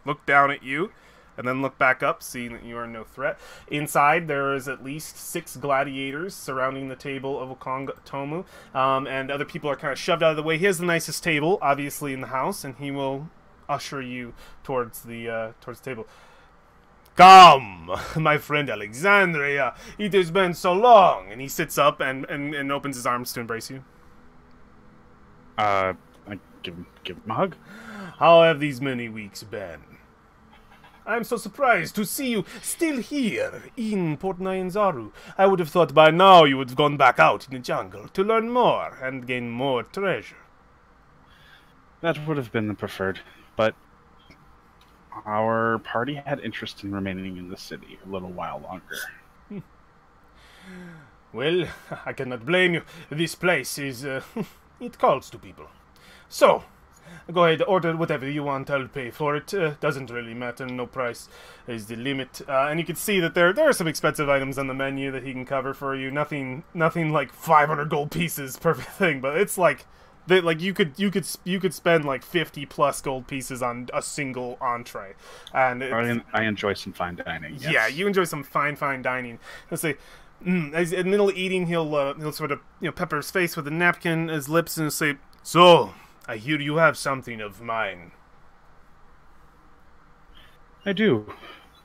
look down at you, and then look back up, seeing that you are no threat. Inside, there is at least 6 gladiators surrounding the table of Wakanga Tomu, and other people are kind of shoved out of the way. He has the nicest table, obviously, in the house, and he will usher you towards the table. Come, my friend Alexandria, it has been so long. And he sits up and opens his arms to embrace you. I give him a hug. How have these many weeks been? I'm so surprised to see you still here in Port Nyanzaru. I would have thought by now you would have gone back out in the jungle to learn more and gain more treasure. That would have been the preferred, but our party had interest in remaining in the city a little while longer. Well, I cannot blame you. This place is, it calls to people. So, go ahead, order whatever you want, I'll pay for it. Doesn't really matter, no price is the limit. And you can see that there are some expensive items on the menu that he can cover for you. Nothing like 500 gold pieces per thing, but it's like you could spend like 50 plus gold pieces on a single entree. And I enjoy some fine dining. Yes. Yeah, you enjoy some fine dining. Let's say, as in the middle of eating, he'll sort of pepper his face with a napkin, his lips, and say, "So, I hear you have something of mine." I do.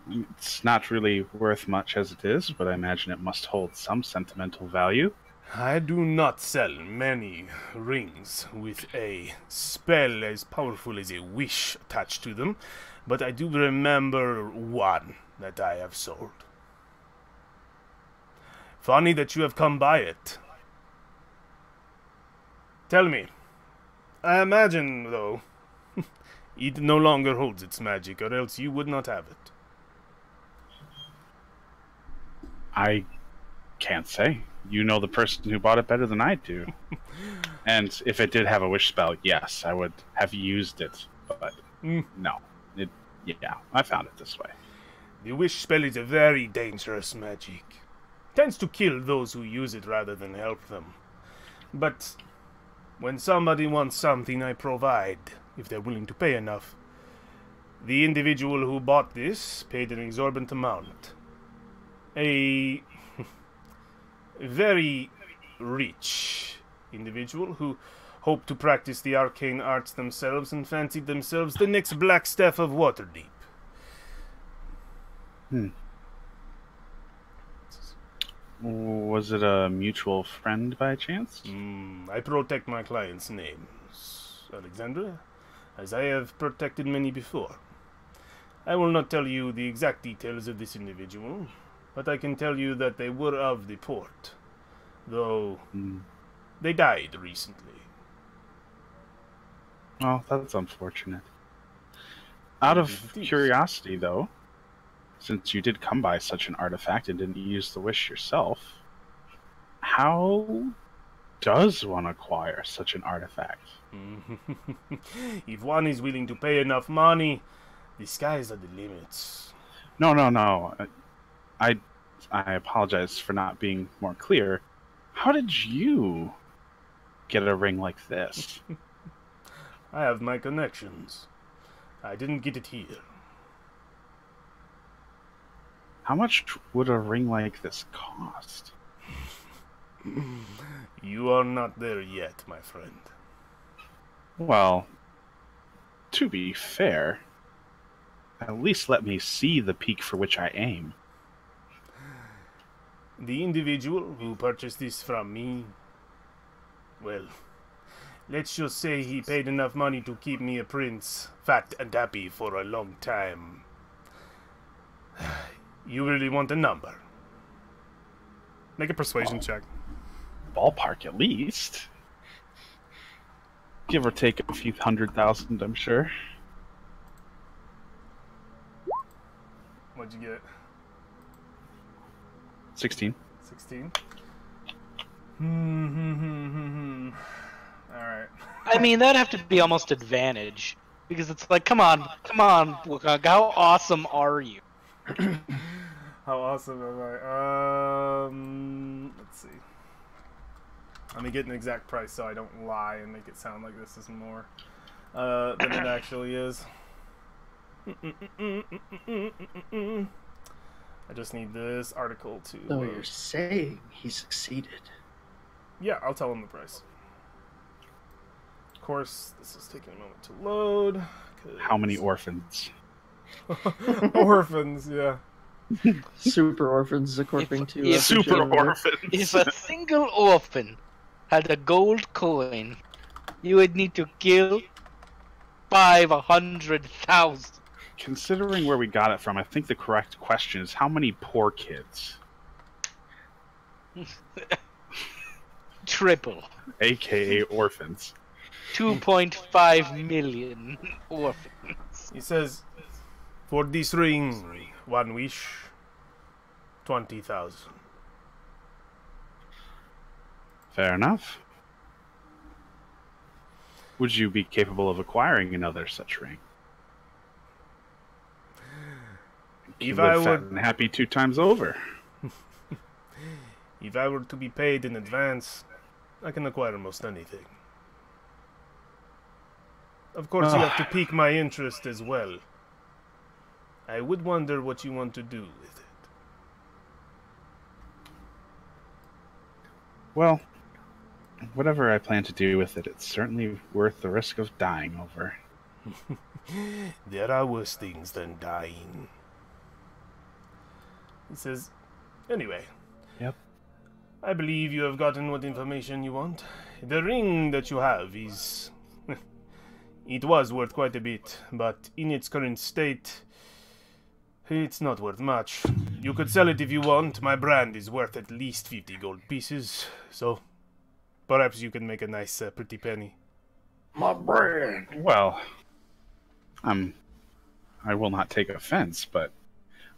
It's not really worth much as it is, but I imagine it must hold some sentimental value. I do not sell many rings with a spell as powerful as a wish attached to them, but I do remember one that I have sold. Funny that you have come by it. Tell me, I imagine, though, it no longer holds its magic, or else you would not have it. I can't say. You know the person who bought it better than I do. And if it did have a wish spell, yes, I would have used it. But no. Yeah, I found it this way. The wish spell is a very dangerous magic. It tends to kill those who use it rather than help them. But when somebody wants something, I provide, if they're willing to pay enough. The individual who bought this paid an exorbitant amount. A very rich individual who hoped to practice the arcane arts themselves and fancied themselves the next Black Staff of Waterdeep. Was it a mutual friend by chance? I protect my clients' names, Alexandra, as I have protected many before. I will not tell you the exact details of this individual, but I can tell you that they were of the port, though they died recently. Well, that's unfortunate. Out of curiosity, though, since you did come by such an artifact and didn't use the wish yourself, how does one acquire such an artifact? If one is willing to pay enough money, the skies are the limits. No. I apologize for not being more clear. How did you get a ring like this? I have my connections. I didn't get it here. How much would a ring like this cost? You are not there yet, my friend. Well, to be fair, at least let me see the peak for which I aim. The individual who purchased this from me, well, let's just say he paid enough money to keep me a prince, fat and happy for a long time. You really want a number? Make a persuasion check. Ballpark, at least. Give or take a few 100,000, I'm sure. What'd you get? 16. 16? Alright. I mean, that'd have to be almost advantage. Because it's like, come on, Wukong, how awesome are you? How awesome am I? Let's see. Let me get an exact price so I don't lie and make it sound like this is more than it actually is. I just need this article to... So you're saying he succeeded? Yeah, I'll tell him the price. Of course, this is taking a moment to load. How many orphans? Orphans, yeah. Super orphans, according to... Super orphans! If a single orphan had a gold coin, you would need to kill 500,000. Considering where we got it from, I think the correct question is how many poor kids? Triple. AKA orphans. 2.5 million orphans. He says, for this ring, one wish, 20,000. Fair enough. Would you be capable of acquiring another such ring? If You I live fat were... and happy 2 times over. If I were to be paid in advance, I can acquire most anything. Of course, you have to pique my interest as well. I would wonder what you want to do with it. Well, whatever I plan to do with it, it's certainly worth the risk of dying over. There are worse things than dying. He says, anyway. Yep. I believe you have gotten what information you want. The ring that you have is... it was worth quite a bit, but in its current state, it's not worth much. You could sell it if you want. My brand is worth at least 50 gold pieces, so perhaps you can make a nice, pretty penny. My brand. Well, I will not take offense, but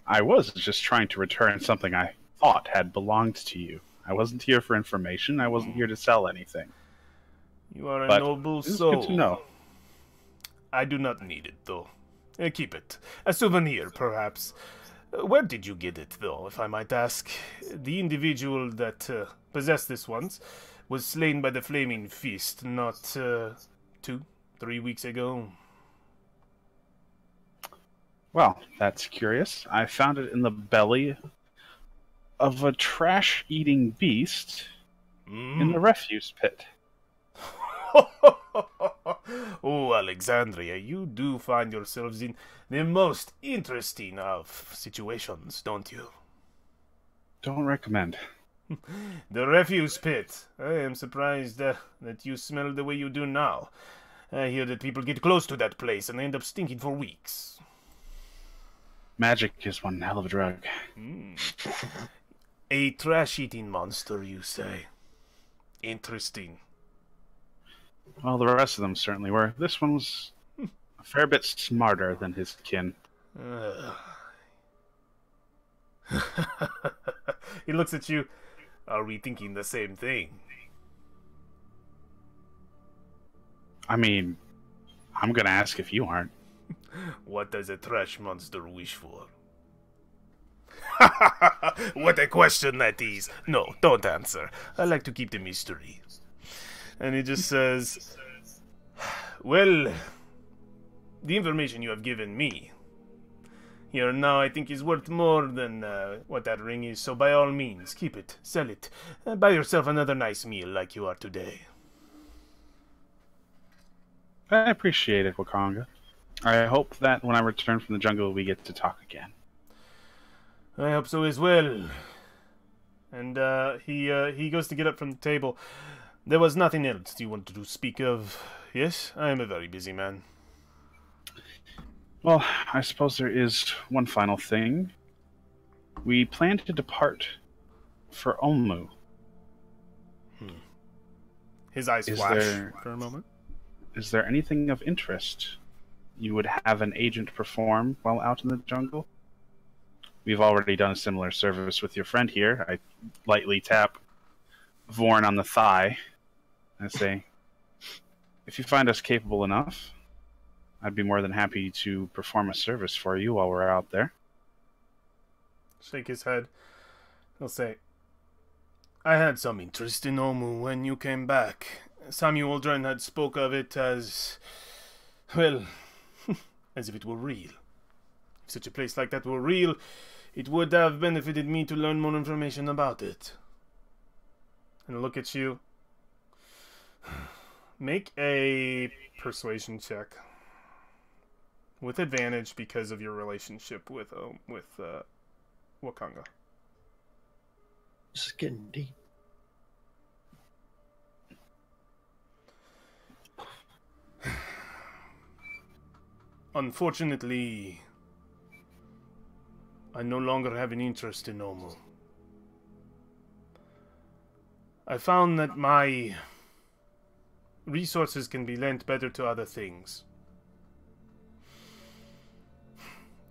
I was just trying to return something I thought had belonged to you. I wasn't here for information. I wasn't here to sell anything. You are a But noble it's soul. good to know. I do not need it, though. Keep it. A souvenir, perhaps. Where did you get it, though, if I might ask? The individual that possessed this once was slain by the Flaming Fist not 2-3 weeks ago. Well, that's curious. I found it in the belly of a trash-eating beast in the refuse pit. Oh, Alexandria, you do find yourselves in the most interesting of situations, don't you? Don't recommend. The refuse pit. I am surprised that you smell the way you do now. I hear that people get close to that place and they end up stinking for weeks. Magic is one hell of a drug. A trash-eating monster, you say? Interesting. Well, the rest of them certainly were. This one was a fair bit smarter than his kin. He looks at you. Are we thinking the same thing? I mean, I'm gonna ask if you aren't. What does a trash monster wish for? What a question that is. No, don't answer. I like to keep the mystery. And he just says, well, the information you have given me here now I think is worth more than what that ring is, so by all means, keep it, sell it, buy yourself another nice meal like you are today. I appreciate it, Wakanga. I hope that when I return from the jungle we get to talk again. I hope so as well. And he goes to get up from the table. There was nothing else you wanted to speak of. Yes, I am a very busy man. Well, I suppose there is one final thing. We plan to depart for Olmu. His eyes flash for a moment. Is there anything of interest you would have an agent perform while out in the jungle? We've already done a similar service with your friend here. I lightly tap Vorn on the thigh and say, if you find us capable enough, I'd be more than happy to perform a service for you while we're out there. Shake his head. He'll say, I had some interest in Omu when you came back. Samuel Dren had spoke of it as, well, as if it were real. If such a place like that were real, it would have benefited me to learn more information about it. And look at you. Make a persuasion check. With advantage because of your relationship with Wakanga. This is getting deep. Unfortunately, I no longer have an interest in Omu. I found that my resources can be lent better to other things.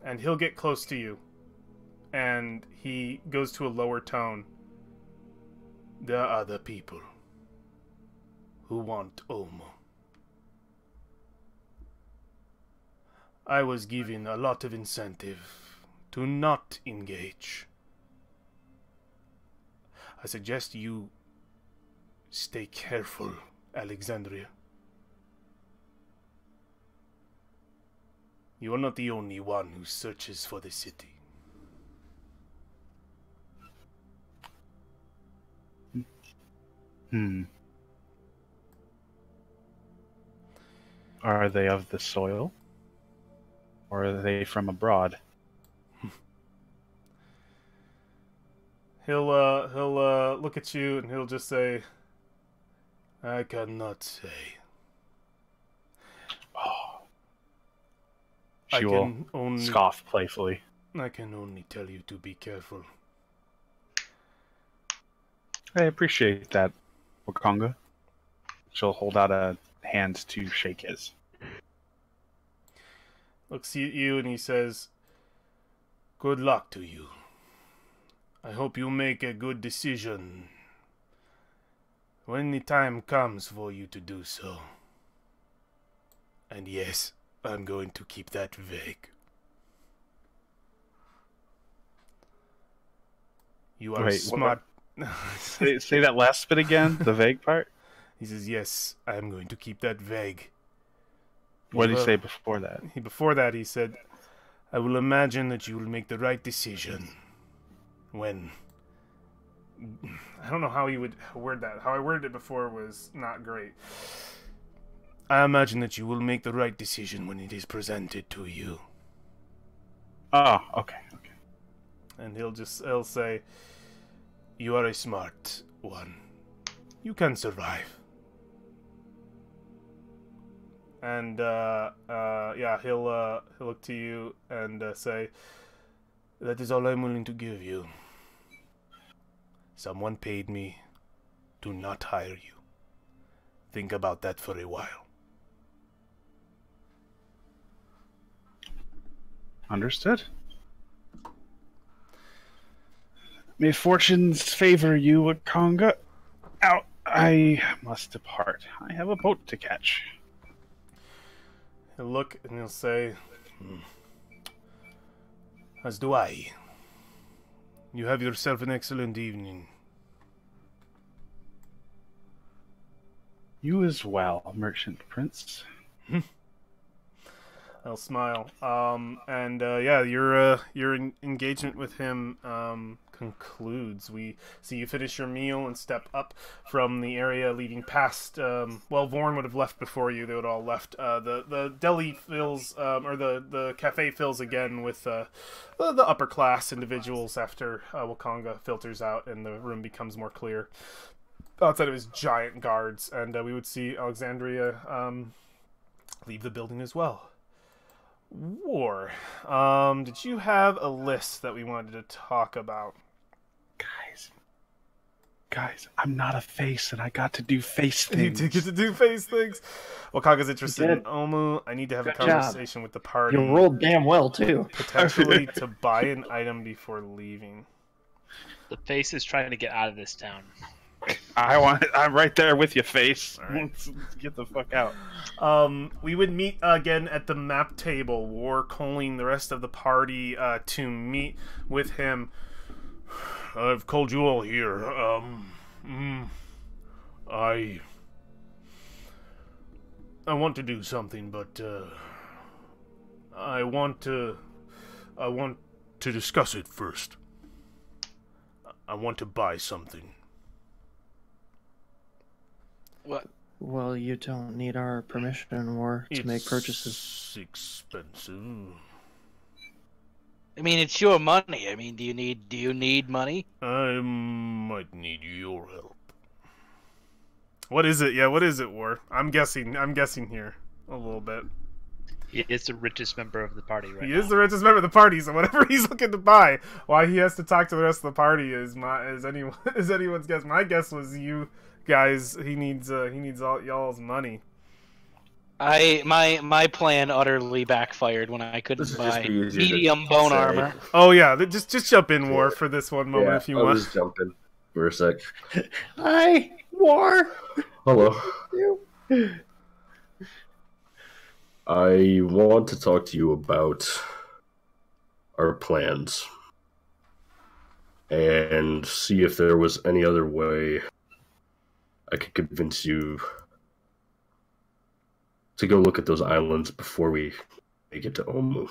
And he'll get close to you. And he goes to a lower tone. There are other people who want Omu. I was given a lot of incentive to not engage. I suggest you stay careful, Alexandria. You are not the only one who searches for the city. Are they of the soil? Or are they from abroad? He'll look at you and he'll just say, I cannot say. Oh. I She will can only scoff playfully. I can only tell you to be careful. I appreciate that, Wakanga. She'll hold out a hand to shake his. Looks at you and he says, good luck to you. I hope you make a good decision when the time comes for you to do so. And yes, I'm going to keep that vague. You are smart. Say that last bit again, the vague part. He says, yes, I'm going to keep that vague. What did he say before that? Before that, he said, I will imagine that you will make the right decision when... I don't know how he would word that. How I worded it before was not great. I imagine that you will make the right decision when it is presented to you. Oh, okay. And he'll say, you are a smart one. You can survive. And yeah, he'll look to you and say, That is all I'm willing to give you. Someone paid me to not hire you. Think about that for a while. Understood. May fortunes favor you, Wakanga. Out. I must depart. I have a boat to catch. He'll look and he'll say, as do I. You have yourself an excellent evening. You as well, merchant prince. I'll smile. Yeah, your engagement with him concludes. We see you finish your meal and step up from the area leading past. Vorn would have left before you. They would all left. The deli fills, or the cafe fills again with the upper class individuals after Wakanga filters out and the room becomes more clear. Outside of his giant guards, and we would see Alexandria leave the building as well. War. Did you have a list that we wanted to talk about? Guys, I'm not a face, and I got to do face things. You did get to do face things. Wakanga's interested in Omu. I need to have a conversation with the party. You rolled damn well, too. Potentially to buy an item before leaving. The face is trying to get out of this town. I'm right there with you, face. All right. Let's get the fuck out. We would meet again at the map table. War calling the rest of the party to meet with him. I've called you all here. I want to do something, but I want to discuss it first. I want to buy something. What? Well, you don't need our permission or to make purchases. It's expensive. I mean, it's your money. I mean, do you need money? I might need your help. What is it? Yeah, what is it, War? I'm guessing here a little bit. He is the richest member of the party right now. He is the richest member of the party, so whatever he's looking to buy, why he has to talk to the rest of the party is anyone's guess. My guess was you guys. He needs all y'all's money. My plan utterly backfired when I couldn't buy medium bone armor. Oh yeah, just jump in, War, for this one moment if you I'll want. just jump in for a sec. Hi, War. Hello. I want to talk to you about our plans and see if there was any other way I could convince you to go look at those islands before we make it to Omu.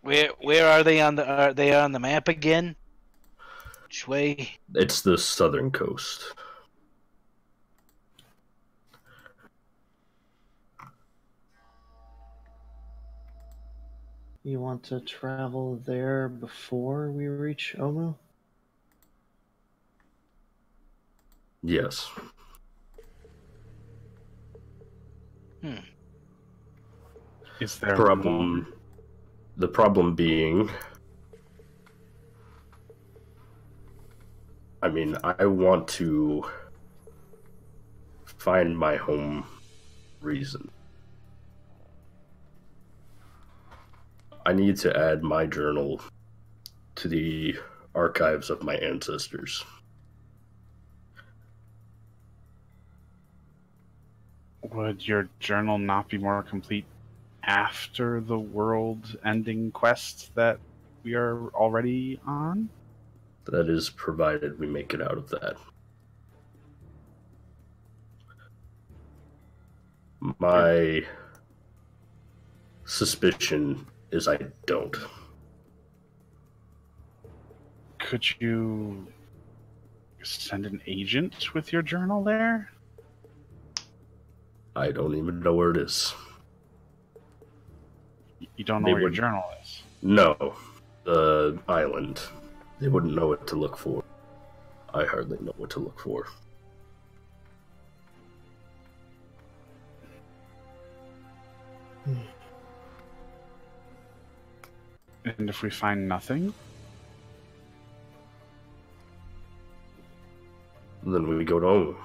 Where are they on the map again? Which way? It's the southern coast. You want to travel there before we reach Omu? Yes. Is there Problem? The problem being, I mean, I want to find my home reason. I need to add my journal to the archives of my ancestors. Would your journal not be more complete after the world-ending quest that we are already on? That is provided we make it out of that. My suspicion is I don't. Could you send an agent with your journal there? I don't even know where it is. You don't know where your journal is? No. The island. They wouldn't know what to look for. I hardly know what to look for. And if we find nothing? Then we go home.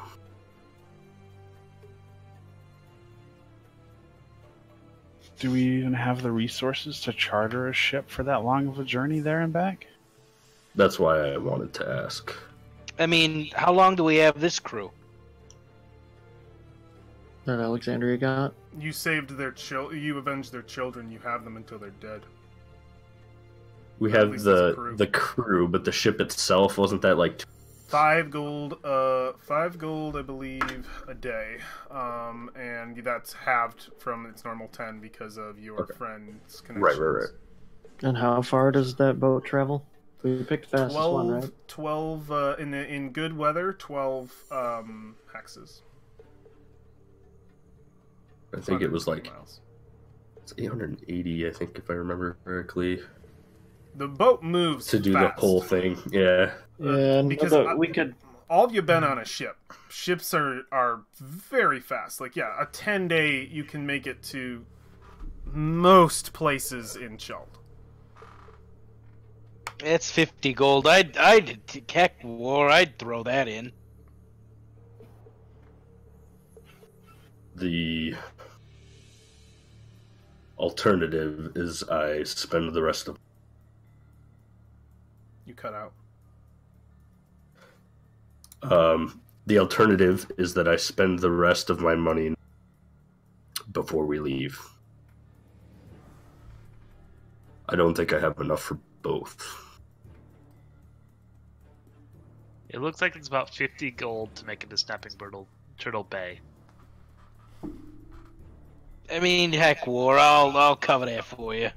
Do we even have the resources to charter a ship for that long of a journey there and back? That's why I wanted to ask. I mean, how long do we have this crew? That Alexandria got. You saved their you avenged their children. You have them until they're dead. We Or at have least as a crew. the crew, but the ship itself wasn't that like 5 gold, 5 gold, I believe, a day, and that's halved from its normal 10 because of your friend's connections. Right. And how far does that boat travel? We picked fastest 12, one, right? 12 in good weather, 12 hexes. I think it was like 120 miles. it's 880. I think if I remember correctly, The boat moves to do fast. the whole thing. Yeah. Yeah, because we could. All of you been on a ship. Ships are very fast. Like, yeah, a 10-day you can make it to most places in Chult. It's 50 gold. I'd heck war. I'd throw that in. The alternative is I spend the rest of. You cut out. The alternative is that I spend the rest of my money before we leave. I don't think I have enough for both. It looks like it's about 50 gold to make it to Snapping Turtle Bay. I mean, heck war. I'll cover that for you.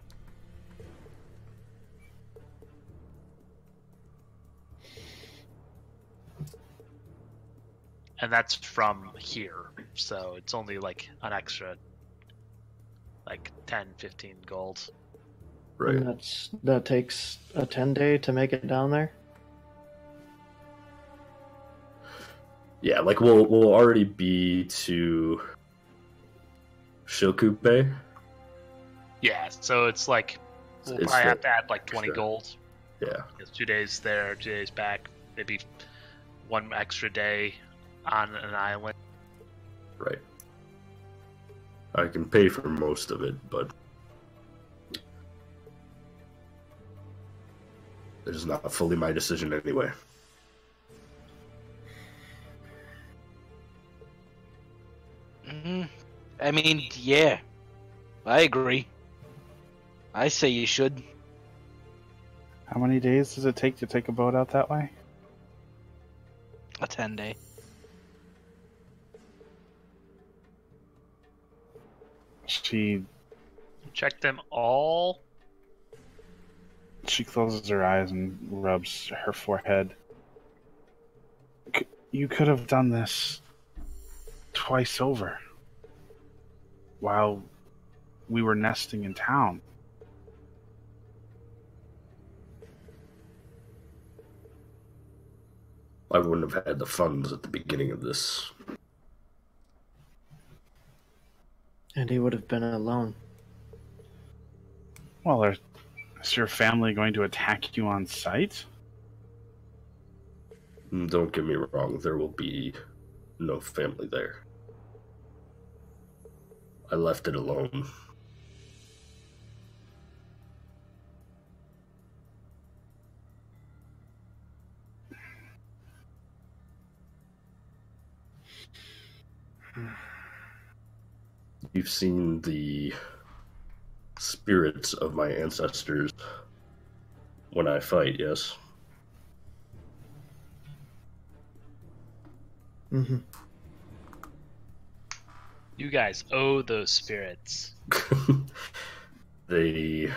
And that's from here, so it's only like an extra like 10, 15 gold. Right. And that takes a 10-day to make it down there. Yeah, like we'll already be to Shilku Bay. Yeah, so it's like we'll It's probably the have to add like 20 extra. gold. Yeah. It's 2 days there, 2 days back, maybe 1 extra day on an island. Right. I can pay for most of it, but it is not fully my decision anyway. I mean, yeah. I agree. I say you should. How many days does it take to take a boat out that way? A 10-day. She Check them all. closes her eyes and rubs her forehead. You could have done this twice over while we were nesting in town. I wouldn't have had the funds at the beginning of this. And he would have been alone. Well, is your family going to attack you on sight? Don't get me wrong, there will be no family there. I left it alone. You've seen the spirits of my ancestors when I fight, yes? Mm-hmm. You guys owe those spirits. They...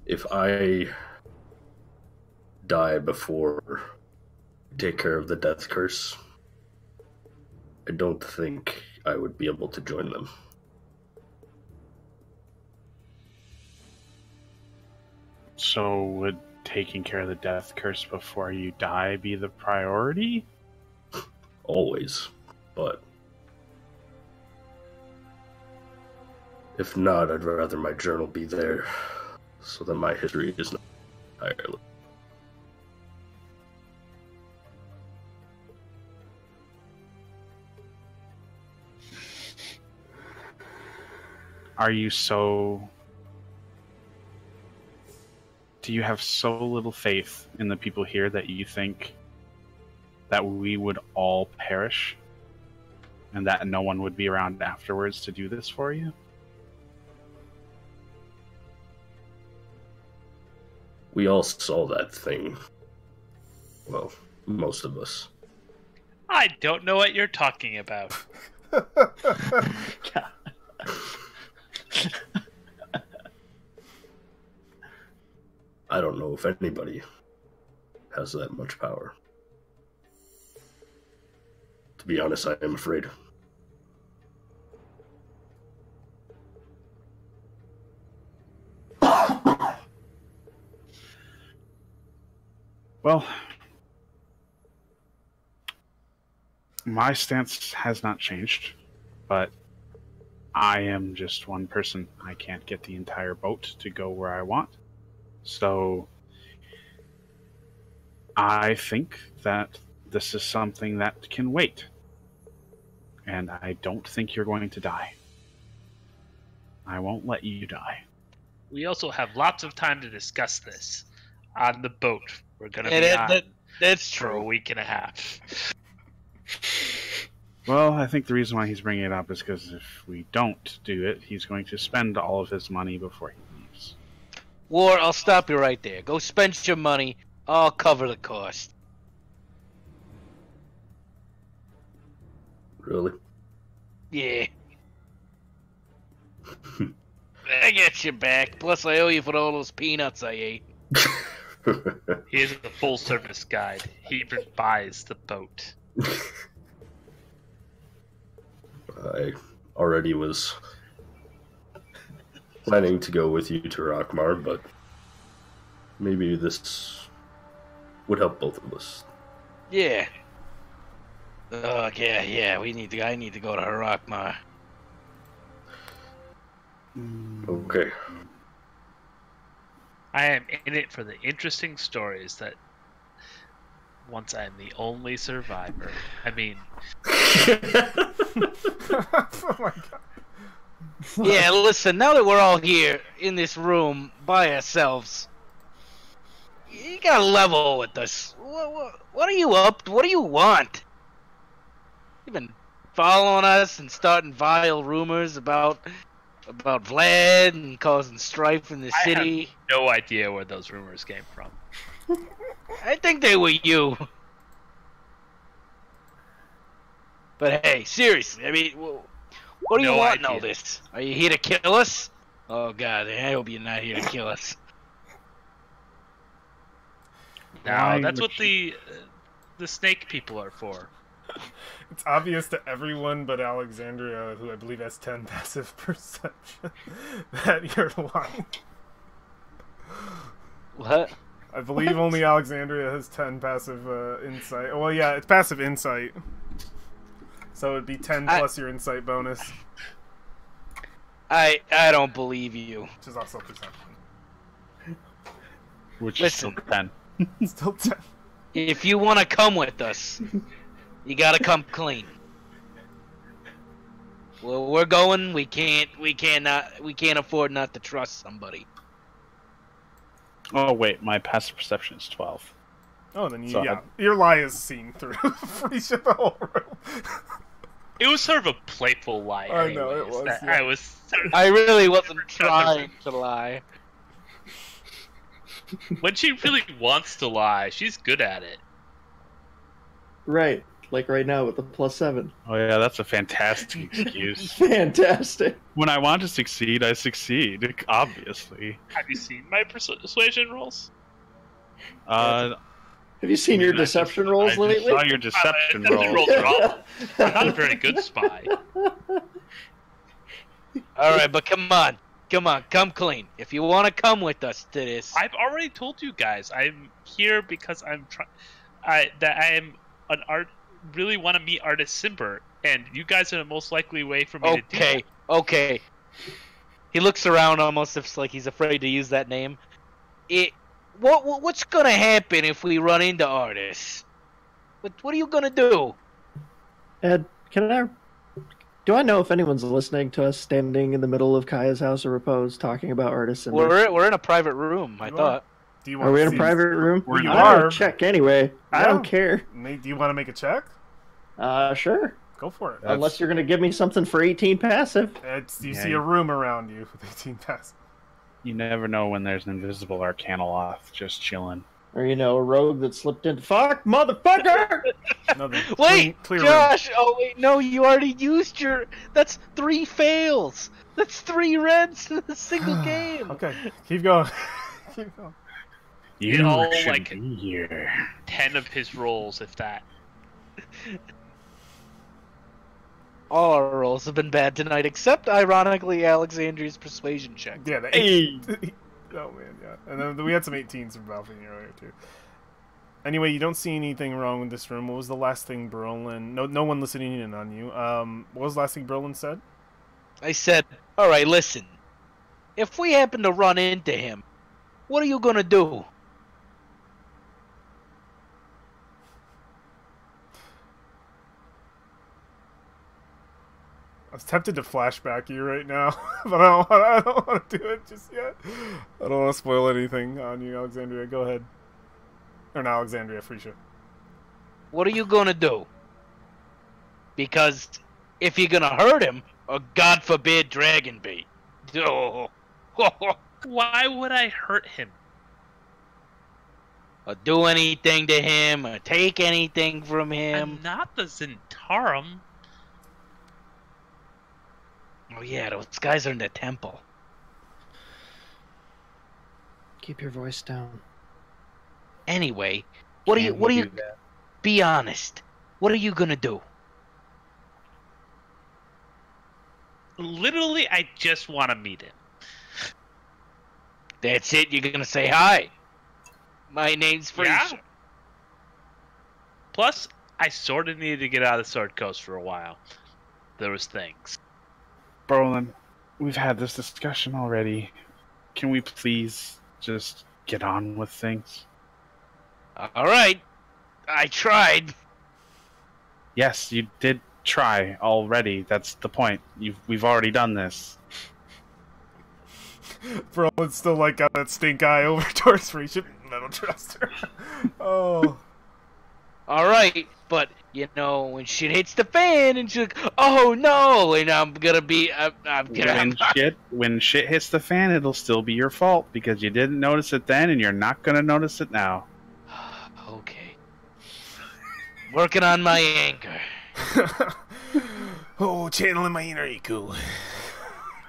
If I die before I take care of the death curse, I don't think I would be able to join them. So would taking care of the death curse before you die be the priority? Always. But If not, I'd rather my journal be there so that my history is not entirely. Are you so... Do you have so little faith in the people here that you think that we would all perish and that no one would be around afterwards to do this for you? We all saw that thing. Well, most of us. I don't know what you're talking about. I don't know if anybody has that much power. To be honest, I am afraid. Well, my stance has not changed, but I am just one person. I can't get the entire boat to go where I want. So I think that this is something that can wait. And I don't think you're going to die. I won't let you die. We also have lots of time to discuss this on the boat. We're going to be on that's for a true. week and a half. Well, I think the reason why he's bringing it up is because if we don't do it, he's going to spend all of his money before he leaves. War, I'll stop you right there. Go spend your money. I'll cover the cost. Really? Yeah. I get you back. Plus, I owe you for all those peanuts I ate. He is a full-service guide. He even buys the boat. I already was planning to go with you to Rockmar, but maybe this would help both of us. Yeah. Oh, yeah. I need to go to Harakmar. Okay. I am in it for the interesting stories that once I'm the only survivor. I mean, Oh my god. Yeah, listen, now that we're all here in this room by ourselves, you gotta level with us. What are you up to? What do you want? You've been following us and starting vile rumors about Vlad and causing strife in the city. I have no idea where those rumors came from. I think they were you. But hey, seriously, I mean, what do you No want in all idea. this? Are you here to kill us? Oh god, I hope you're not here to kill us. No, Why that's would what the snake people are for. It's obvious to everyone but Alexandria, who I believe has 10 passive perception, that you're lying. What? I believe only Alexandria has 10 passive insight. Well, yeah, it's passive insight. So it'd be 10 plus your insight bonus, I don't believe you. which is also perception. Which Listen. is still 10. Still 10. If you want to come with us, you gotta come clean. Well, we're going. We can't afford not to trust somebody. Oh, wait, my passive perception is 12. Oh, then So your lie is seen through Felicia the whole room. It was sort of a playful lie. I know, it anyways, was, that yeah. I was. Sort of, I really wasn't trying to lie. when she really wants to lie, she's good at it. Right. Like right now with the +7. Oh, yeah, that's a fantastic excuse. Fantastic. When I want to succeed, I succeed, obviously. Have you seen my persuasion rolls? Have you seen your deception rolls I lately? saw your deception Deception roll. rolls are awful. I'm not a very good spy. All right, but come on, come clean. If you want to come with us to this, I've already told you guys I'm here because I'm that I am an art. Really want to meet artist Simber, and you guys are the most likely way for me to do that. okay. He looks around almost if like he's afraid to use that name. What's gonna happen if we run into Artis? What are you gonna do? Ed, do I know if anyone's listening to us standing in the middle of Kaya's house of repose talking about artists? And We're in a private room. I thought. Do you are we in a see- private room? You I'm are. gonna check anyway. I Yeah. don't care. Do you want to make a check? Sure. Go for it. Unless you're gonna give me something for 18 passive. You Yeah, see a room around you with 18 pass. You never know when there's an invisible Arcanoloth just chilling. Or, a rogue that slipped in. Fuck, motherfucker! Another Wait, clear Josh! Oh wait, no, you already used your. That's 3 fails. That's 3 reds in a single game. Okay, keep going. Keep going. You all, should like- be here. 10 of his rolls, if that. All our rolls have been bad tonight, except ironically Alexandria's persuasion check. Yeah, the 8. Oh man, yeah. And then we had some 18s from Balfine earlier too. Anyway, you don't see anything wrong with this room. What was the last thing Berlin? No one listening in on you. What was the last thing Berlin said? I said, "All right, listen. If we happen to run into him, what are you gonna do?" I was tempted to flashback you right now, but I don't want to do it just yet. I don't want to spoil anything on you, Alexandria. Go ahead. Or not Alexandria, Freesia. What are you gonna do? Because if you're gonna hurt him, or God forbid, dragon bait. Oh. Why would I hurt him? Or do anything to him, or take anything from him. I'm not the Zentarum. Oh yeah, those guys are in the temple. Keep your voice down. Anyway, what are you be honest. What are you gonna do? Literally, I just want to meet him. That's it, you're gonna say hi. My name's Freesia. Yeah. Plus, I sort of needed to get out of the Sword Coast for a while. There was things. Brolin, we've had this discussion already. Can we please just get on with things? Alright. I tried. Yes, you did try already. That's the point. We've already done this. Berlin's still like got that stink eye over towards Freesia. I don't trust her. Oh. Alright, but when shit hits the fan and she's like, oh no, and I'm gonna be When shit hits the fan, it'll still be your fault because you didn't notice it then and you're not gonna notice it now. Okay. Working on my anger. Oh, channeling my inner Iku.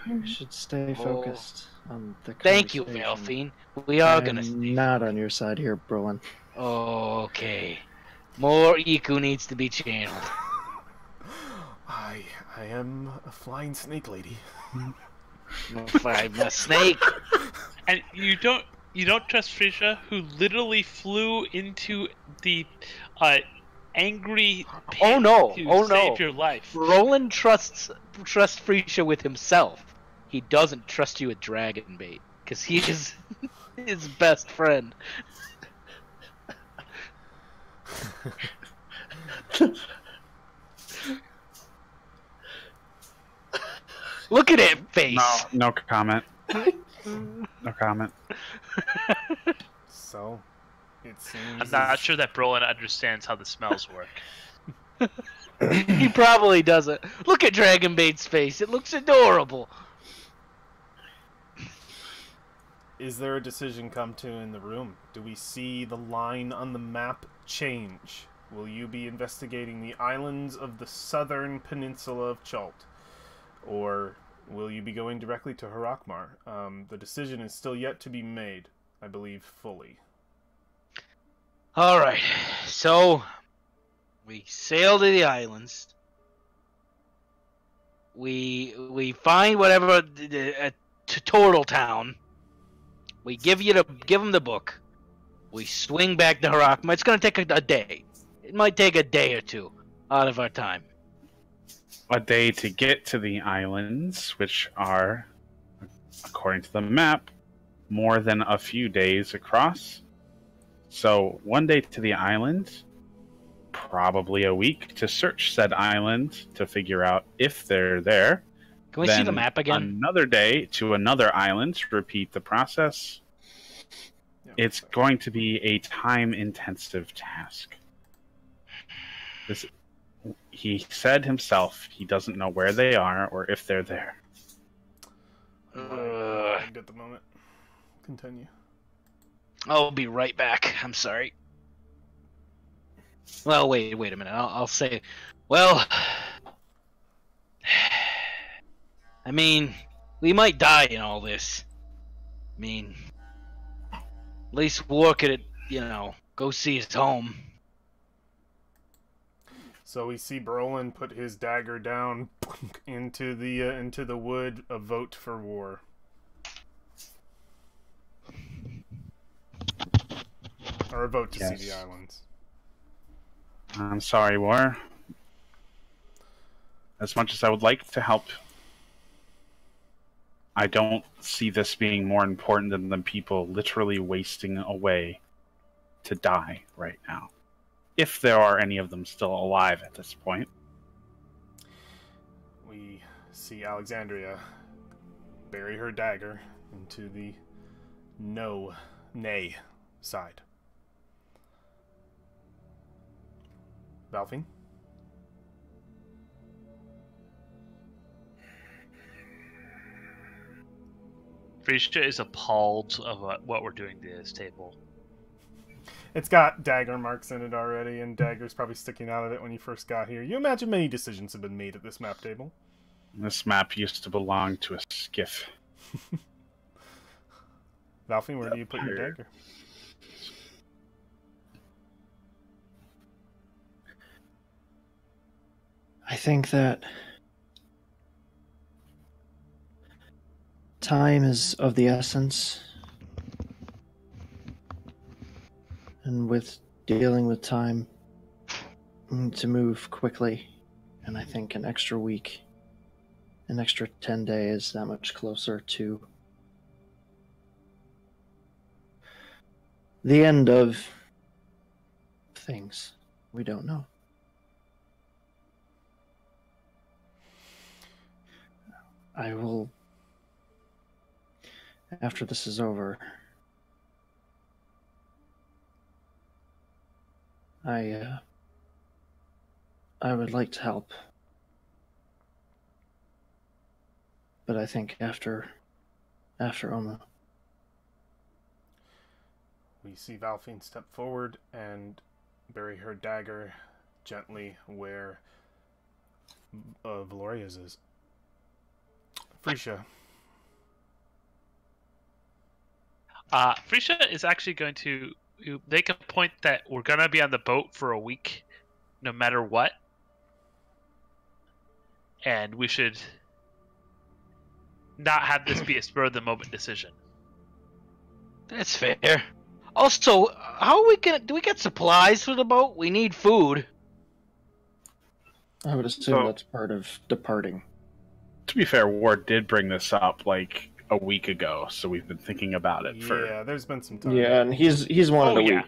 You should stay focused on the Thank you, conversation. Valfine. We are I'm gonna stay. not on your side here, Brolin. Oh, okay. More Iku needs to be channeled. I am a flying snake lady. I'm a snake. And you don't trust Freesia, who literally flew into the angry pit Oh no! to Oh no! save your life. Roland trusts Freesia with himself. He doesn't trust you with dragon bait because he is his best friend. Look at it, face. No comment. No comment. So, it seems. I'm not sure that Brolin understands how the smells work. He probably doesn't. Look at Dragonbait's face. It looks adorable. Is there a decision come to in the room? Do we see the line on the map change? Will you be investigating the islands of the southern peninsula of Chult? Or will you be going directly to Harakmar? The decision is still yet to be made, I believe, fully. Alright, so we sail to the islands. We find whatever Turtle Town. We give them the book. We swing back to Harakmar. It's gonna take a day. It might take a day or two out of our time. A day to get to the islands, which are according to the map, more than a few days across. So 1 day to the island, probably a week to search said island to figure out if they're there. Can we see the map again? Another day to another island to repeat the process. It's going to be a time-intensive task. He said himself he doesn't know where they are or if they're there. At the moment. Continue. I'll be right back. I'm sorry. Well, wait a minute. I'll say, well, I mean, we might die in all this. I mean, at least War could, go see his home. So we see Brolin put his dagger down into the wood. A vote for war. Or a vote to see the islands. I'm sorry, War. As much as I would like to help, I don't see this being more important than the people literally wasting away to die right now. If there are any of them still alive at this point. We see Alexandria bury her dagger into the nay side. Valfine? Frisha is appalled of what we're doing to this table. It's got dagger marks in it already, and daggers probably sticking out of it when you first got here. You imagine many decisions have been made at this map table. This map used to belong to a skiff. Valfine, where do you put your dagger? I think that time is of the essence. And with dealing with time, we need to move quickly. And I think an extra week, an extra 10 days, that much closer to the end of things. We don't know. I will, after this is over, I would like to help, but I think after Omu. We see Valfine step forward and bury her dagger gently where Valoria's is. Frisha. Frisha is actually going to make a point that we're going to be on the boat for a week, no matter what. And we should not have this be a spur-of-the-moment decision. That's fair. Also, how are we gonna... Do we get supplies for the boat? We need food. I would assume that's part of departing. To be fair, Ward did bring this up like a week ago, so we've been thinking about it for... Yeah, there's been some time. Yeah, and he's wanted a week.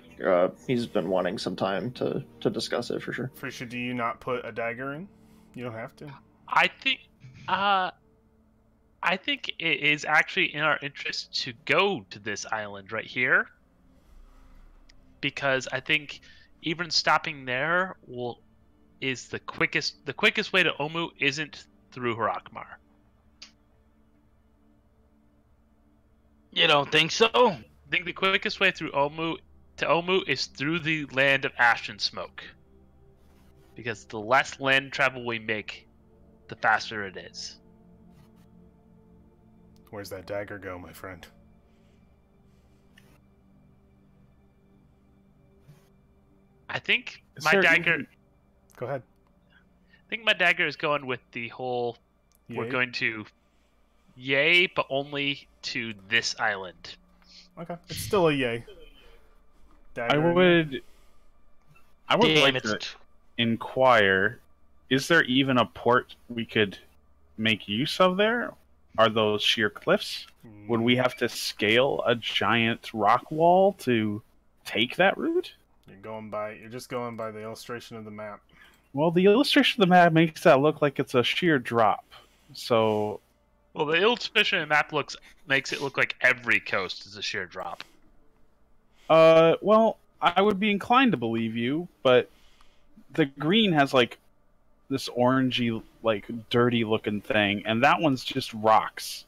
He's been wanting some time to discuss it for sure. Frisha, do you not put a dagger in? You don't have to. I think it is actually in our interest to go to this island right here, because I think even stopping there is the quickest way to Omu isn't through Harakmar. You don't think so? I think the quickest way through Omu is through the land of ash and smoke. Because the less land travel we make, the faster it is. Where's that dagger go, my friend? I think my dagger... Go ahead. I think my dagger is going with the whole... Yay? We're going to... Yay, but only to this island. Okay. It's still a yay. Dagger. I would like to inquire, is there even a port we could make use of there? are those sheer cliffs? Would we have to scale a giant rock wall to take that route? You're just going by the illustration of the map. Well, the illustration of the map makes that look like it's a sheer drop. So, Well, the illustration of the map makes it look like every coast is a sheer drop. well, I would be inclined to believe you, but the green has like this orangey, like dirty looking thing, and that one's just rocks.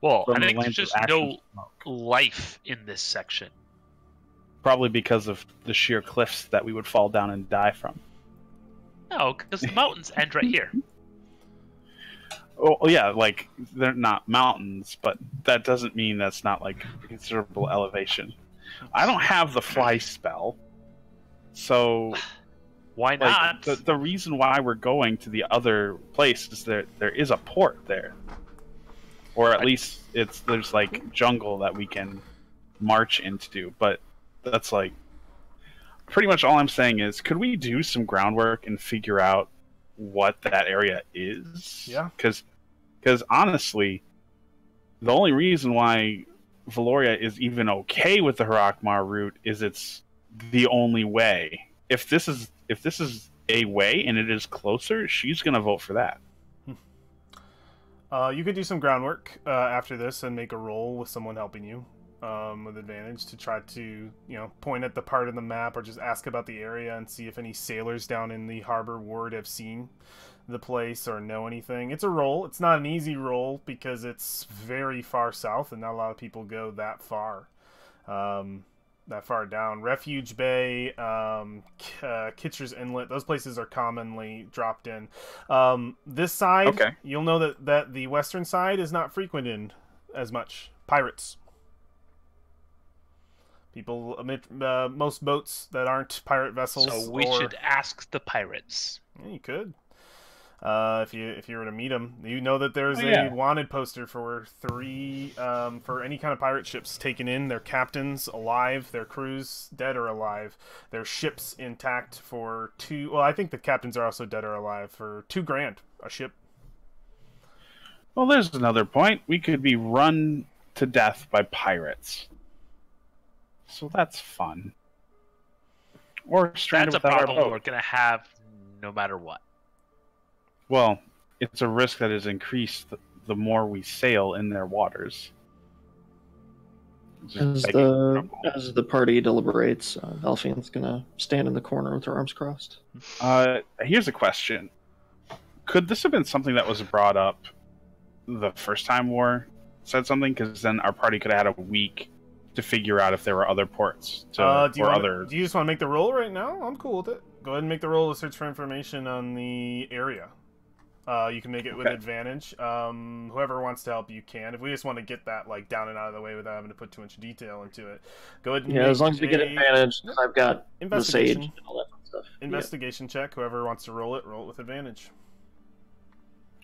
Well, From I the think there's lands of just ash no and smoke. life in this section. Probably because of the sheer cliffs that we would fall down and die from. No, because the mountains end right here. Oh yeah, like they're not mountains, but that doesn't mean that's not like considerable elevation. I don't have the fly spell, so Why not? the reason why we're going to the other place is there is a port there, or at least there's like jungle that we can march into. But that's like pretty much all I'm saying is, could we do some groundwork and figure out what that area is? Yeah. Because honestly, the only reason why Valoria is even okay with the Harakmar route is it's the only way. If this is a way and it is closer, she's gonna vote for that. You could do some groundwork after this and make a roll with someone helping you with advantage to try to, point at the part of the map or just ask about the area and see if any sailors down in the harbor ward have seen the place or know anything. It's a roll. It's not an easy roll because it's very far south and not a lot of people go that far. That far down. Refuge Bay, Kitcher's Inlet, those places are commonly dropped in. This side, Okay. You'll know that the western side is not frequented as much. Pirates. People omit most boats that aren't pirate vessels. So we should ask the pirates. Yeah, you could. If you were to meet them, you know that there's yeah. a wanted poster for for any kind of pirate ships taken in, their captains alive, their crews dead or alive, their ships intact for two. Well, I think the captains are also dead or alive for $2,000 a ship. Well, there's another point. We could be run to death by pirates, so that's fun. Or stranded That's a without our problem boat. we're gonna have no matter what. Well, it's a risk that is increased the more we sail in their waters. Just begging trouble. As the party deliberates, Elfine's gonna stand in the corner with her arms crossed. Here's a question. Could this have been something that was brought up the first time War said something? Because then our party could have had a week to figure out if there were other ports. Do you just want to make the roll right now? I'm cool with it. Go ahead and make the roll to search for information on the area. You can make it with advantage. Whoever wants to help, you can. If we just want to get that down and out of the way without having to put too much detail into it, go ahead and as long as we get advantage, I've got the sage and all that fun stuff. Investigation check. Whoever wants to roll it with advantage.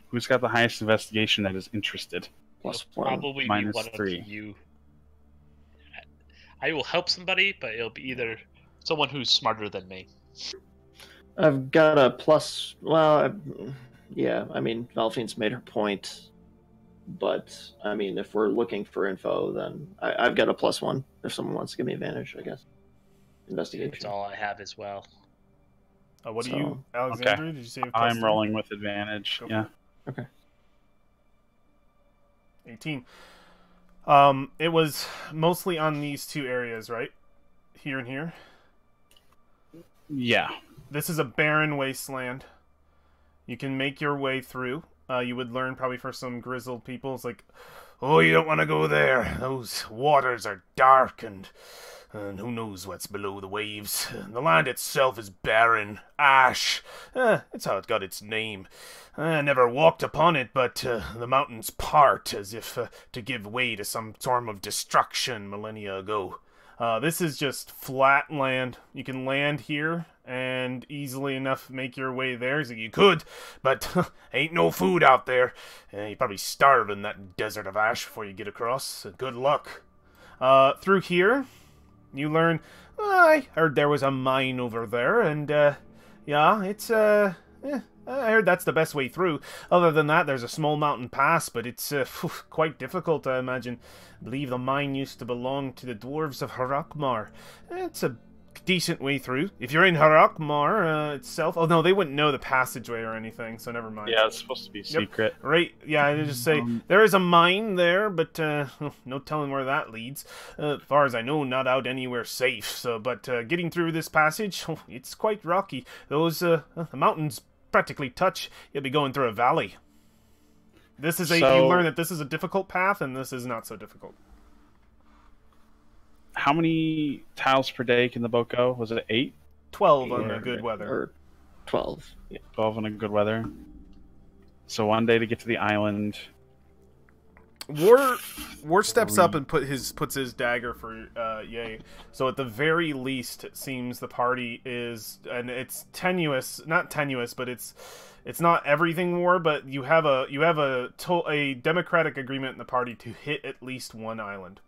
Who's got the highest investigation that is interested? Plus It'll one. probably Minus be one 3. of you. I will help somebody, but it'll be either someone who's smarter than me. I've got a plus. Well, yeah. I mean, Elfine's made her point, but I mean, if we're looking for info, then I've got a +1. If someone wants to give me advantage, I guess. Investigation. That's all I have as well. What do you, Alexandria? Did you say? I'm rolling with advantage. Yeah. Okay. 18. It was mostly on these two areas, right? Here and here. Yeah. This is a barren wasteland. You can make your way through. You would learn probably for some grizzled people. It's like, oh, you don't want to go there. Those waters are dark and who knows what's below the waves. The land itself is barren. Ash. It's how it got its name. I never walked upon it, but the mountains part as if to give way to some storm of destruction millennia ago. This is just flat land. You can land here and easily enough make your way there. So you could, but ain't no food out there. You probably starve in that desert of ash before you get across. So good luck. Through here, you learn, I heard there was a mine over there, and yeah, it's a I heard that's the best way through. Other than that, there's a small mountain pass, but it's quite difficult, I imagine. I believe the mine used to belong to the dwarves of Harakmar. It's a decent way through. If you're in Harakmar itself... Oh, no, they wouldn't know the passageway or anything, so never mind. Yeah, it's supposed to be secret. Yep. Right, yeah, I just say, there is a mine there, but no telling where that leads. As far as I know, not out anywhere safe, so, but getting through this passage, it's quite rocky. Those the mountains practically touch. You'll be going through a valley. This is you learn that this is a difficult path, and this is not so difficult. How many tiles per day can the boat go? Was it 8? 12 on the good weather. Or 12. Yeah. 12 on a good weather. So 1 day to get to the island. War steps up and puts his dagger for Yay. So at the very least, it seems the party is, and it's tenuous, not tenuous, but it's not everything war. But you have a democratic agreement in the party to hit at least one island.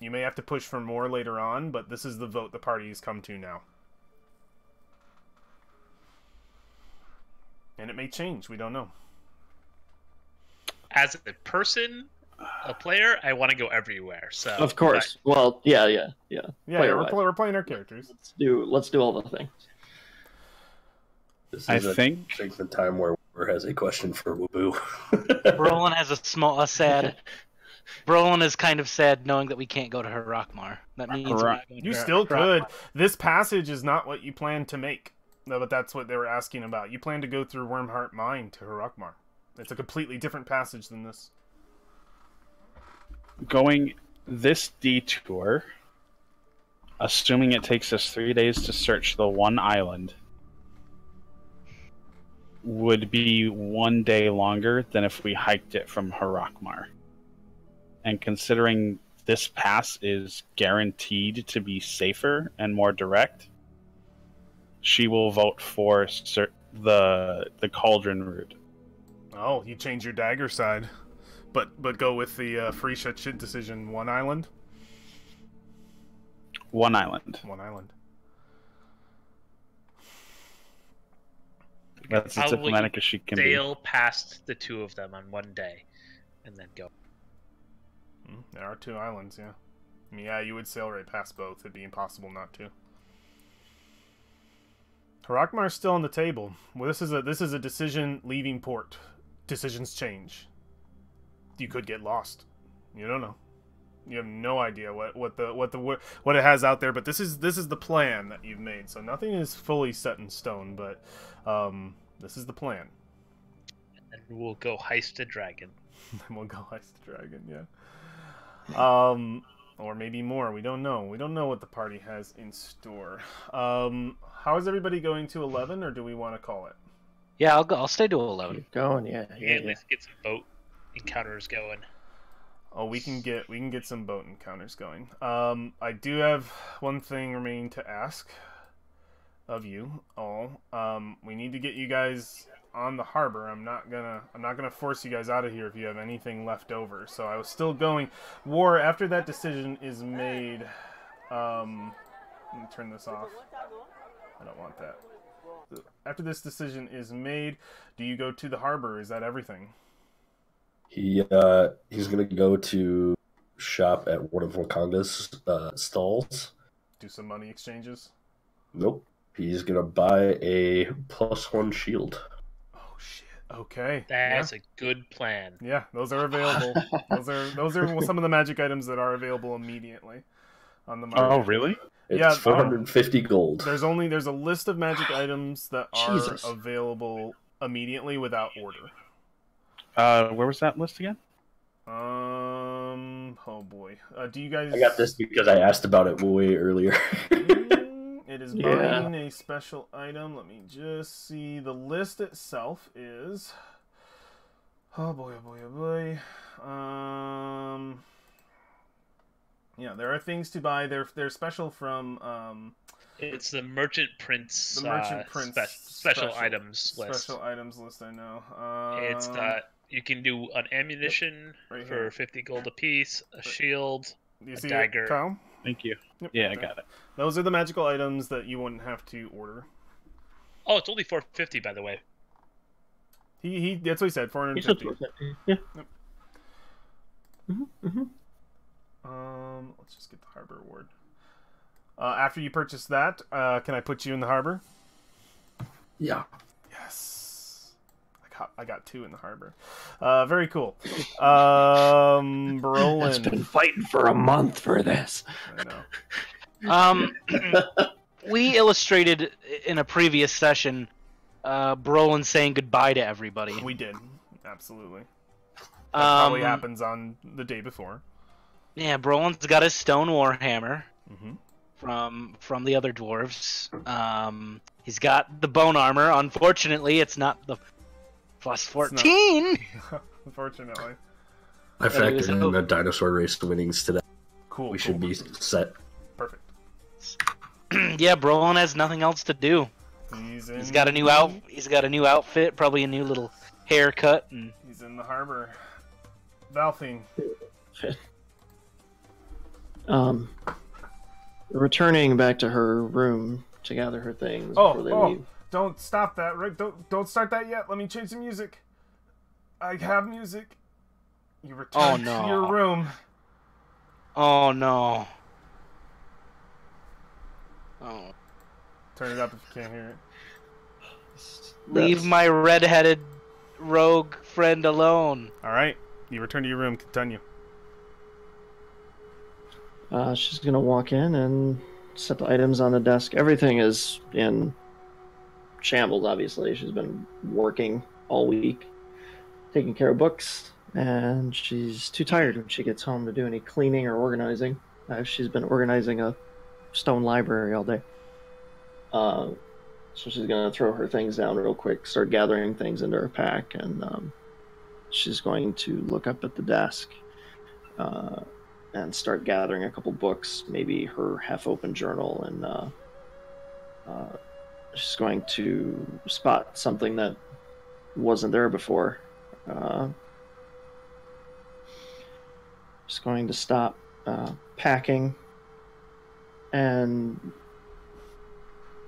You may have to push for more later on, but this is the vote the party has come to now. And it may change, we don't know. As a person, a player, I want to go everywhere. So of course. But... Well, yeah. We're playing our characters. Let's do all the things. This I is think the time where War has a question for Waboo. Brolin has a sad... Brolin is kind of sad knowing that we can't go to Harakmar. That means you still could. This passage is not what you planned to make. No, but that's what they were asking about. You plan to go through Wormheart Mine to Harakmar. It's a completely different passage than this. Going this detour, assuming it takes us 3 days to search the one island, would be 1 day longer than if we hiked it from Harakmar. And considering this pass is guaranteed to be safer and more direct, she will vote for the cauldron route. Oh, you change your dagger side, but go with the Frisha Chit decision. One island. One island. One island. That's as diplomatic as she can be. Sail past the two of them on 1 day, and then go. There are 2 islands, yeah. I mean, yeah, you would sail right past both. It'd be impossible not to. Harakmar's still on the table. Well, this is a decision leaving port. Decisions change. You could get lost. You don't know. You have no idea what it has out there. But this is the plan that you've made. So nothing is fully set in stone. But this is the plan. And we'll go heist a dragon. Then we'll go heist a dragon. Yeah. Or maybe more. We don't know. We don't know what the party has in store. How is everybody going to 11, or do we want to call it? Yeah, I'll stay to 11. Keep going, yeah. Let's get some boat encounters going. Oh, we can get some boat encounters going. I do have one thing remaining to ask of you all. We need to get you guys on the harbor. I'm not gonna force you guys out of here if you have anything left over. So I was still going. War, after that decision is made, let me turn this off. I don't want that. After this decision is made, do you go to the harbor? Is that everything? He's gonna go to shop at one of Wakanga's stalls. Do some money exchanges? Nope. He's gonna buy a +1 shield. Oh shit. Okay. That's a good plan. Yeah, those are available. those are some of the magic items that are available immediately on the market. Oh, really? It's 450 gold. There's a list of magic items that are available immediately without order. Where was that list again? Oh boy. Do you guys? I got this because I asked about it way earlier. It is buying a special item. Let me just see. The list itself is. Oh boy! Oh boy! Oh boy! Yeah, there are things to buy. They're special from. It's the Merchant Prince. The Merchant Prince special items list. Special items list. I know. It's you can do an ammunition right for here. 50 gold apiece, a shield, You a see dagger. it, Kyle? Thank you. Yep, Yeah, I okay. got it. Those are the magical items that you wouldn't have to order. Oh, it's only 450, by the way. He that's what he said. He said 450. 450. Yeah. Yep. Let's just get the harbor award. After you purchase that, can I put you in the harbor? Yeah. Yes. I got 2 in the harbor. Very cool. Brolin. It's been fighting for a month for this. I know. We illustrated in a previous session Brolin saying goodbye to everybody. We did. Absolutely. That probably Um, happens on the day before. Yeah, Brolin's got his stone warhammer Mm-hmm. from the other dwarves. He's got the bone armor. Unfortunately, it's not the plus 14. Unfortunately. I Yeah, he was factored in the dinosaur race winnings today. Cool. We should be set. Perfect. Yeah, Brolin has nothing else to do. He's got a new He's got a new outfit, probably a new little haircut, and He's in the harbor. Valfine. Returning back to her room to gather her things before they leave. Don't stop that, Rick. Don't start that yet. Let me change the music. I have music. You return to your room. oh no. Oh. Turn it up if you can't hear it. Leave my red-headed rogue friend alone. All right. You return to your room. Continue. She's gonna walk in and set the items on the desk. Everything is in shambles, obviously. She's been working all week, taking care of books, and she's too tired when she gets home to do any cleaning or organizing. She's been organizing a stone library all day. So she's gonna throw her things down real quick, start gathering things into her pack, and she's going to look up at the desk and start gathering a couple books, maybe her half-open journal, and she's going to spot something that wasn't there before. She's going to stop packing and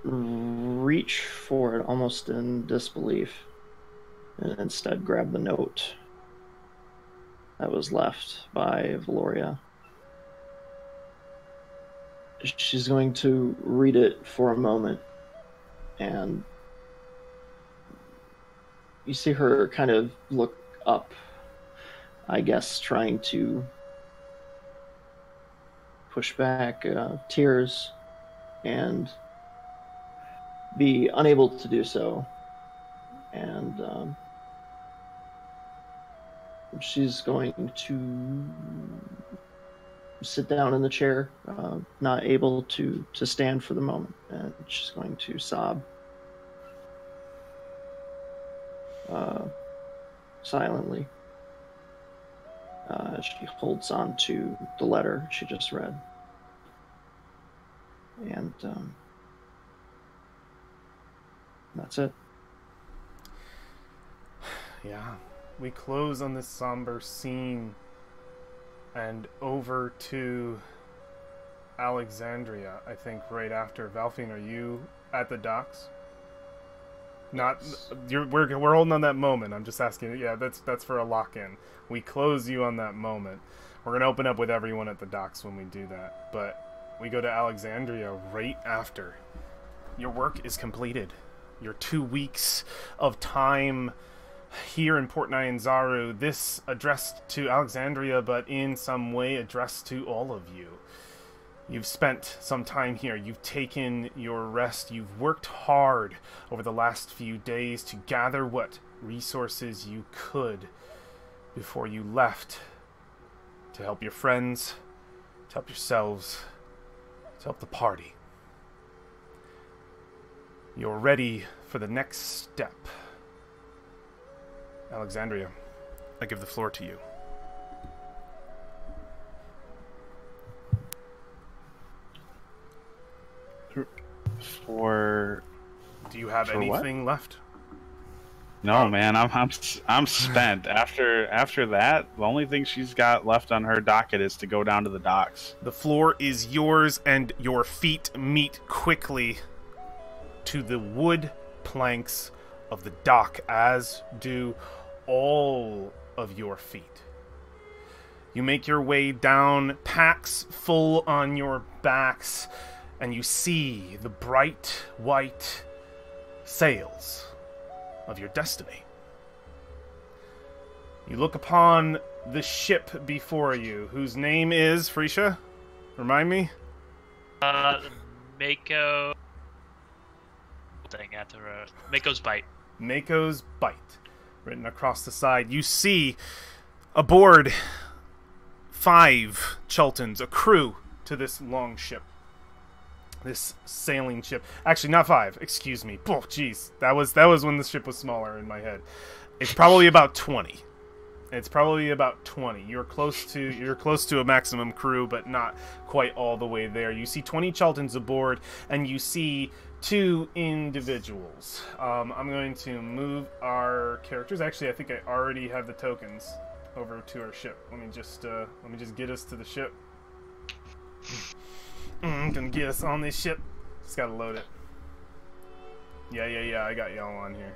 reach for it almost in disbelief, and instead grab the note that was left by Valoria. She's going to read it for a moment, and you see her kind of look up, I guess, trying to push back tears and be unable to do so. And she's going to sit down in the chair, not able to stand for the moment, and she's going to sob silently as she holds on to the letter she just read. And that's it. Yeah. We close on this somber scene and over to Alexandria, I think, right after. Valfine, are you at the docks? Not we're holding on that moment. I'm just asking. Yeah, that's for a lock-in. We close you on that moment. We're gonna open up with everyone at the docks when we do that. But we go to Alexandria right after. Your work is completed. Your 2 weeks of time here in Port Nyanzaru, this addressed to Alexandria, but in some way addressed to all of you. You've spent some time here. You've taken your rest. You've worked hard over the last few days to gather what resources you could before you left to help your friends, to help yourselves, to help the party. You're ready for the next step. Alexandria, I give the floor to you. Do you have anything left? No, man, I'm spent. After that, the only thing she's got left on her docket is to go down to the docks. The floor is yours, and your feet meet quickly to the wood planks of the dock, as do all of your feet. You make your way down, packs full on your backs, and you see the bright white sails of your destiny. You look upon the ship before you, whose name is, Frisha? Remind me? Mako... Dang, I have to, Mako's Bite. Mako's Bite. Written across the side. You see, aboard 5 Chultans, a crew to this long ship. This sailing ship. Actually, not 5. Excuse me. Oh, jeez. That was when the ship was smaller in my head. It's probably about 20. It's probably about 20. You're close to a maximum crew, but not quite all the way there. You see 20 Chultans aboard, and you see 2 individuals. I'm going to move our characters. Actually, I think I already have the tokens over to our ship. Let me just get us to the ship. I'm gonna get us on this ship. Just gotta load it. Yeah. I got y'all on here.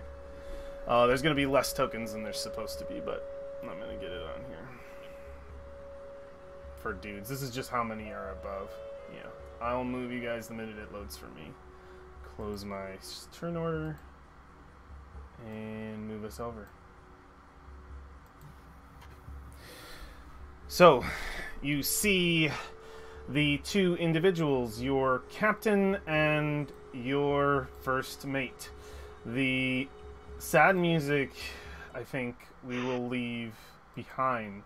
There's gonna be less tokens than there's supposed to be, but I'm gonna get it on here. For dudes. This is just how many are above. Yeah. I'll move you guys the minute it loads for me. Close my turn order. And move us over. So, you see the 2 individuals, your captain and your first mate. The sad music, I think, we will leave behind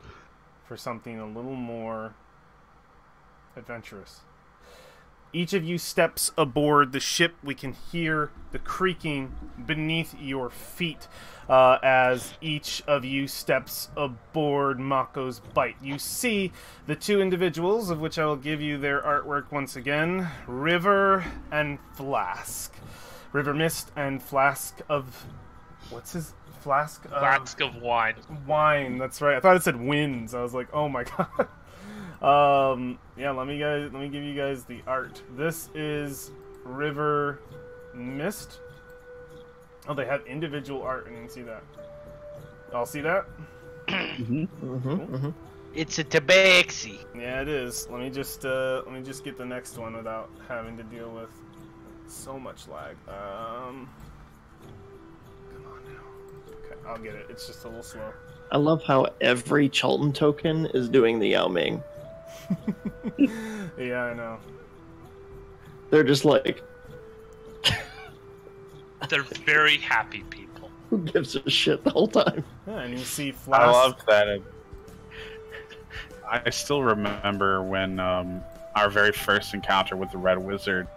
for something a little more adventurous. Each of you steps aboard the ship. We can hear the creaking beneath your feet as each of you steps aboard Mako's Bite. You see the 2 individuals, of which I will give you their artwork once again, River and Flask. River Mist and Flask of... What's his... Flask of... Flask of wine. Wine, that's right. I thought it said winds. I was like, oh my god. Yeah, let me give you guys the art. This is River Mist. Oh, they have individual art. I didn't see that. Y'all see that? It's a tabaxi. Yeah, it is. Let me just get the next one without having to deal with so much lag. Come on now. Okay, I'll get it. It's just a little slow. I love how every Chultan token is doing the Yao Ming. Yeah, I know. They're just like... They're very happy people. Who gives a shit the whole time? Yeah, and you see Flask. I love that. I still remember when our very first encounter with the Red Wizard,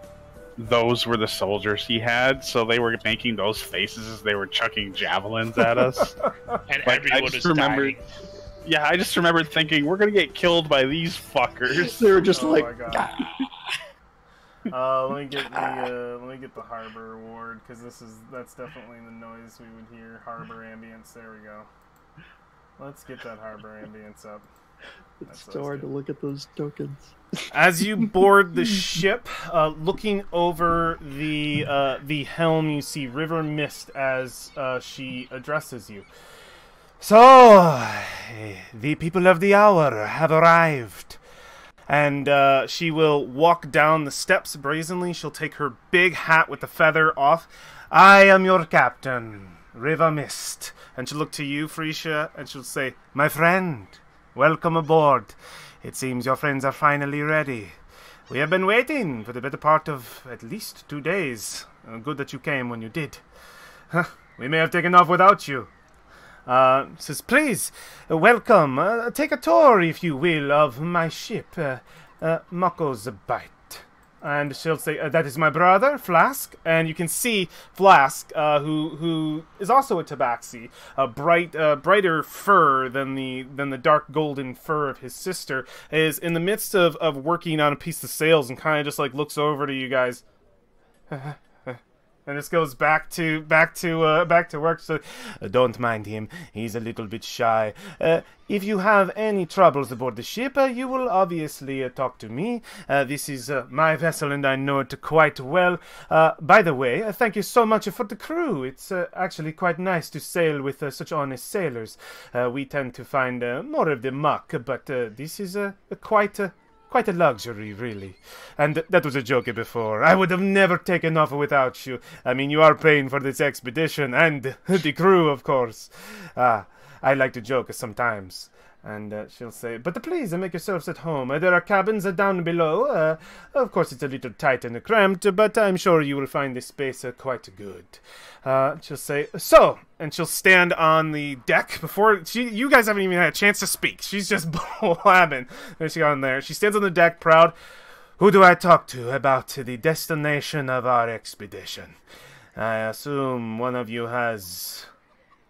those were the soldiers he had, so they were making those faces as they were chucking javelins at us. And Like, everyone was dying. Yeah, I just remembered thinking, we're gonna get killed by these fuckers. They were just Oh like... my God. Let me get the harbor award, because that's definitely the noise we would hear. Harbor ambience. There we go. Let's get that harbor ambience up. It's so hard to look at those tokens. As you board the ship, looking over the helm, you see River Mist as she addresses you. So, the people of the hour have arrived. And she will walk down the steps brazenly. She'll take her big hat with the feather off. I am your captain, River Mist. And she'll look to you, Frisha, and she'll say, my friend, welcome aboard. It seems your friends are finally ready. We have been waiting for the better part of at least 2 days. Good that you came when you did. We may have taken off without you. Says, please, welcome. Take a tour, if you will, of my ship, Mako's Bite. And she'll say, that is my brother, Flask. And you can see Flask, who is also a tabaxi, a brighter fur than the dark golden fur of his sister, is in the midst of working on a piece of sails and kind of just like looks over to you guys. and just goes back to work. So, don't mind him. He's a little bit shy. If you have any troubles aboard the ship, you will obviously talk to me. This is my vessel, and I know it quite well. By the way, thank you so much for the crew. It's actually quite nice to sail with such honest sailors. We tend to find more of the muck, but this is quite a luxury, really. And that was a joke before. I would have never taken off without you. I mean, you are paying for this expedition, and the crew, of course. I like to joke sometimes. And she'll say, but please make yourselves at home. There are cabins down below. Of course, it's a little tight and cramped, but I'm sure you will find this space quite good. She'll say, so, and she'll stand on the deck before you guys haven't even had a chance to speak. She's just blabbing. There she got on there. She stands on the deck, proud. Who do I talk to about the destination of our expedition? I assume one of you has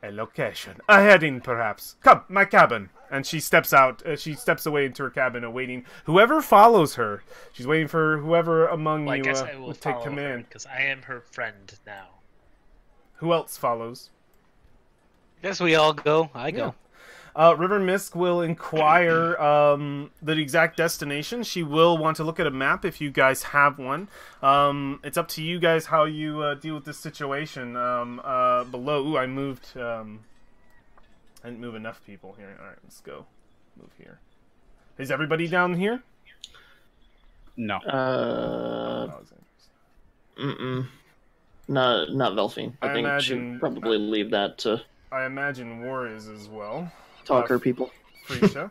a location, a heading, perhaps. Come, my cabin. And she steps out. She steps away into her cabin, awaiting whoever follows her. She's waiting for whoever among you I guess I will will take follow command. because I am her friend now. Who else follows? Guess we all go. I go. River Misk will inquire the exact destination. She will want to look at a map if you guys have one. It's up to you guys how you deal with this situation. Below, ooh, I moved. I didn't move enough people here. All right, let's go. Move here. Is everybody down here? No. Not Velphine. I think imagine- she'd probably leave that to I imagine War is as well. talker people. Frisha.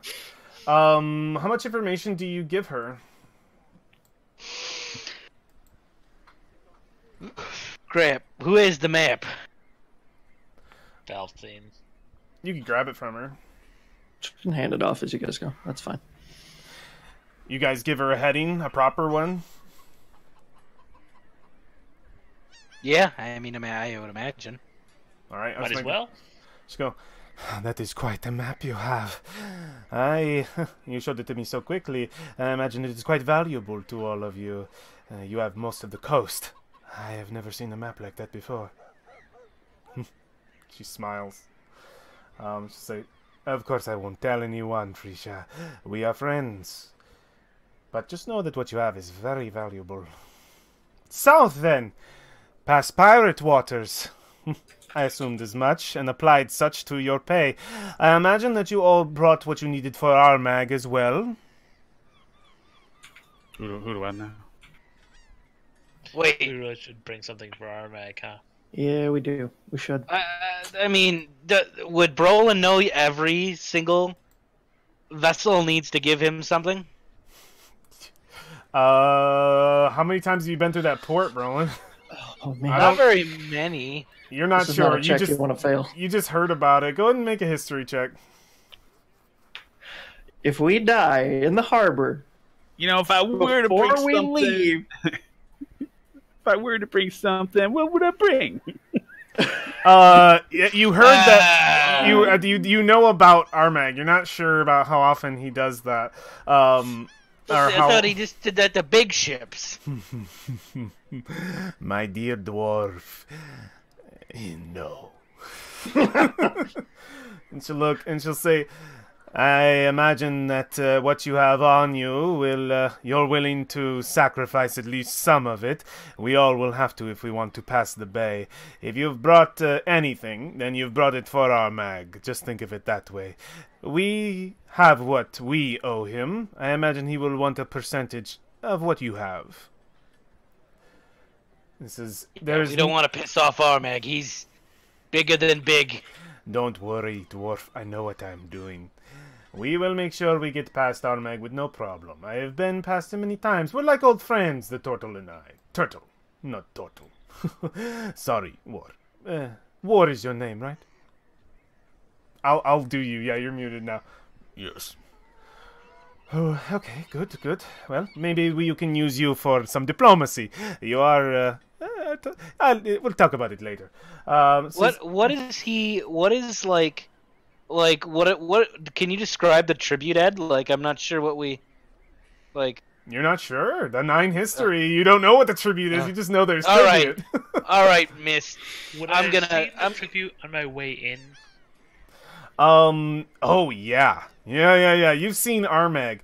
How much information do you give her? Crap. Who has the map? Valthine. You can grab it from her. She can hand it off as you guys go. That's fine. You guys give her a heading, a proper one? Yeah, I mean, I would imagine. All right. Might as well. Just go. That is quite a map you have. You showed it to me so quickly. I imagine it is quite valuable to all of you. You have most of the coast. I have never seen a map like that before. She smiles. She'll say, of course I won't tell anyone, Frisha. We are friends. But just know that what you have is very valuable. South, then! Past pirate waters. I assumed as much, and applied such to your pay. I imagine that you all brought what you needed for our mag as well. Who do I know? We Wait, really should bring something for our mag, huh? Yeah, we do. We should. I mean, would Brolin know every single vessel needs to give him something? How many times have you been through that port, Brolin? Oh man, Not very many. You're not this is sure. not a check you want to fail. You just heard about it. Go ahead and make a history check. If we die in the harbor You know, if I were to bring before we something, leave, if I were to bring something, what would I bring? You heard that. You know about Armag. You're not sure about how often he does that. I thought he just did that to big ships. My dear dwarf, no. And she'll look and she'll say, I imagine that what you have on you will, you're willing to sacrifice at least some of it. We all will have to if we want to pass the bay. If you've brought anything, then you've brought it for our mag. Just think of it that way. We have what we owe him. I imagine he will want a percentage of what you have. We don't want to piss off Armag. He's bigger than big. Don't worry, dwarf. I know what I'm doing. We will make sure we get past Armag with no problem. I have been past him many times. We're like old friends, the turtle and I. Turtle, not turtle. Sorry, War. War is your name, right? I'll do you. Yeah, you're muted now. Yes. Oh, okay, good. Well, maybe you can use you for some diplomacy. You are. We'll talk about it later. What is he? What is like? What? Can you describe the tribute, Ed? Like, I'm not sure what we. Like. You're not sure. The 9 history. You don't know what the tribute is. You just know there's All right. tribute. All right, Miss. Would I'm I gonna. see the I'm tribute on my way in? Oh yeah. Yeah. You've seen Armag.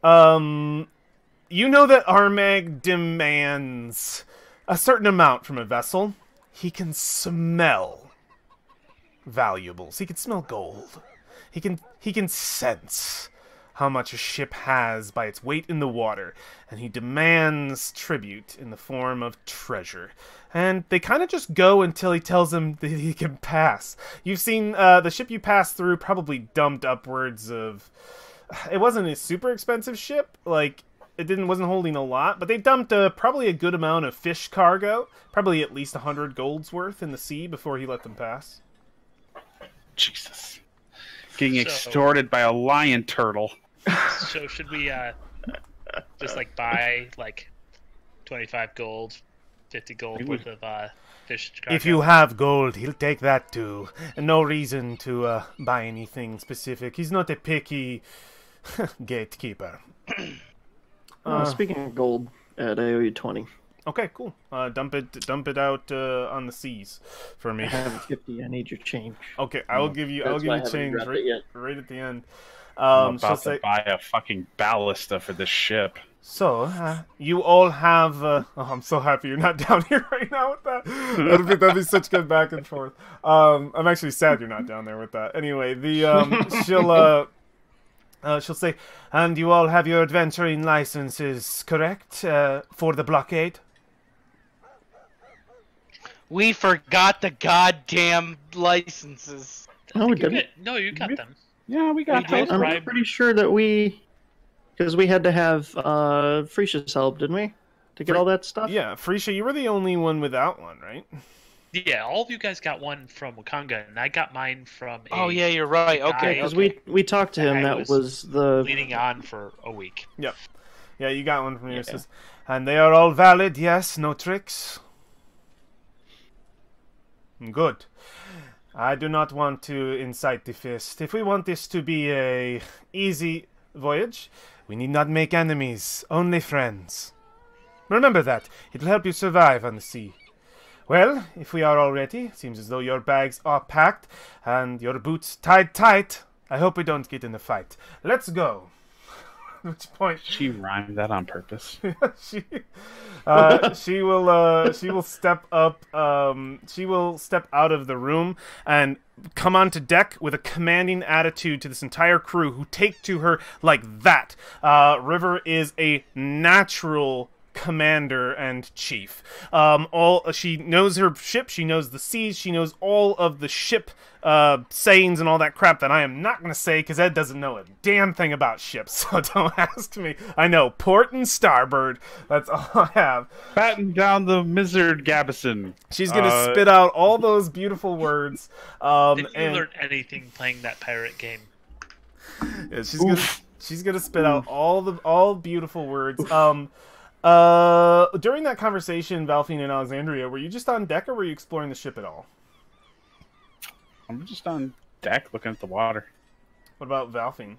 You know that Armag demands a certain amount from a vessel. He can smell valuables. He can smell gold. He can sense how much a ship has by its weight in the water, and he demands tribute in the form of treasure. And they kind of just go until he tells them that he can pass. You've seen the ship you passed through probably dumped upwards of... It wasn't a super expensive ship, like, wasn't holding a lot, but they dumped probably a good amount of fish cargo, probably at least 100 gold's worth in the sea before he let them pass. Jesus. Getting extorted by a lion turtle. So should we just like buy like 25 gold, 50 gold worth of fish cargo? If you have gold, he'll take that too. And no reason to buy anything specific. He's not a picky gatekeeper. Speaking of gold, at I owe you 20. Okay, cool. Dump it out on the seas for me. I have 50. I need your change. Okay, I'll give you change right at the end. I'm about to buy a fucking ballista for this ship. So, you all have... oh, I'm so happy you're not down here right now with that. That'd be such good back and forth. I'm actually sad you're not down there with that. Anyway, she'll say, and you all have your adventuring licenses, correct? For the blockade? We forgot the goddamn licenses. No, we didn't. No, you got them. Yeah, we got those. I'm pretty sure that because we had to have Frisia's help, didn't we? To get all that stuff? Yeah, Frisia, you were the only one without one, right? Yeah, all of you guys got one from Wakanga, and I got mine from Oh, yeah, you're right. Okay, because we talked to him. That was the... leading on for a week. Yep. Yeah, you got one from your sister. And they are all valid, yes? No tricks? Good. I do not want to incite the fist. If we want this to be a easy voyage, we need not make enemies, only friends. Remember that. It'll help you survive on the sea. Well, if we are all ready, seems as though your bags are packed and your boots tied tight. I hope we don't get in a fight. Let's go. At which point she rhymed that on purpose. she will step up. She will step out of the room and come onto deck with a commanding attitude to this entire crew, who take to her like that. River is a natural commander and chief. She knows her ship, she knows the seas, she knows all of the ship sayings and all that crap that I am not going to say because Ed doesn't know a damn thing about ships, so don't ask me. I know port and starboard, that's all I have. Batten down the Mizzard Gabison. She's going to spit out all those beautiful words. Did you learn anything playing that pirate game? Yeah, she's gonna spit out all beautiful words. During that conversation, Valfine and Alexandria, were you just on deck or were you exploring the ship at all? I'm just on deck looking at the water. What about Valfine?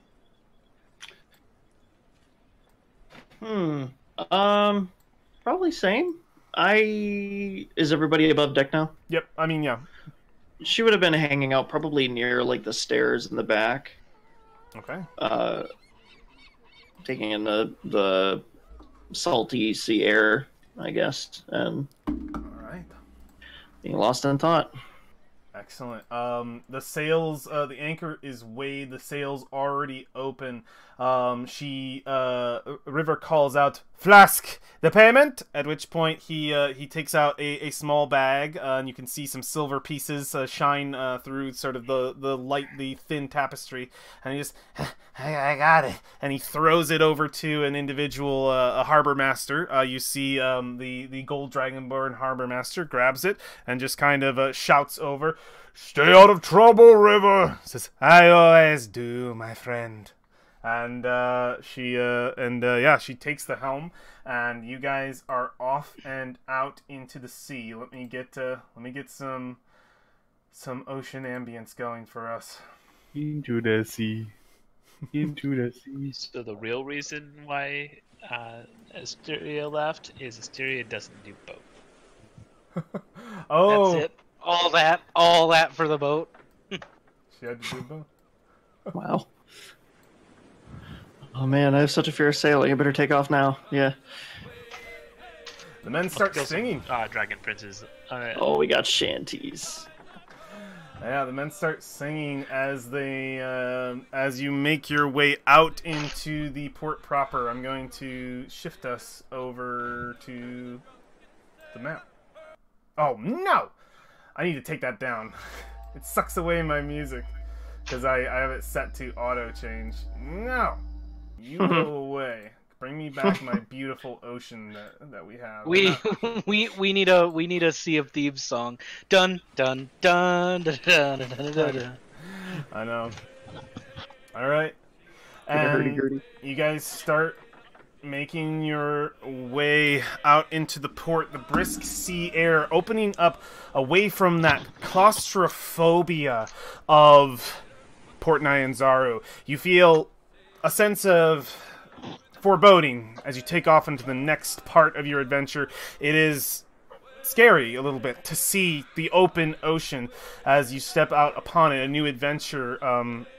Probably same. Is everybody above deck now? Yep, I mean, yeah. She would have been hanging out probably near like the stairs in the back. Okay. Taking in the salty sea air, I guess, and alright. Being lost in thought. Excellent. The sails, the anchor is weighed, the sails already open. River calls out, "Flask, the payment!" At which point he takes out a small bag, and you can see some silver pieces shine through sort of the thin tapestry, and he just, I got it, and he throws it over to an individual, a harbor master. You see the gold dragonborn harbor master grabs it and just kind of shouts over, "Stay out of trouble, River!" Says, "I always do, my friend." And she takes the helm, and you guys are off and out into the sea. Let me get some ocean ambience going for us. Into the sea, into the sea. So the real reason why Asteria left is Asteria doesn't do both. Oh, That's it. All that for the boat. she had to do both. Wow. Oh man, I have such a fear of sailing. I better take off now. Yeah. The men start Kill some, singing. Dragon Princes. Oh, we got shanties. Yeah, the men start singing as they, as you make your way out into the port proper. I'm going to shift us over to the map. Oh no! I need to take that down. It sucks away my music because I have it set to auto change. No, you go away. Bring me back my beautiful ocean that we have. We need a Sea of Thieves song. Dun dun dun dun dun dun dun dun. Dun. I know. All right, and you guys start making your way out into the port. The brisk sea air opening up away from that claustrophobia of Port Nyanzaru. You feel a sense of foreboding as you take off into the next part of your adventure. It is scary a little bit to see the open ocean as you step out upon it, a new adventure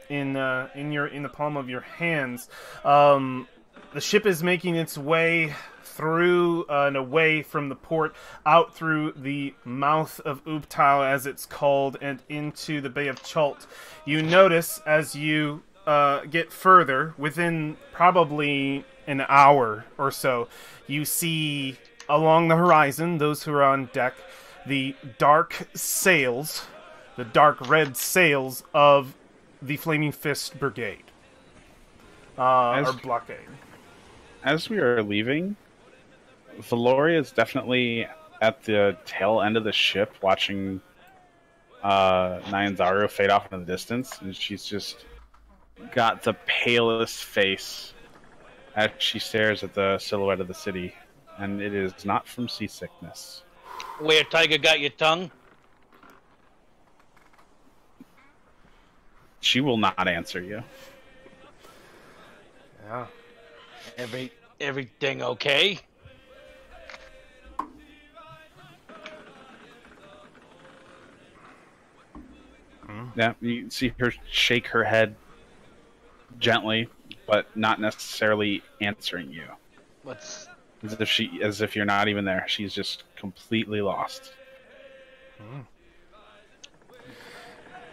in the palm of your hands. The ship is making its way through and away from the port, out through the mouth of Ubtal, as it's called, and into the Bay of Chult. You notice as you get further, within probably an hour or so, you see along the horizon, those who are on deck, the dark sails, the dark red sails of the Flaming Fist Brigade. Or blockade. As we are leaving, Valoria is definitely at the tail end of the ship, watching Nyanzaru fade off in the distance, and she's just got the palest face as she stares at the silhouette of the city, and it is not from seasickness. Where Tiger got your tongue? She will not answer you. Yeah. Everything okay? Yeah, you see her shake her head gently, but not necessarily answering you. What's... As if you're not even there. She's just completely lost.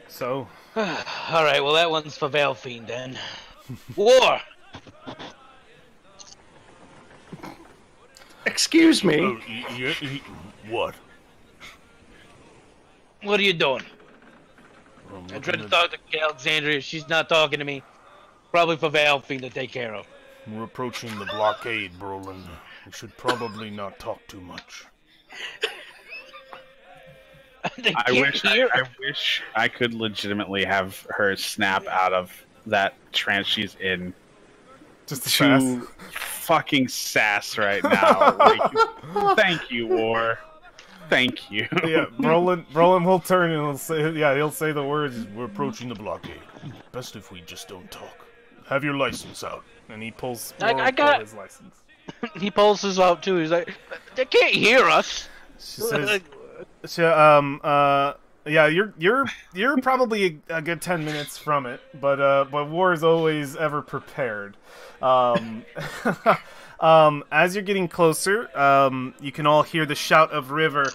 So, all right, well, that one's for Valfiend, then. War! Excuse me. What? What are you doing? I tried to talk to Alexandria. She's not talking to me. Probably for Valfiend to take care of. We're approaching the blockade, Brolin. We should probably not talk too much. I wish I could legitimately have her snap out of that trance she's in. just the To fucking sass right now. Like, thank you, War. Thank you. Yeah, Brolin will turn and he'll say the words. We're approaching the blockade. Best if we just don't talk. Have your license out. And he pulls I got his license. He pulls his out too. He's like, they can't hear us. She says, yeah, you're probably a good 10 minutes from it, but War is always ever prepared. As you're getting closer, you can all hear the shout of River.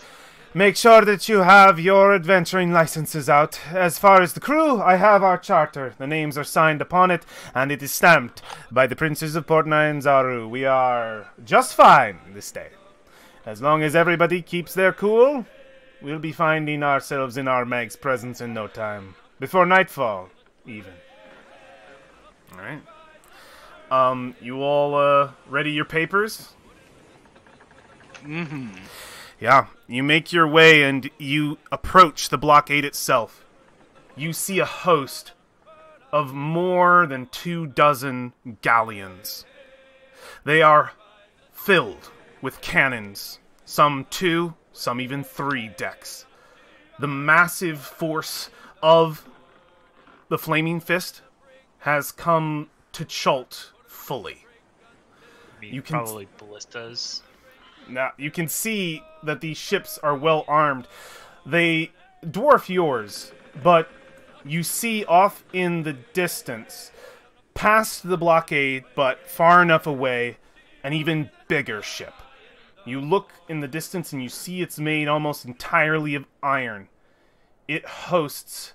Make sure that you have your adventuring licenses out. As far as the crew, I have our charter. The names are signed upon it, and it is stamped by the princes of Port Nyanzaru. We are just fine this day. As long as everybody keeps their cool, we'll be finding ourselves in our Meg's presence in no time. Before nightfall, even. Alright. You all, ready your papers? Mm-hmm. Yeah, you make your way and you approach the blockade itself. You see a host of more than 24 galleons. They are filled with cannons, some 2, some even 3 decks. The massive force of the Flaming Fist has come to Chult fully. You can probably ballistas. Now, you can see that these ships are well armed. They dwarf yours, but you see off in the distance, past the blockade, but far enough away, an even bigger ship. You look in the distance and you see it's made almost entirely of iron. It hosts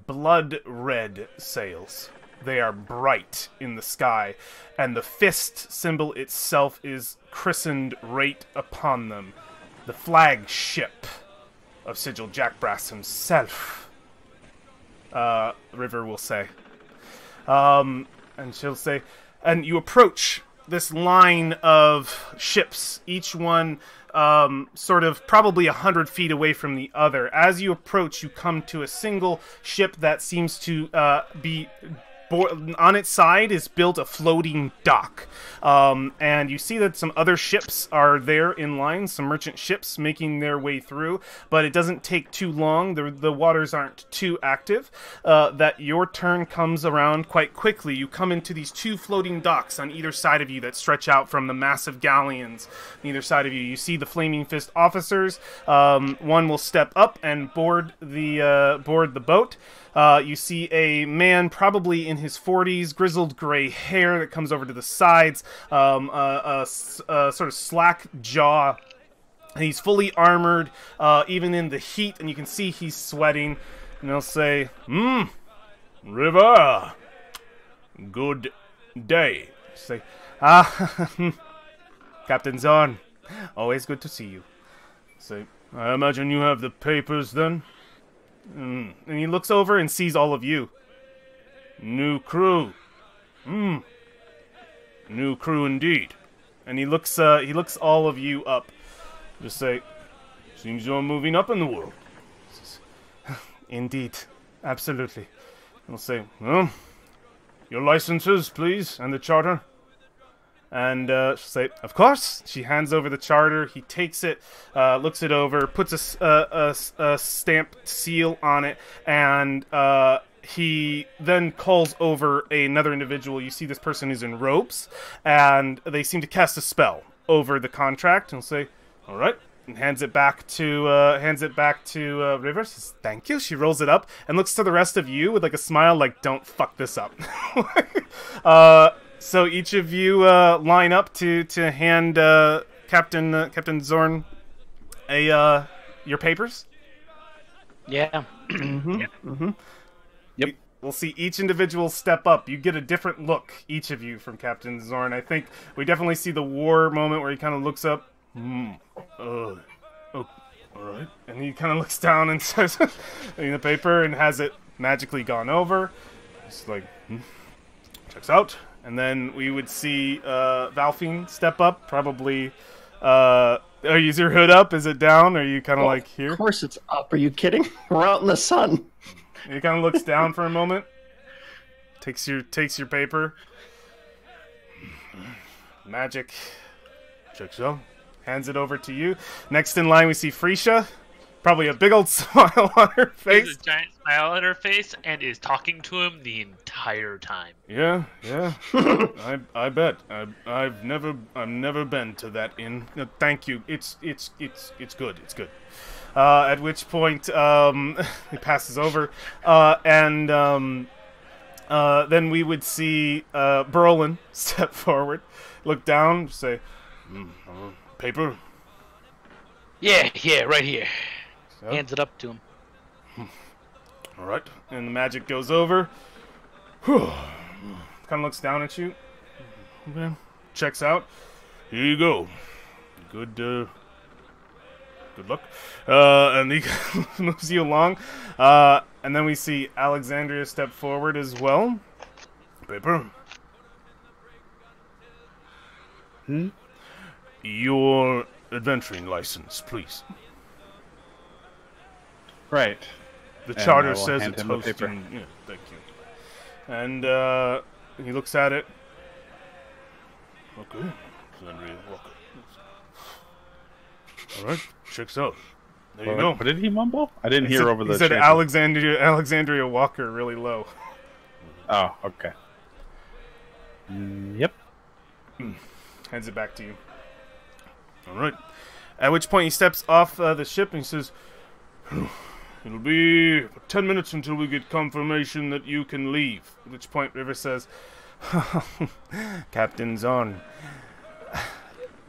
blood-red sails. They are bright in the sky, and the fist symbol itself is christened right upon them. The flagship of Sigil Jackbrass himself, River will say. And she'll say, and you approach this line of ships, each one sort of probably 100 feet away from the other. As you approach, you come to a single ship that seems to be... on its side is built a floating dock. And you see that some other ships are there in line, some merchant ships making their way through, but it doesn't take too long, the waters aren't too active, that your turn comes around quite quickly. You come into these two floating docks on either side of you that stretch out from the massive galleons on either side of you. You see the Flaming Fist officers. One will step up and board the boat. You see a man probably in his 40s, grizzled gray hair that comes over to the sides, a sort of slack jaw, and he's fully armored, even in the heat, and you can see he's sweating, and they'll say, River, good day. Say, Captain Zorn, always good to see you. Say, I imagine you have the papers then? And he looks over and sees all of you. New crew. New crew indeed. And he looks all of you up. Just say, seems you're moving up in the world. Indeed. Absolutely. He'll say, well, your licenses, please, and the charter. And she'll say, of course. She hands over the charter. He takes it, looks it over, puts a stamped seal on it, and he then calls over another individual. You see this person is in robes, and they seem to cast a spell over the contract. And he'll say, all right, and hands it back to River. Says, thank you. She rolls it up and looks to the rest of you with like a smile, like, don't fuck this up. So each of you line up to hand Captain Zorn your papers. Yeah. Yep. We'll see each individual step up. You get a different look, each of you, from Captain Zorn. I think we definitely see the war moment where he kind of looks up. Oh, all right. And he kind of looks down and says, in the paper, and has it magically gone over. It's like, checks out. And then we would see Valfine step up, probably. Is your hood up? Is it down? Are you kind of like here? Of course it's up. Are you kidding? We're out in the sun. He kind of looks down for a moment. Takes your paper. Magic. Checks out. Hands it over to you. Next in line we see Freesia. Probably a big old smile on her face. There's a giant smile on her face and is talking to him the entire time. Yeah. I bet. I've never been to that inn. No, thank you. It's good. It's good. At which point he passes over, and then we would see Brolin step forward, look down, say, paper. Yeah, right here. So? Hands it up to him. All right, and the magic goes over. Kind of looks down at you. Okay. Checks out. Here you go. Good luck. And he moves you along. And then we see Alexandria step forward as well. Paper. Your adventuring license, please. Right. The And charter I will says hand it's him the paper. hosting. Yeah, thank you. And he looks at it. Okay. Alexandria Walker. All right. Checks out. There you go. What did he mumble? I didn't hear over the. He said chanting. Alexandria Walker really low. Oh, okay. Yep. Hands it back to you. All right. At which point he steps off the ship and he says, "It'll be 10 minutes until we get confirmation that you can leave." At which point River says, "Captain Zorn,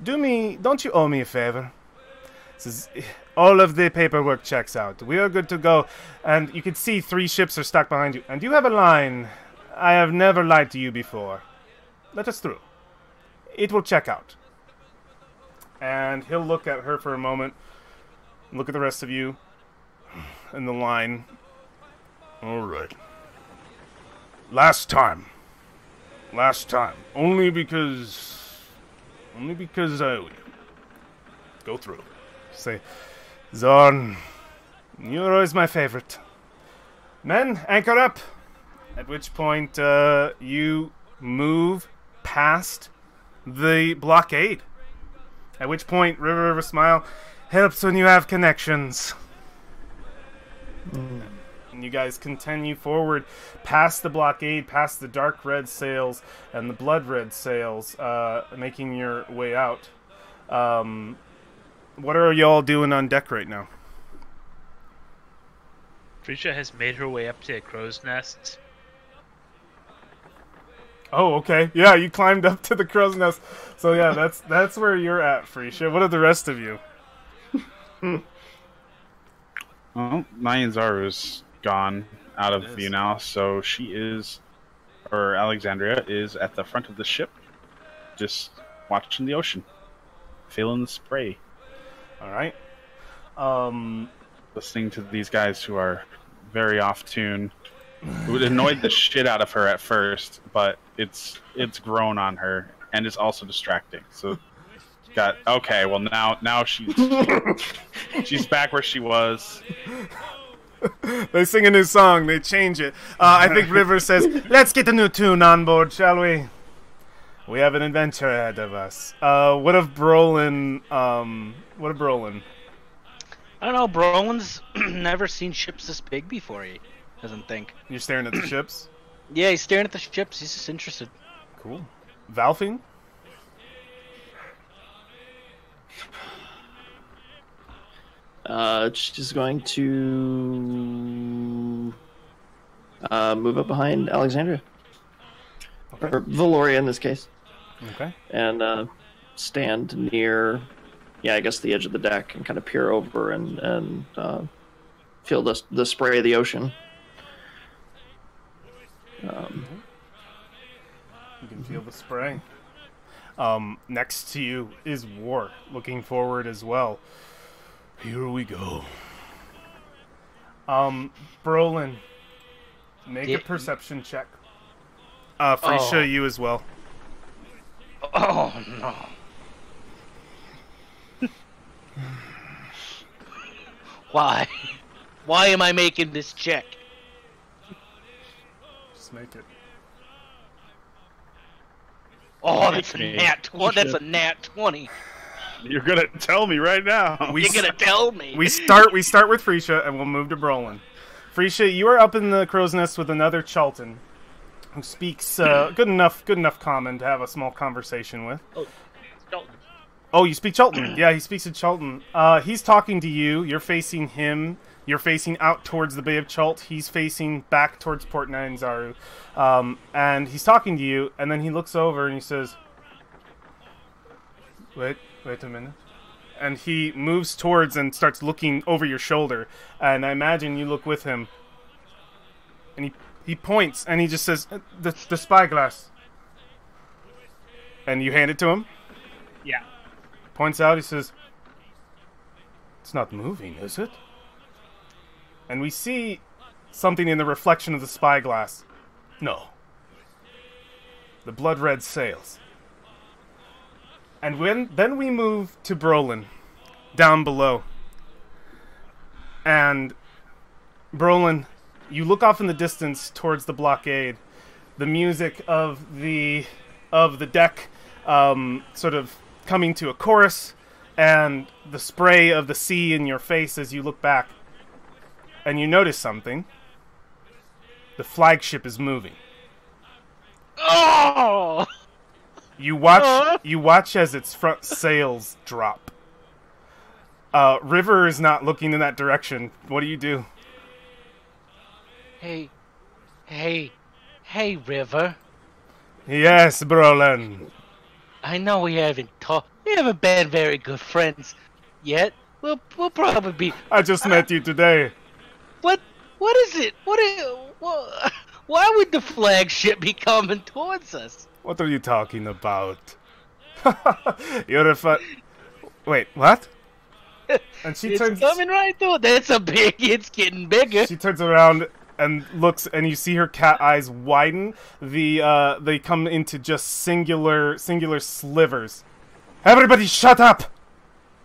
don't you owe me a favor?" Says, "All of the paperwork checks out. We are good to go." And you can see 3 ships are stuck behind you. And you have a line. "I have never lied to you before. Let us through. It will check out." And he'll look at her for a moment. Look at the rest of you. And the line. All right. Last time. Only because I owe you. Go through. Say, "Zorn, you're always my favorite. Men, anchor up." At which point, you move past the blockade. At which point, River Smile, "Helps when you have connections." And you guys continue forward past the blockade, past the dark red sails and the blood red sails, making your way out. What are y'all doing on deck right now? Frisha has made her way up to a crow's nest. Oh, okay. Yeah, you climbed up to the crow's nest. So yeah, that's where you're at, Frisha. What are the rest of you? Well, Nyanzaru's gone out of view now, so she is, or Alexandria is at the front of the ship, just watching the ocean, feeling the spray. All right. Listening to these guys who are very off tune. It would annoy the shit out of her at first, but it's grown on her, and it's also distracting. So, okay. Well, now she's back where she was. They sing a new song. They change it. I think River says, "Let's get a new tune on board, shall we? We have an adventure ahead of us." What of Brolin? What of Brolin? I don't know. Brolin's never seen ships this big before. He doesn't think. You're staring at the ships? Yeah, he's staring at the ships. He's just interested. Cool. Valfing? She's going to move up behind Alexandria. Okay. Or Valoria in this case. Okay. And stand near, I guess the edge of the deck and kind of peer over and feel the spray of the ocean. You can feel the spray. Next to you is War, looking forward as well. Here we go. Brolin, make a perception check. Frisha, you as well. Oh no. Why? Why am I making this check? Just make it. Oh, that's a nat 20. That's a nat 20. You're gonna tell me right now. You're gonna tell me. We start with Frisha, and we'll move to Brolin. Frisha, you are up in the crow's nest with another Chultan, who speaks good enough common to have a small conversation with. Oh, Chult. Oh, you speak Chultan. Yeah, he speaks in Chultan. He's talking to you. You're facing him. You're facing out towards the Bay of Chult. He's facing back towards Port Nyanzaru. And he's talking to you, and then he looks over and he says, Wait a minute. And he moves towards and starts looking over your shoulder. And I imagine you look with him. And he points and he just says, the spyglass. And you hand it to him? Yeah. Points out, he says, "It's not moving, is it?" And we see something in the reflection of the spyglass. No. The blood red sails. And then we move to Brolin, down below. And Brolin, you look off in the distance towards the blockade. The music of the deck sort of coming to a chorus, and the spray of the sea in your face as you look back. And you notice something. The flagship is moving. Oh! You watch as its front sails drop. River is not looking in that direction. What do you do? Hey, River. Yes, Brolin. I know we haven't been very good friends yet. We'll probably be. I just met you today. What is it? Why would the flagship be coming towards us? What are you talking about? You're a Wait, what? And she It's coming right through. It's getting bigger. She turns around and looks, and you see her cat eyes widen. They come into just singular slivers. Everybody shut up!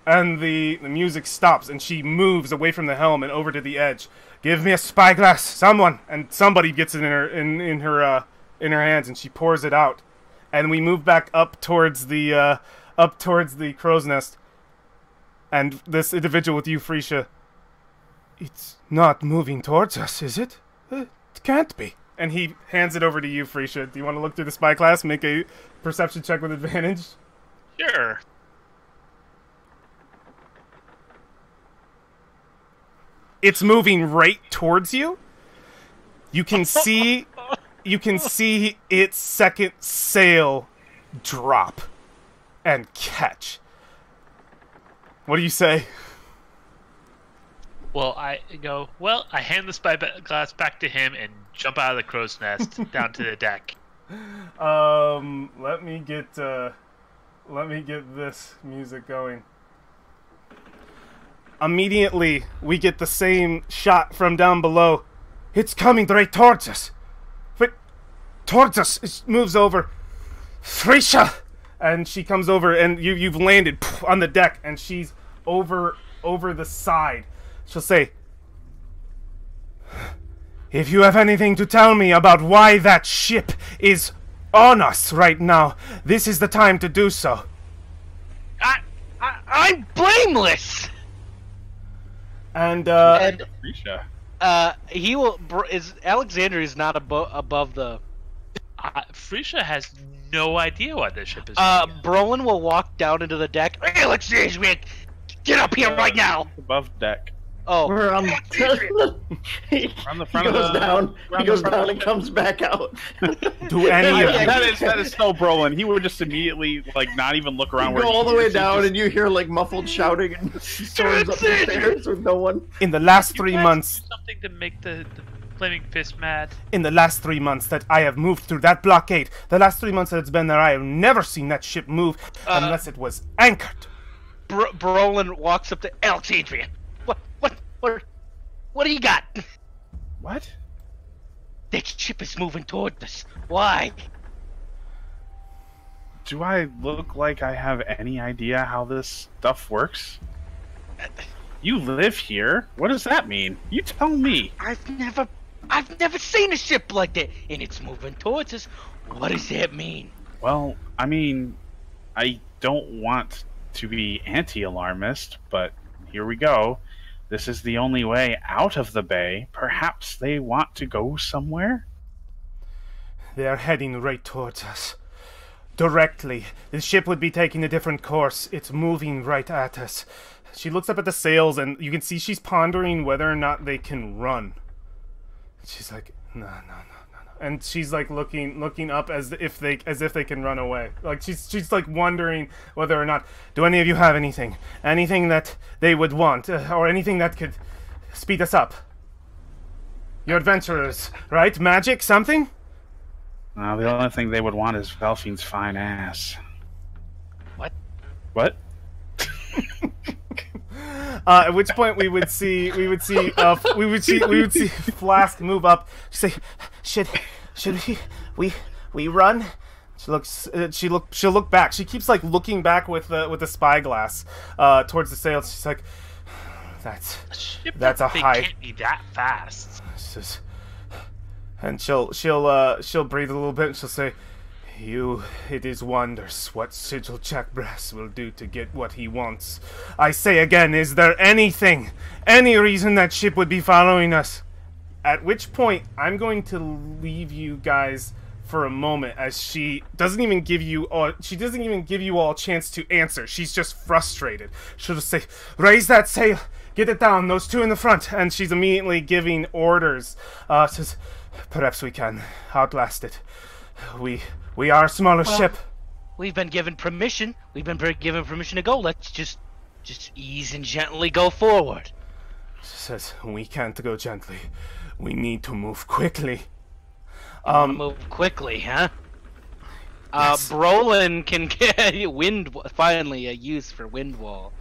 And the music stops, and she moves away from the helm and over to the edge. Give me a spyglass, someone! And somebody gets it in her hands, and she pours it out. And we move back up towards the crow's nest. And this individual with you, Freesia, it's not moving towards us, is it? It can't be. And he hands it over to you, Freesia. Do you want to look through the spyglass? Make a perception check with advantage. Sure. It's moving right towards you. You can see its second sail drop and catch. What do you say? Well, I hand the spyglass back to him and jump out of the crow's nest down to the deck. Let me get this music going. Immediately, we get the same shot from down below. It's coming right towards us. But towards us, it moves over. Freesia! And she comes over, and you've landed on the deck, and she's over the side. She'll say, if you have anything to tell me about why that ship is on us right now, this is the time to do so. I'm blameless. And he will. Is Alexander is not above the. Freesia has no idea why this ship is. Brolin will walk down into the deck. Alexander, get up here right now. Above deck. Oh, We're on We're on the front he goes of the, down. we're He on the goes front down of and comes back out. do any of you... that is so Brolin. He would just immediately not even look around. You where go all the he way is. He down, just- and you hear muffled shouting and storms up the stairs with no one. In the last You 3 guys months... do something to make the flaming fist mad. In the last 3 months that I have moved through that blockade, the last 3 months that it's been there, I have never seen that ship move unless it was anchored. Brolin walks up to Alexandria. What do you got? What? That ship is moving toward us. Why? Do I look like I have any idea how this stuff works? You live here. What does that mean? You tell me. I've never seen a ship like that, and it's moving towards us. What does that mean? Well, I mean, I don't want to be anti-alarmist, but here we go. This is the only way out of the bay. Perhaps they want to go somewhere? They are heading right towards us. Directly. The ship would be taking a different course. It's moving right at us. She looks up at the sails, and you can see she's pondering whether or not they can run. She's like, no. And she's looking up as if they can run away. She's wondering whether or not, do any of you have anything that they would want, or anything that could speed us up? You're adventurers, right? Magic, something? The only thing they would want is Velfine's fine ass. What? At which point we would see Flask move up. Say, should we run? She'll look back. She keeps looking back with the spyglass towards the sails. She's like, that's a high. Can't be that fast. And she'll breathe a little bit and she'll say, it is wonders what Sigil Checkbrass will do to get what he wants. I say again, is there any reason that ship would be following us? At which point, I'm going to leave you guys for a moment as she doesn't even give you all a chance to answer. She's just frustrated. She'll just say, "Raise that sail, get it down, those two in the front," and she's immediately giving orders. Says, "Perhaps we can outlast it. We are a smaller ship." We've been given permission. Given permission to go. Let's just ease and gently go forward. She says, "We can't go gently. We need to move quickly." Move quickly, huh? Yes. Brolin can get finally a use for wind wall.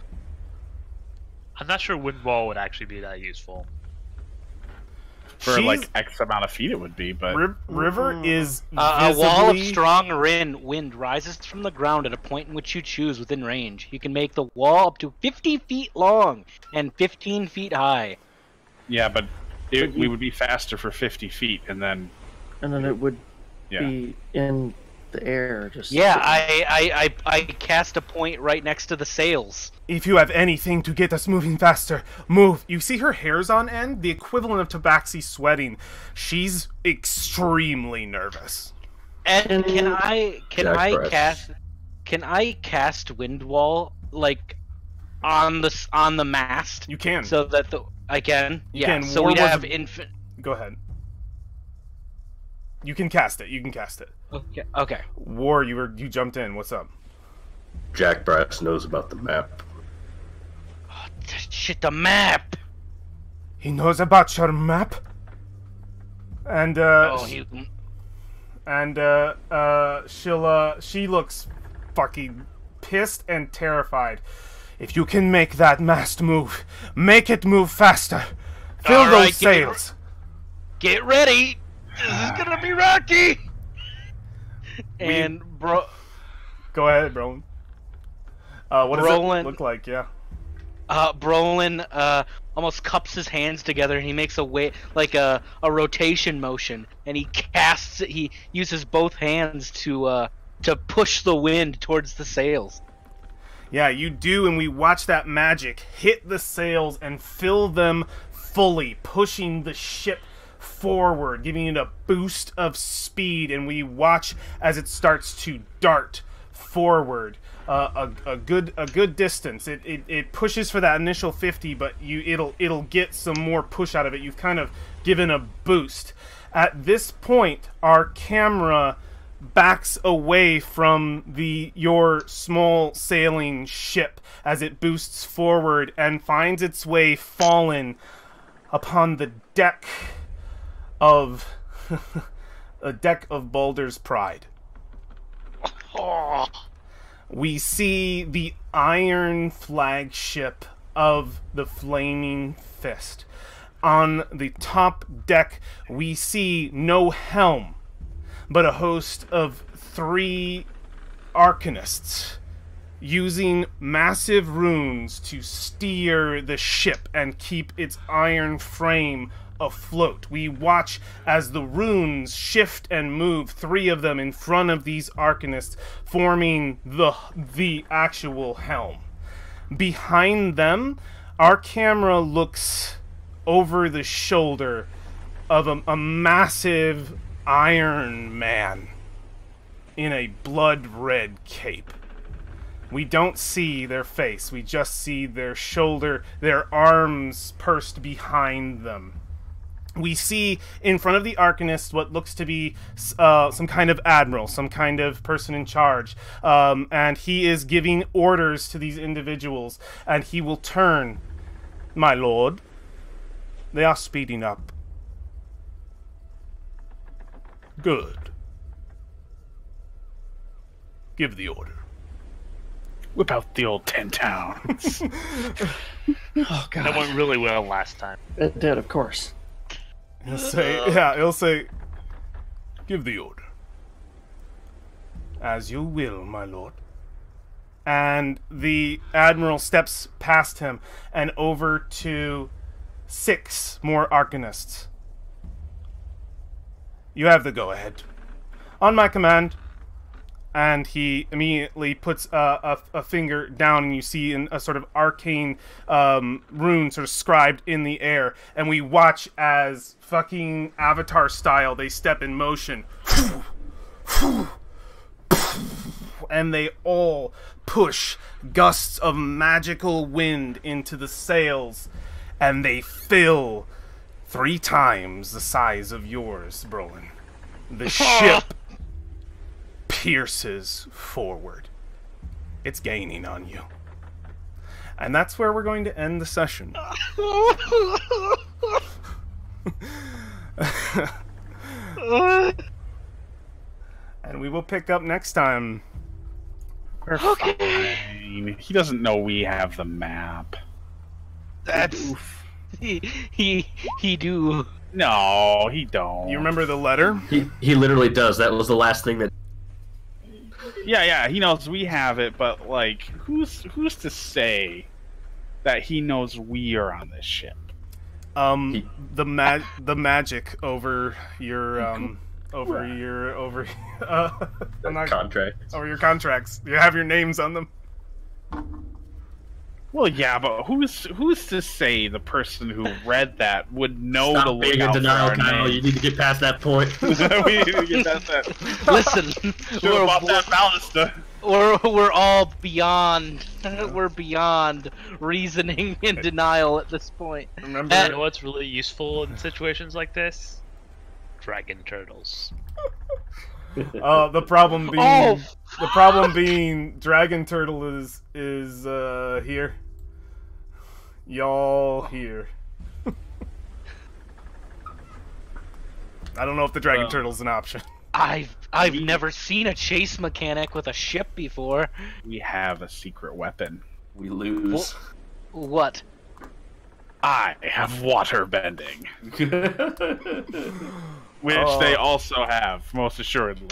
I'm not sure wind wall would actually be that useful. For like X amount of feet, it would be, but River is a wall of visibly- strong wind rises from the ground at a point in which you choose within range. You can make the wall up to 50 feet long and 15 feet high. yeah, but we would be faster for 50 feet, and then it would yeah. be in the air. Just Yeah, I cast a point right next to the sails. If you have anything to get us moving faster, move. You see her hair's on end, the equivalent of Tabaxi sweating. She's extremely nervous. And can I Jack cast wind wall like on the mast? You can. So that I can. Yeah. can. So War we was have a- Go ahead. You can cast it. Okay. War, you jumped in. What's up? Jack Brass knows about the map. Shit, the map. He knows about your map? And she looks fucking pissed and terrified. If you can make that mast move, make it move faster. Fill All those right, sails. Get ready. This is gonna be rocky. And Go ahead, Brolin. What does Brolin- it look like? Yeah. Brolin almost cups his hands together and he makes a rotation motion, and he uses both hands to push the wind towards the sails. Yeah, you do, and we watch that magic hit the sails and fill them fully, pushing the ship forward, giving it a boost of speed, and we watch as it starts to dart forward a good distance. It pushes for that initial 50, but it'll get some more push out of it. You've kind of given a boost. At this point, our camera backs away from your small sailing ship as it boosts forward and finds its way fallen upon the deck of a deck of Baldur's Pride. We see the iron flagship of the Flaming Fist. On the top deck, we see no helm, but a host of 3 arcanists using massive runes to steer the ship and keep its iron frame afloat. We watch as the runes shift and move, 3 of them in front of these arcanists, forming the actual helm. Behind them, our camera looks over the shoulder of a massive Iron Man in a blood-red cape. We don't see their face. We just see their shoulder, their arms pursed behind them. We see in front of the Arcanist what looks to be some kind of admiral, some kind of person in charge. And he is giving orders to these individuals. And he will turn. My lord, they are speeding up. Good. Give the order. Whip out the old 10 towns. Oh god, That went really well last time. it did, of course. He'll say, give the order. As you will, my lord. And the admiral steps past him and over to 6 more arcanists. You have the go-ahead. On my command. And he immediately puts a finger down, and you see a sort of arcane rune sort of scribed in the air. And we watch as fucking Avatar style, they step in motion. and they all push gusts of magical wind into the sails, and they fill 3 times the size of yours, Brolin. The ship pierces forward. It's gaining on you. And that's where we're going to end the session. And we will pick up next time. We're fine. He doesn't know we have the map. That's he do. No, he don't. You remember the letter? He literally does. That was the last thing that. Yeah, he knows we have it, but like, who's to say that he knows we are on this ship? The magic over your I'm not, Contract. over your contracts. You have your names on them. Well, yeah, but who's to say the person who read that would know to Stop look being in out for denial, our Kyle. names? You need to get past that point. We need to get past that. Listen, Should've bought that ballista. we're all beyond we're beyond reasoning and denial at this point. Remember, You know what's really useful in situations like this? Dragon turtles. the problem being Dragon Turtle is here. Y'all here. I don't know if the Dragon Turtle's an option. I've never seen a chase mechanic with a ship before. We have a secret weapon. We lose. What? I have water bending, which they also have, most assuredly.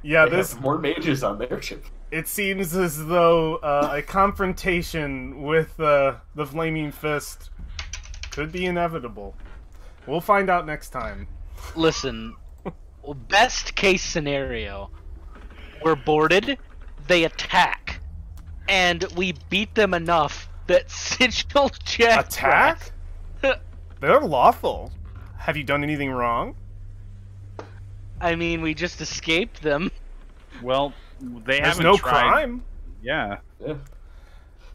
Yeah, They this have more mages on their ship. it seems as though a confrontation with the Flaming Fist could be inevitable. We'll find out next time. Listen, best case scenario, we're boarded, they attack, and we beat them enough that Sigil Jack Attack? They're lawful. Have you done anything wrong? I mean, we just escaped them. Well, they There's haven't no tried. crime. Yeah. Yeah.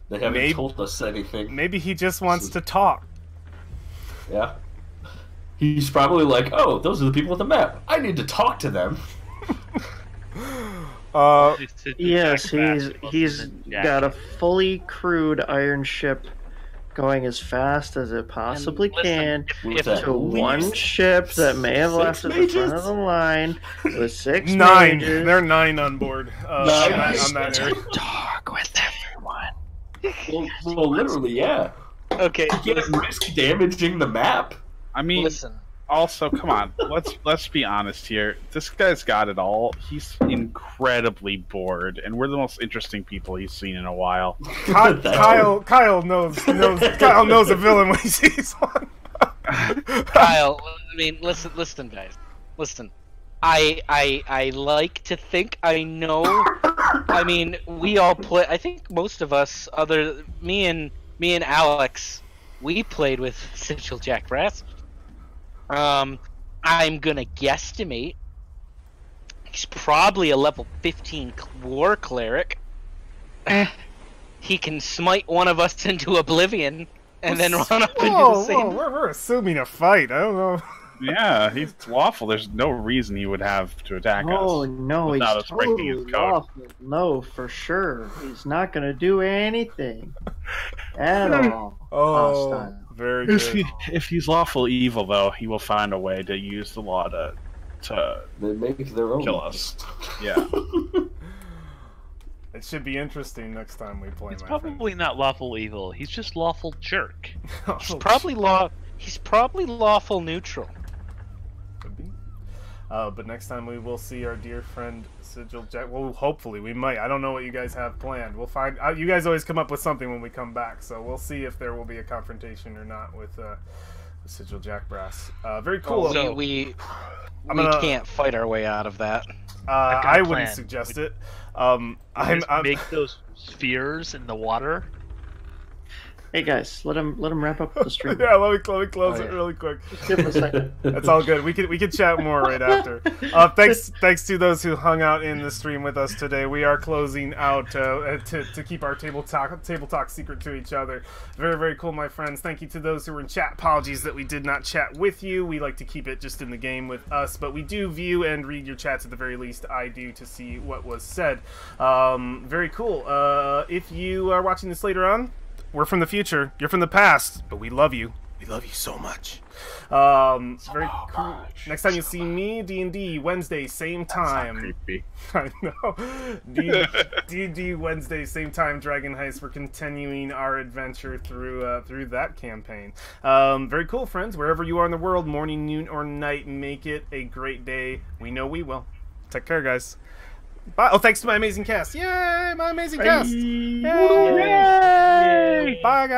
They haven't Maybe- told us anything. Maybe he just wants to talk. Yeah. He's probably like, oh, those are the people with the map. I need to talk to them. Yes, he's got a fully crewed iron ship going as fast as it possibly listen, can if With to one ship that may have left at the front of the line with 6 9. mages. There are 9 on board. Nine. On that area. Talk with everyone. Well, literally, yeah. Okay, You can't risk damaging the map. I mean, listen. also, come on. Let's be honest here. This guy's got it all. He's incredibly bored, and we're the most interesting people he's seen in a while. Kyle knows a villain when he sees one. Kyle, I mean, listen, guys. Listen. I like to think I know. I mean, we all play. I think most of us, me and Alex, we played with Sigil Jack Brass. I'm gonna guesstimate he's probably a level 15 war cleric. He can smite one of us into oblivion and then run up into the same. We're assuming a fight. I don't know. Yeah, he's lawful. There's no reason he would have to attack Oh us. no, he's without us breaking his totally code. lawful. No, for sure. He's not gonna do anything at all. Oh, Hostile. very If, good. if he's lawful evil, though, he will find a way to use the law to They make their own. kill us. Yeah. It should be interesting next time we play. He's my probably not lawful evil. He's just lawful jerk. friend. He's probably lawful neutral. Could be. But next time we will see our dear friend Sigil Jack. Well, hopefully we might. I don't know what you guys have planned. We'll find. You guys always come up with something when we come back, so we'll see if there will be a confrontation or not with Sigil Jack Brass. Very cool. So- we gonna- can't fight our way out of that. got a I wouldn't plan. suggest it. Just make those spheres in the water. Hey guys, let him wrap up the stream. Yeah, let me close Oh, it yeah. really quick. Give him a second. That's all good. We can chat more right after. Thanks to those who hung out in the stream with us today. We are closing out to keep our table talk secret to each other. Very, very cool, my friends. Thank you to those who were in chat. Apologies that we did not chat with you. We like to keep it just in the game with us, but we do view and read your chats at the very least. I do, to see what was said. Very cool. If you are watching this later on, we're from the future. You're from the past, but we love you. We love you so much. Very cool. Next time you see me, D&D Wednesday, same time. That's not creepy. I know. D&D Wednesday, same time. Dragon Heist. We're continuing our adventure through that campaign. Very cool, friends. Wherever you are in the world, morning, noon, or night, make it a great day. We know we will. Take care, guys. Bye. Oh, thanks to my amazing cast. Yay, my amazing cast. Yay. Bye, guys.